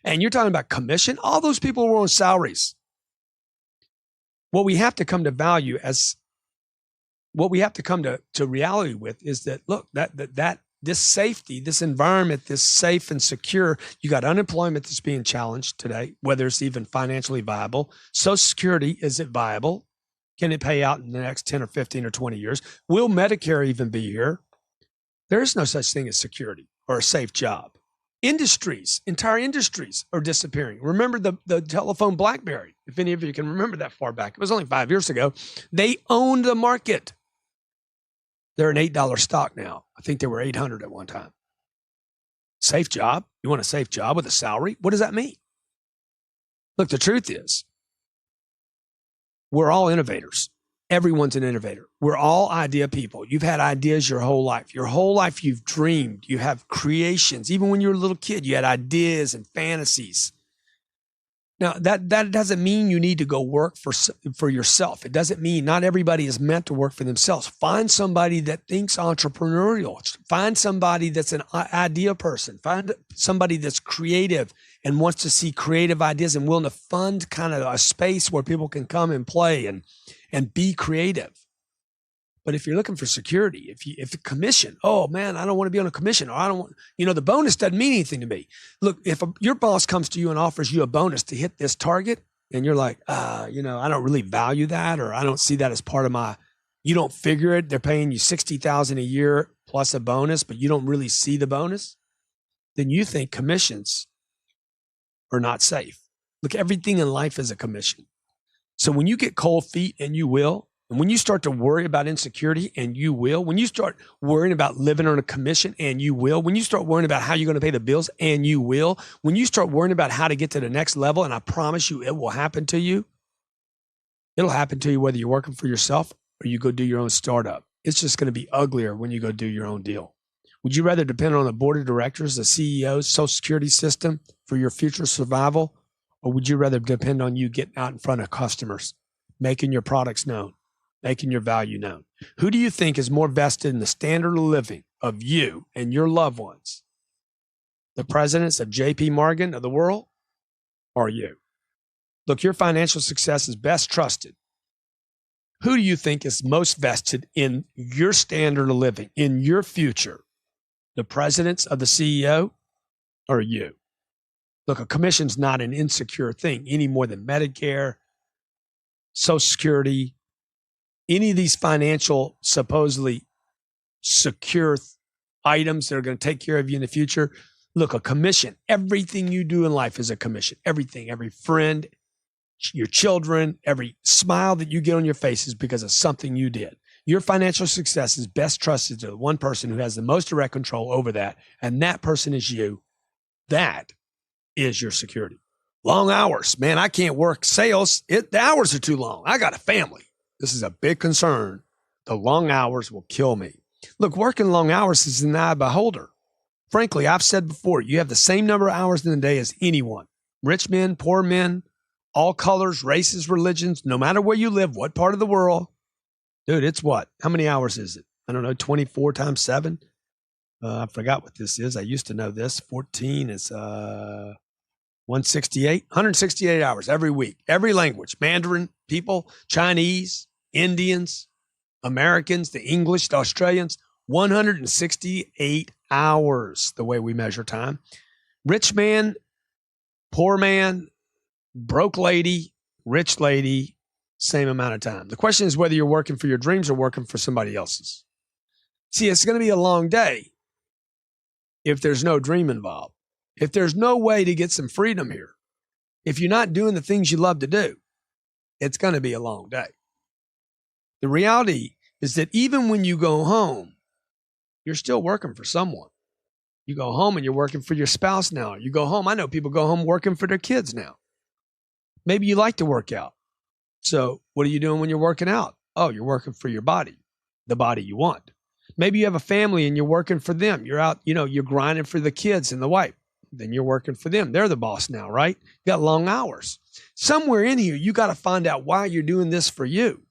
And you're talking about commission? All those people were on salaries. What we have to come to value as what we have to come to reality with is that, look, that this safety, this environment, this safe and secure, you got unemployment that's being challenged today, whether it's even financially viable. Social Security, is it viable? Can it pay out in the next 10 or 15 or 20 years? Will Medicare even be here? There is no such thing as security or a safe job. Industries, entire industries are disappearing. Remember the telephone BlackBerry, if any of you can remember that far back. It was only 5 years ago. They owned the market. They're an $8 stock now. I think they were 800 at one time. Safe job? You want a safe job with a salary? What does that mean? Look, the truth is, we're all innovators. Everyone's an innovator. We're all idea people. You've had ideas your whole life. Your whole life you've dreamed. You have creations. Even when you were a little kid, you had ideas and fantasies. Now, that doesn't mean you need to go work for yourself. It doesn't mean not everybody is meant to work for themselves. Find somebody that thinks entrepreneurial. Find somebody that's an idea person. Find somebody that's creative and wants to see creative ideas and willing to fund kind of a space where people can come and play and be creative. But if you're looking for security, if the commission, oh man, I don't want to be on a commission, or I don't want, the bonus doesn't mean anything to me. Look, if your boss comes to you and offers you a bonus to hit this target, and you're like, I don't really value that, or I don't see that as part of my, you don't figure it. They're paying you $60,000 a year plus a bonus, but you don't really see the bonus. Then you think commissions are not safe. Look, everything in life is a commission. So when you get cold feet, and you will, and when you start to worry about insecurity, and you will, when you start worrying about living on a commission, and you will, when you start worrying about how you're going to pay the bills, and you will, when you start worrying about how to get to the next level, and I promise you it will happen to you. It'll happen to you whether you're working for yourself or you go do your own startup. It's just going to be uglier when you go do your own deal. Would you rather depend on the board of directors, the CEO, Social Security system for your future survival? Or would you rather depend on you getting out in front of customers, making your products known, making your value known? Who do you think is more vested in the standard of living of you and your loved ones? The presidents of JP Morgan of the world, or you? Look, your financial success is best trusted. Who do you think is most vested in your standard of living, in your future? The presidents of the CEO, or you? Look, a commission's not an insecure thing any more than Medicare, Social Security, any of these financial supposedly secure items that are going to take care of you in the future. Look, a commission, everything you do in life is a commission. Everything, every friend, your children, every smile that you get on your face is because of something you did. Your financial success is best trusted to the one person who has the most direct control over that, and that person is you. That is your security. Long hours. Man, I can't work sales. The hours are too long. I got a family. This is a big concern. The long hours will kill me. Look, working long hours is in the eye of the beholder. Frankly, I've said before, you have the same number of hours in the day as anyone. Rich men, poor men, all colors, races, religions, no matter where you live, what part of the world. Dude, it's what? How many hours is it? I don't know, 24 times 7? I forgot what this is. I used to know this. 14 is 168. 168 hours every week. Every language. Mandarin, people, Chinese, Indians, Americans, the English, the Australians. 168 hours, the way we measure time. Rich man, poor man, broke lady, rich lady, same amount of time. The question is whether you're working for your dreams or working for somebody else's. See, it's going to be a long day if there's no dream involved. If there's no way to get some freedom here, if you're not doing the things you love to do, it's going to be a long day. The reality is that even when you go home, you're still working for someone. You go home and you're working for your spouse now. You go home. I know people go home working for their kids now. Maybe you like to work out. So what are you doing when you're working out? Oh, you're working for your body, the body you want. Maybe you have a family and you're working for them. You're out, you're grinding for the kids and the wife. Then you're working for them. They're the boss now, right? You got long hours. Somewhere in here, you got to find out why you're doing this for you.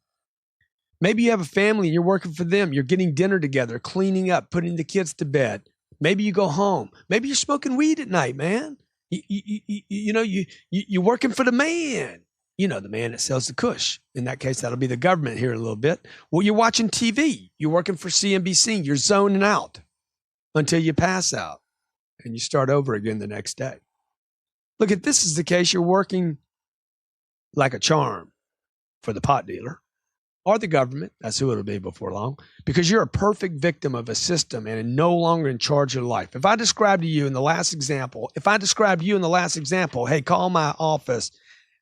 Maybe you have a family and you're working for them. You're getting dinner together, cleaning up, putting the kids to bed. Maybe you go home. Maybe you're smoking weed at night, man. You're working for the man. The man that sells the kush. In that case, that'll be the government here in a little bit. Well, you're watching TV. You're working for CNBC. You're zoning out until you pass out and you start over again the next day. Look, if this is the case, you're working like a charm for the pot dealer or the government. That's who it'll be before long, because you're a perfect victim of a system and no longer in charge of your life. If I described you in the last example, hey, call my office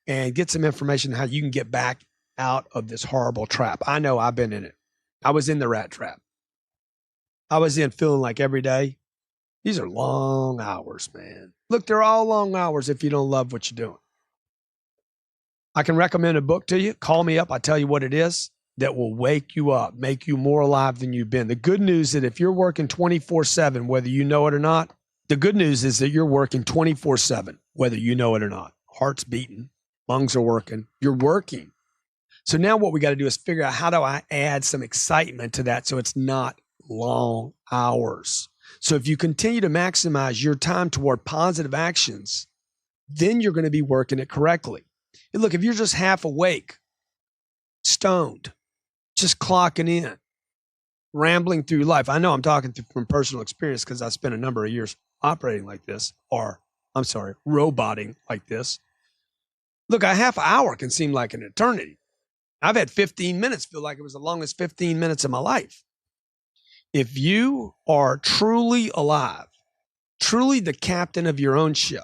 and get some information on how you can get back out of this horrible trap. I know I've been in it. I was in the rat trap. I was in feeling like every day, these are long hours, man. Look, they're all long hours if you don't love what you're doing. I can recommend a book to you. Call me up. I'll tell you what it is that will wake you up, make you more alive than you've been. The good news is that if you're working 24/7, whether you know it or not, the good news is that you're working 24/7, whether you know it or not. Heart's beating. Lungs are working. You're working. So now what we got to do is figure out, how do I add some excitement to that so it's not long hours? So if you continue to maximize your time toward positive actions, then you're going to be working it correctly. And look, if you're just half awake, stoned, just clocking in, rambling through life. I know I'm talking from personal experience because I spent a number of years operating like this, roboting like this. Look, a half hour can seem like an eternity. I've had 15 minutes feel like it was the longest 15 minutes of my life. If you are truly alive, truly the captain of your own ship,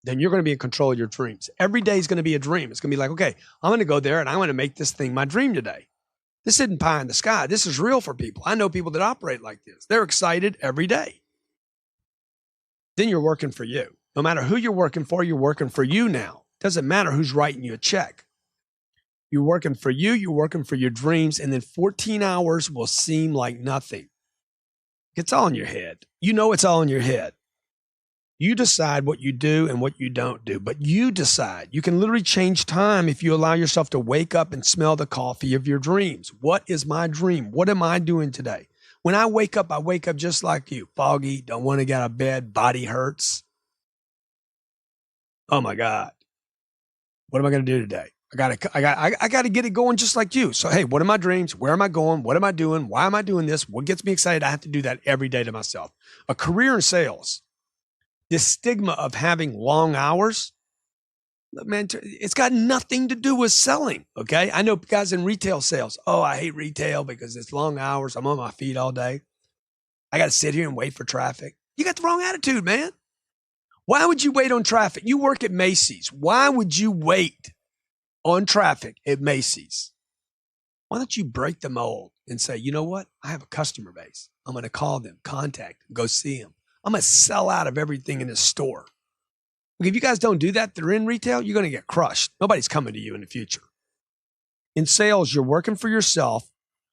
then you're going to be in control of your dreams. Every day is going to be a dream. It's going to be like, okay, I'm going to go there and I'm going to make this thing my dream today. This isn't pie in the sky. This is real for people. I know people that operate like this. They're excited every day. Then you're working for you. No matter who you're working for you now. Doesn't matter who's writing you a check. You're working for you, you're working for your dreams, and then 14 hours will seem like nothing. It's all in your head. You know it's all in your head. You decide what you do and what you don't do, but you decide. You can literally change time if you allow yourself to wake up and smell the coffee of your dreams. What is my dream? What am I doing today? When I wake up just like you. Foggy, don't want to get out of bed, body hurts. Oh my God. What am I going to do today? I got to get it going just like you. So, hey, what are my dreams? Where am I going? What am I doing? Why am I doing this? What gets me excited? I have to do that every day to myself. A career in sales. This stigma of having long hours, man, it's got nothing to do with selling, okay? I know guys in retail sales. Oh, I hate retail because it's long hours. I'm on my feet all day. I got to sit here and wait for traffic. You got the wrong attitude, man. Why would you wait on traffic? You work at Macy's. Why would you wait on traffic at Macy's? Why don't you break the mold and say, you know what? I have a customer base. I'm going to call them, contact them, go see them. I'm going to sell out of everything in this store. If you guys don't do that, they're in retail, you're going to get crushed. Nobody's coming to you in the future. In sales, you're working for yourself.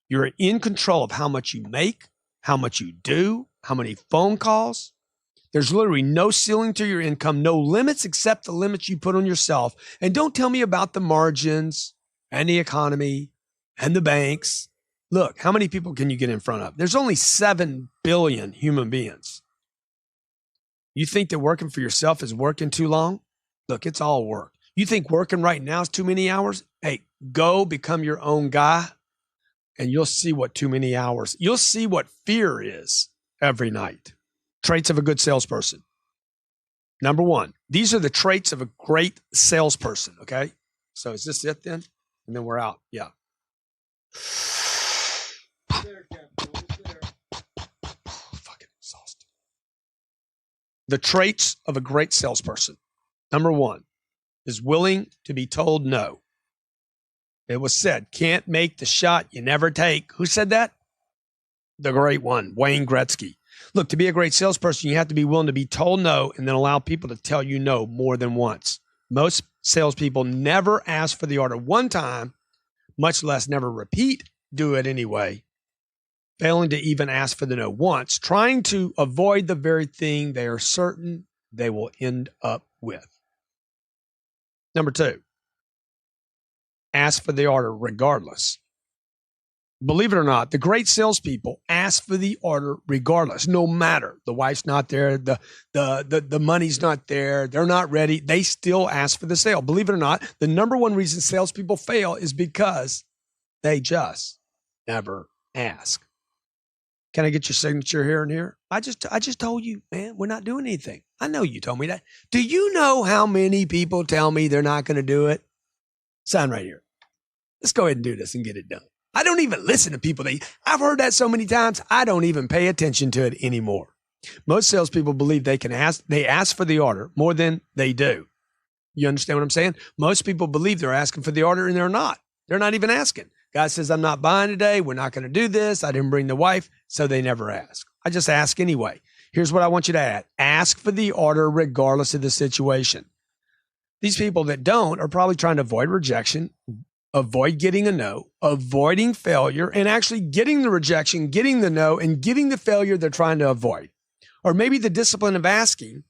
You're in control of how much you make, how much you do, how many phone calls. There's literally no ceiling to your income, no limits except the limits you put on yourself. And don't tell me about the margins and the economy and the banks. Look, how many people can you get in front of? There's only 7 billion human beings. You think that working for yourself is working too long? Look, it's all work. You think working right now is too many hours? Hey, go become your own guy and you'll see what too many hours. You'll see what fear is every night. Traits of a good salesperson. Number 1, these are the traits of a great salesperson, okay? So is this it then? And then we're out. Yeah. Fucking exhausted. The traits of a great salesperson. Number 1 is willing to be told no. It was said, can't make the shot you never take. Who said that? The great one, Wayne Gretzky. Look, to be a great salesperson, you have to be willing to be told no and then allow people to tell you no more than once. Most salespeople never ask for the order one time, much less never do it anyway. Failing to even ask for the no once, trying to avoid the very thing they are certain they will end up with. Number 2, ask for the order regardless. Believe it or not, the great salespeople ask for the order regardless, no matter. The wife's not there, the money's not there, they're not ready. They still ask for the sale. Believe it or not, the number 1 reason salespeople fail is because they just never ask. Can I get your signature here and here? I just told you, man, we're not doing anything. I know you told me that. Do you know how many people tell me they're not going to do it? Sign right here. Let's go ahead and do this and get it done. I don't even listen to people. I've heard that so many times, I don't even pay attention to it anymore. Most salespeople believe they ask for the order more than they do. You understand what I'm saying? Most people believe they're asking for the order and they're not. They're not even asking. Guy says, I'm not buying today. We're not going to do this. I didn't bring the wife. So they never ask. I just ask anyway. Here's what I want you to add. Ask for the order regardless of the situation. These people that don't are probably trying to avoid rejection, avoid getting a no, avoiding failure, and actually getting the rejection, getting the no, and getting the failure they're trying to avoid. Or maybe the discipline of asking,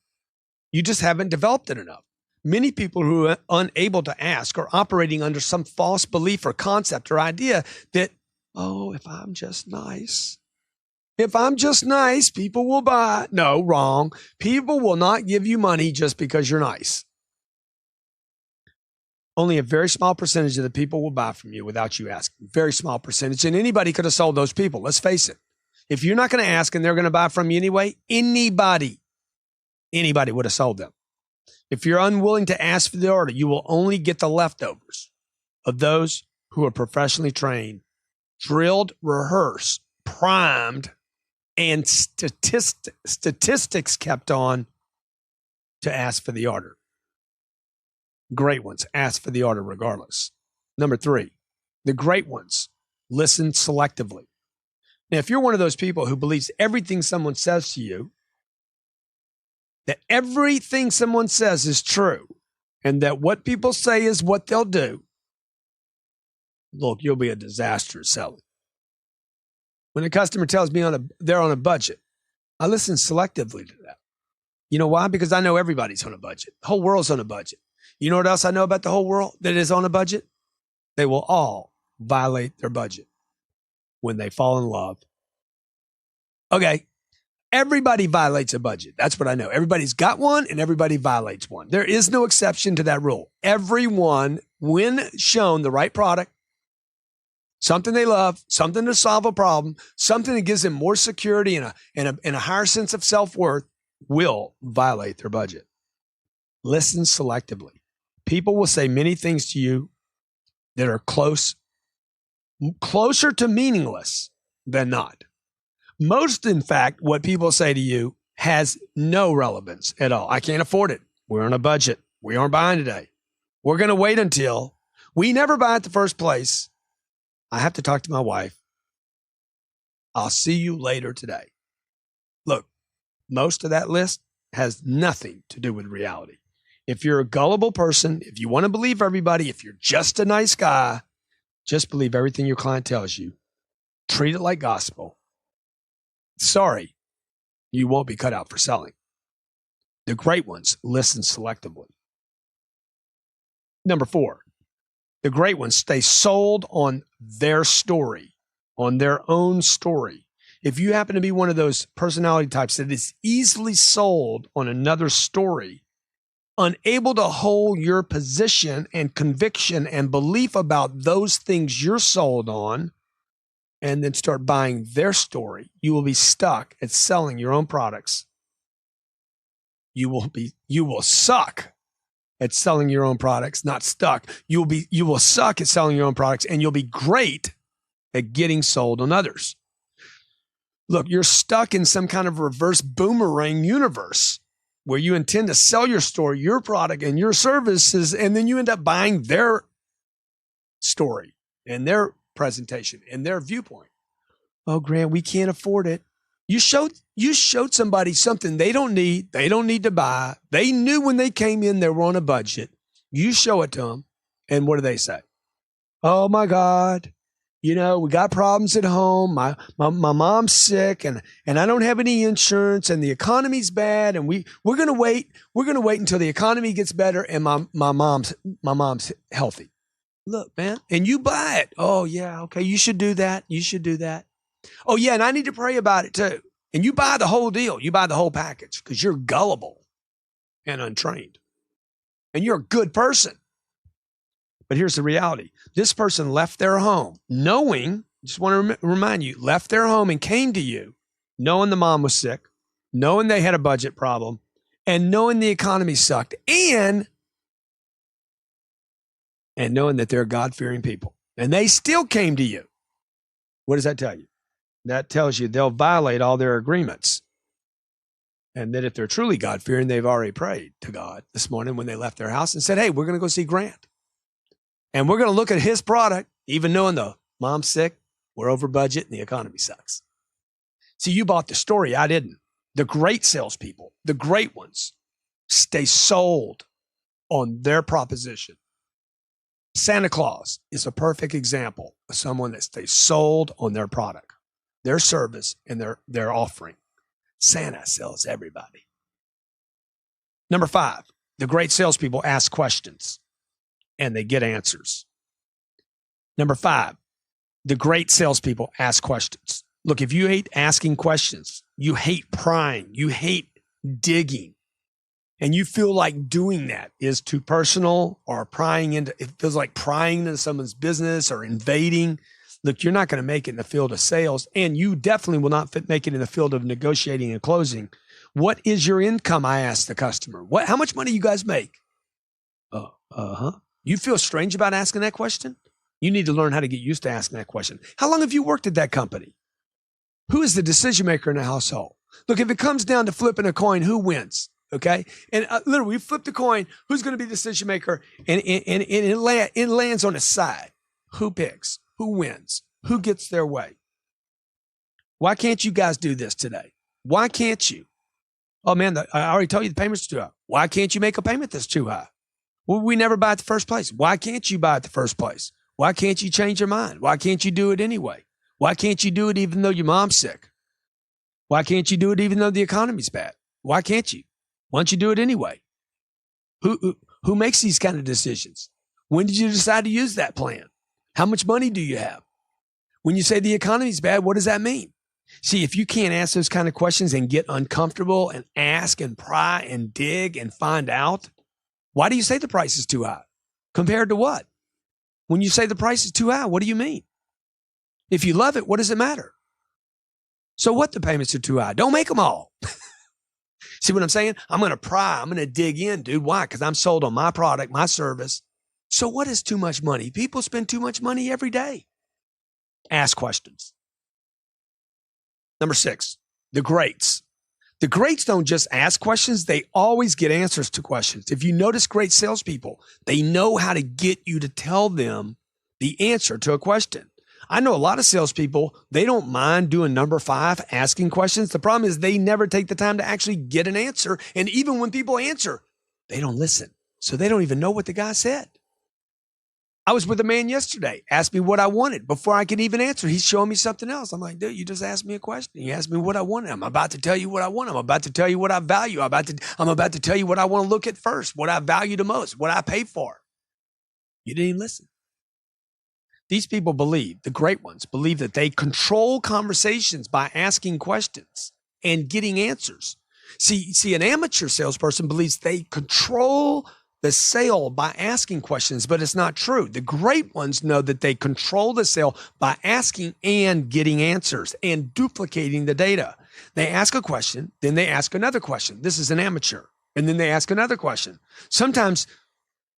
you just haven't developed it enough. Many people who are unable to ask are operating under some false belief or concept or idea that, oh, if I'm just nice, people will buy. No, wrong. People will not give you money just because you're nice. Only a very small percentage of the people will buy from you without you asking. Very small percentage. And anybody could have sold those people. Let's face it. If you're not going to ask and they're going to buy from you anyway, anybody would have sold them. If you're unwilling to ask for the order, you will only get the leftovers of those who are professionally trained, drilled, rehearsed, primed, and statistics kept on to ask for the order. Great ones ask for the order regardless. Number 3, the great ones listen selectively. Now, if you're one of those people who believes everything someone says to you, that everything someone says is true, and that what people say is what they'll do, look, you'll be a disaster at selling. When a customer tells me they're on a budget, I listen selectively to that. You know why? Because I know everybody's on a budget. The whole world's on a budget. You know what else I know about the whole world that is on a budget? They will all violate their budget when they fall in love. Okay, everybody violates a budget. That's what I know. Everybody's got one and everybody violates one. There is no exception to that rule. Everyone, when shown the right product, something they love, something to solve a problem, something that gives them more security and a higher sense of self-worth, will violate their budget. Listen selectively. People will say many things to you that are closer to meaningless than not. Most, in fact, what people say to you has no relevance at all. I can't afford it. We're on a budget. We aren't buying today. We're going to wait until. We never buy at the first place. I have to talk to my wife. I'll see you later today. Look, most of that list has nothing to do with reality. If you're a gullible person, if you want to believe everybody, if you're just a nice guy, just believe everything your client tells you. Treat it like gospel. Sorry, you won't be cut out for selling. The great ones listen selectively. Number 4, the great ones stay sold on their story, on their own story. If you happen to be one of those personality types that is easily sold on another story, unable to hold your position and conviction and belief about those things you're sold on, and then start buying their story, you will be stuck at selling your own products. You will suck at selling your own products, not stuck. You will suck at selling your own products, and you'll be great at getting sold on others. Look, you're stuck in some kind of reverse boomerang universe where you intend to sell your story, your product, and your services, and then you end up buying their story and their presentation and their viewpoint. Oh, Grant, we can't afford it. You showed somebody something they don't need to buy. They knew when they came in they were on a budget. You show it to them, and what do they say? Oh my God, we got problems at home. My mom's sick, and I don't have any insurance, and the economy's bad, and we're gonna wait. We're gonna wait until the economy gets better and my mom's healthy. Look, man, and you buy it. Oh yeah, okay, you should do that. You should do that. Oh yeah, and I need to pray about it too. And you buy the whole deal. You buy the whole package because you're gullible and untrained. And you're a good person. But here's the reality. This person left their home knowing, just want to remind you, left their home and came to you knowing the mom was sick, knowing they had a budget problem, and knowing the economy sucked, and knowing that they're God-fearing people. And they still came to you. What does that tell you? That tells you they'll violate all their agreements. And that if they're truly God-fearing, they've already prayed to God this morning when they left their house and said, hey, we're going to go see Grant. And we're going to look at his product, even knowing the mom's sick, we're over budget, and the economy sucks. See, you bought the story. I didn't. The great salespeople, the great ones, stay sold on their proposition. Santa Claus is a perfect example of someone that stays sold on their product, their service, and their offering. Santa sells everybody. Number 5, the great salespeople ask questions and they get answers. Number 5, the great salespeople ask questions. Look, if you hate asking questions, you hate prying, you hate digging, and you feel like doing that is too personal or it feels like prying into someone's business or invading. Look, you're not going to make it in the field of sales, and you definitely will not make it in the field of negotiating and closing. What is your income? I asked the customer. How much money you guys make? You feel strange about asking that question? You need to learn how to get used to asking that question. How long have you worked at that company? Who is the decision maker in the household? Look, if it comes down to flipping a coin, who wins? Okay. And literally, we flip the coin. Who's going to be the decision maker? And it lands on its side. Who picks? Who wins? Who gets their way? Why can't you guys do this today? Why can't you? Oh, man, I already told you the payment's too high. Why can't you make a payment that's too high? Well, we never buy at the first place. Why can't you buy at the first place? Why can't you change your mind? Why can't you do it anyway? Why can't you do it even though your mom's sick? Why can't you do it even though the economy's bad? Why can't you? Why don't you do it anyway? Who makes these kind of decisions? When did you decide to use that plan? How much money do you have? When you say the economy's bad, what does that mean? See, if you can't ask those kind of questions and get uncomfortable and ask and pry and dig and find out, why do you say the price is too high? Compared to what? When you say the price is too high, what do you mean? If you love it, what does it matter? So what the payments are too high? Don't make them all. See what I'm saying? I'm going to pry. I'm going to dig in, dude. Why? Because I'm sold on my product, my service. So what is too much money? People spend too much money every day. Ask questions. Number 6, the greats. The greats don't just ask questions. They always get answers to questions. If you notice great salespeople, they know how to get you to tell them the answer to a question. I know a lot of salespeople, they don't mind doing number 5, asking questions. The problem is they never take the time to actually get an answer. And even when people answer, they don't listen. So they don't even know what the guy said. I was with a man yesterday, asked me what I wanted. Before I could even answer, he's showing me something else. I'm like, dude, you just asked me a question. You asked me what I wanted. I'm about to tell you what I want. I'm about to tell you what I value. I'm about to tell you what I want to look at first, what I value the most, what I pay for. You didn't even listen. These people believe, the great ones, believe that they control conversations by asking questions and getting answers. See, an amateur salesperson believes they control the sale by asking questions, but it's not true. The great ones know that they control the sale by asking and getting answers and duplicating the data. They ask a question, then they ask another question. This is an amateur. And then they ask another question. Sometimes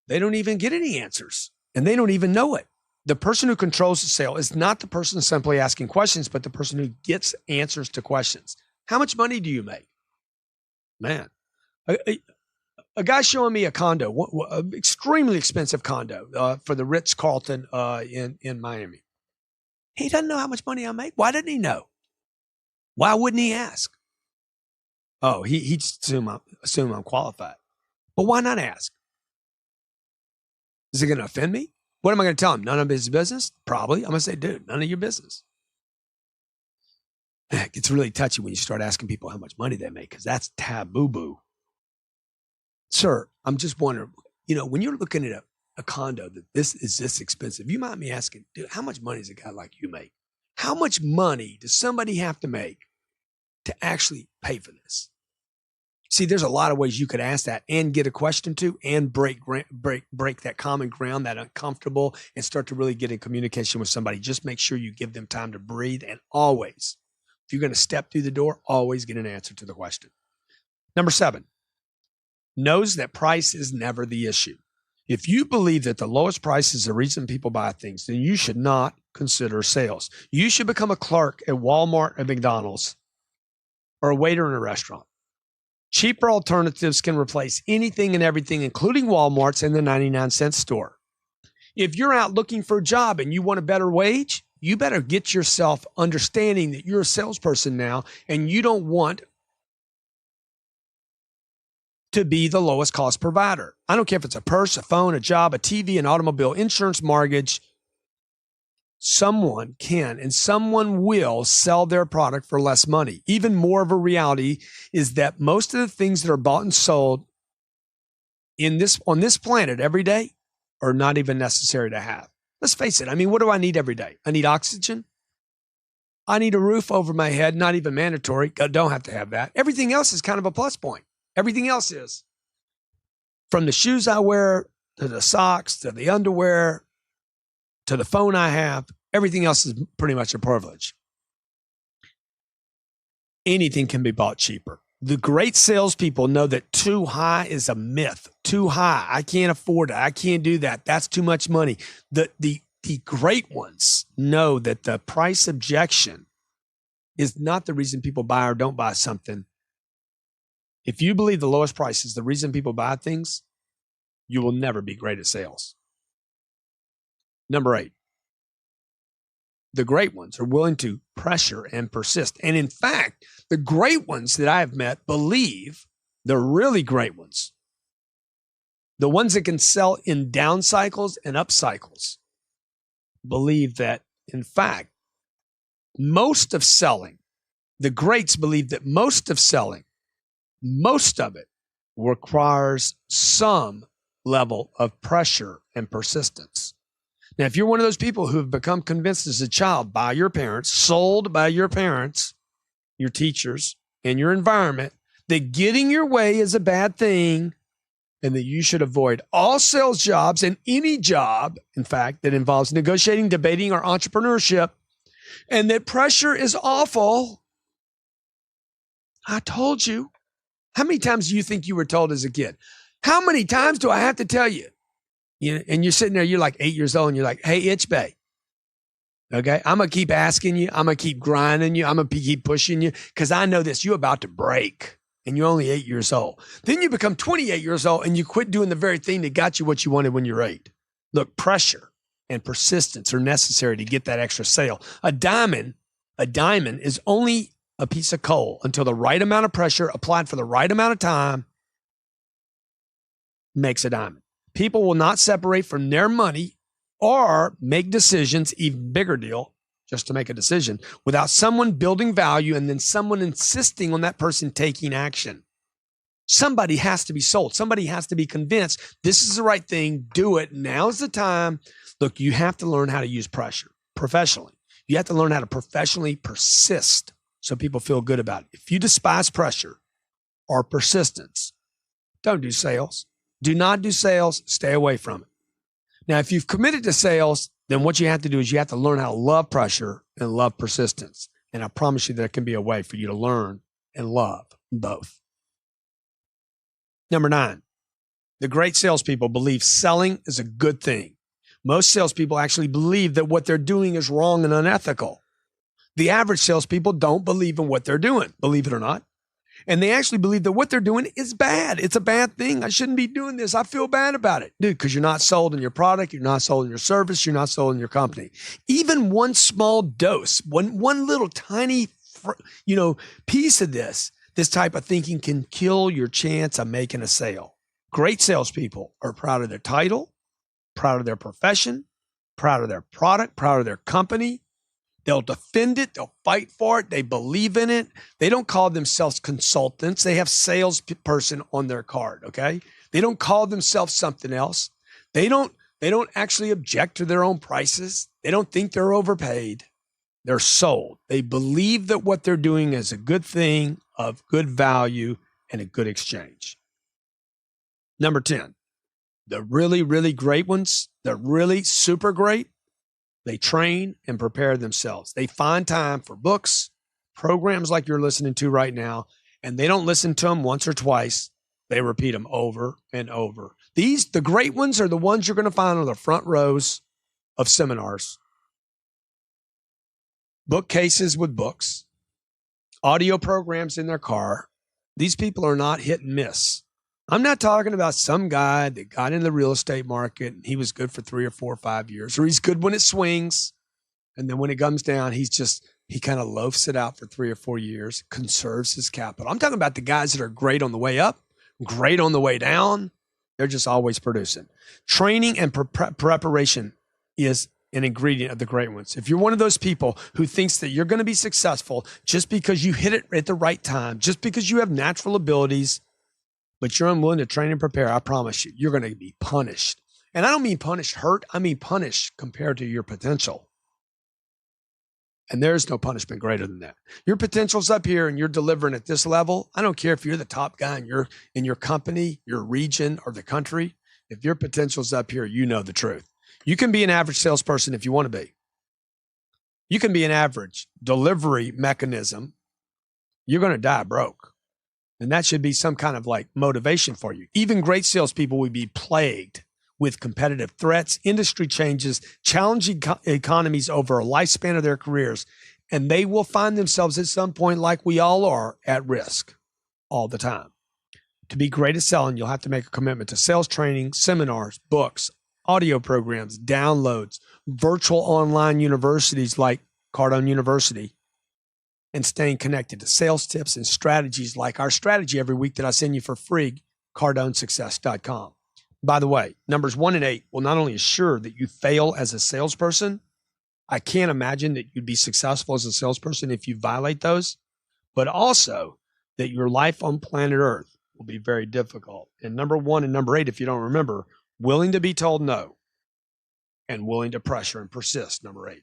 they don't even get any answers and they don't even know it. The person who controls the sale is not the person simply asking questions, but the person who gets answers to questions. How much money do you make? Man, a guy showing me a condo, an extremely expensive condo for the Ritz-Carlton in Miami. He doesn't know how much money I make. Why didn't he know? Why wouldn't he ask? Oh, he'd assume I'm qualified. But why not ask? Is it going to offend me? What am I going to tell him? None of his business? Probably. I'm going to say, dude, none of your business. It gets really touchy when you start asking people how much money they make because that's taboo-boo. Sir, I'm just wondering, when you're looking at a condo that this is this expensive, you might be asking, dude, how much money does a guy like you make? How much money does somebody have to make to actually pay for this? See, there's a lot of ways you could ask that and get a question to and break that common ground, that uncomfortable, and start to really get in communication with somebody. Just make sure you give them time to breathe. And always, if you're going to step through the door, always get an answer to the question. Number 7, knows that price is never the issue. If you believe that the lowest price is the reason people buy things, then you should not consider sales. You should become a clerk at Walmart or McDonald's or a waiter in a restaurant. Cheaper alternatives can replace anything and everything, including Walmart's and the 99-cent store. If you're out looking for a job and you want a better wage, you better get yourself understanding that you're a salesperson now and you don't want to be the lowest cost provider. I don't care if it's a purse, a phone, a job, a TV, an automobile, insurance, mortgage. Someone can and someone will sell their product for less money. Even more of a reality is that most of the things that are bought and sold on this planet every day are not even necessary to have. Let's face it. I mean, what do I need every day? I need oxygen. I need a roof over my head, not even mandatory. I don't have to have that. Everything else is kind of a plus point. Everything else is. From the shoes I wear, to the socks, to the underwear, to the phone I have, Everything else is pretty much a privilege. Anything can be bought cheaper. The great salespeople know that too high is a myth. Too high. I can't afford it. I can't do that. That's too much money. The great ones know that the price objection is not the reason people buy or don't buy something. If you believe the lowest price is the reason people buy things, you will never be great at sales. Number 8. The great ones are willing to pressure and persist. And in fact, the great ones that I have met believe, the really great ones, the ones that can sell in down cycles and up cycles, believe that, in fact, most of selling, the greats believe that most of selling, most of it requires some level of pressure and persistence. Now, if you're one of those people who have become convinced as a child by your parents, sold by your parents, your teachers, and your environment, that getting your way is a bad thing and that you should avoid all sales jobs and any job, in fact, that involves negotiating, debating, or entrepreneurship, and that pressure is awful, I told you. How many times do you think you were told as a kid? How many times do I have to tell you? And you're sitting there, you're like 8 years old, and you're like, hey, Itch Bay. Okay, I'm going to keep asking you. I'm going to keep grinding you. I'm going to keep pushing you because I know this. You're about to break, and you're only 8 years old. Then you become 28 years old, and you quit doing the very thing that got you what you wanted when you were 8. Look, pressure and persistence are necessary to get that extra sale. A diamond is only a piece of coal until the right amount of pressure applied for the right amount of time makes a diamond. People will not separate from their money or make decisions, even bigger deal, just to make a decision, without someone building value and then someone insisting on that person taking action. Somebody has to be sold. Somebody has to be convinced this is the right thing. Do it. Now's the time. Look, you have to learn how to use pressure professionally. You have to learn how to professionally persist so people feel good about it. If you despise pressure or persistence, don't do sales. Do not do sales. Stay away from it. Now, if you've committed to sales, then what you have to do is you have to learn how to love pressure and love persistence. And I promise you there can be a way for you to learn and love both. Number 9, the great salespeople believe selling is a good thing. Most salespeople actually believe that what they're doing is wrong and unethical. The average salespeople don't believe in what they're doing, believe it or not. And they actually believe that what they're doing is bad. It's a bad thing. I shouldn't be doing this. I feel bad about it. Dude, because you're not sold in your product. You're not sold in your service. You're not sold in your company. Even one small dose, one little tiny, piece of this type of thinking can kill your chance of making a sale. Great salespeople are proud of their title, proud of their profession, proud of their product, proud of their company. They'll defend it. They'll fight for it. They believe in it. They don't call themselves consultants. They have salesperson on their card, okay? They don't call themselves something else. They don't actually object to their own prices. They don't think they're overpaid. They're sold. They believe that what they're doing is a good thing, of good value, and a good exchange. Number 10, the really, really great ones, the really super great, they train and prepare themselves. They find time for books, programs like you're listening to right now, and they don't listen to them once or twice. They repeat them over and over. The great ones are the ones you're going to find on the front rows of seminars. Bookcases with books, audio programs in their car. These people are not hit and miss. I'm not talking about some guy that got in the real estate market and he was good for 3 or 4 or 5 years, or he's good when it swings. And then when it comes down, he kind of loafs it out for 3 or 4 years, conserves his capital. I'm talking about the guys that are great on the way up, great on the way down. They're just always producing. Training and preparation is an ingredient of the great ones. If you're one of those people who thinks that you're going to be successful just because you hit it at the right time, just because you have natural abilities, but you're unwilling to train and prepare, I promise you, you're going to be punished. And I don't mean punished hurt. I mean punished compared to your potential. And there's no punishment greater than that. Your potential's up here and you're delivering at this level. I don't care if you're the top guy in your company, your region, or the country. If your potential's up here, you know the truth. You can be an average salesperson if you want to be. You can be an average delivery mechanism. You're going to die broke. And that should be some kind of like motivation for you. Even great salespeople will be plagued with competitive threats, industry changes, challenging economies over a lifespan of their careers. And they will find themselves at some point, like we all are, at risk all the time. To be great at selling, you'll have to make a commitment to sales training, seminars, books, audio programs, downloads, virtual online universities like Cardone University, and staying connected to sales tips and strategies like our strategy every week that I send you for free, cardonesuccess.com. By the way, numbers 1 and 8 will not only assure that you fail as a salesperson, I can't imagine that you'd be successful as a salesperson if you violate those, but also that your life on planet Earth will be very difficult. And number 1 and number 8, if you don't remember, willing to be told no and willing to pressure and persist, number 8.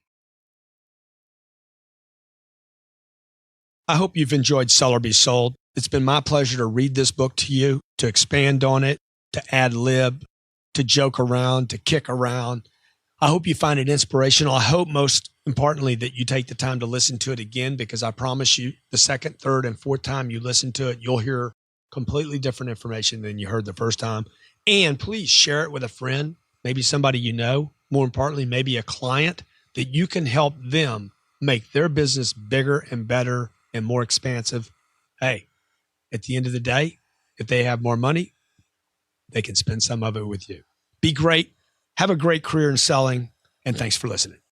I hope you've enjoyed Sell or Be Sold. It's been my pleasure to read this book to you, to expand on it, to ad lib, to joke around, to kick around. I hope you find it inspirational. I hope most importantly that you take the time to listen to it again, because I promise you the second, third, and fourth time you listen to it, you'll hear completely different information than you heard the first time. And please share it with a friend, maybe somebody you know, more importantly, maybe a client that you can help them make their business bigger and better and more expansive. Hey, at the end of the day, if they have more money, they can spend some of it with you. Be great. Have a great career in selling. And thanks for listening.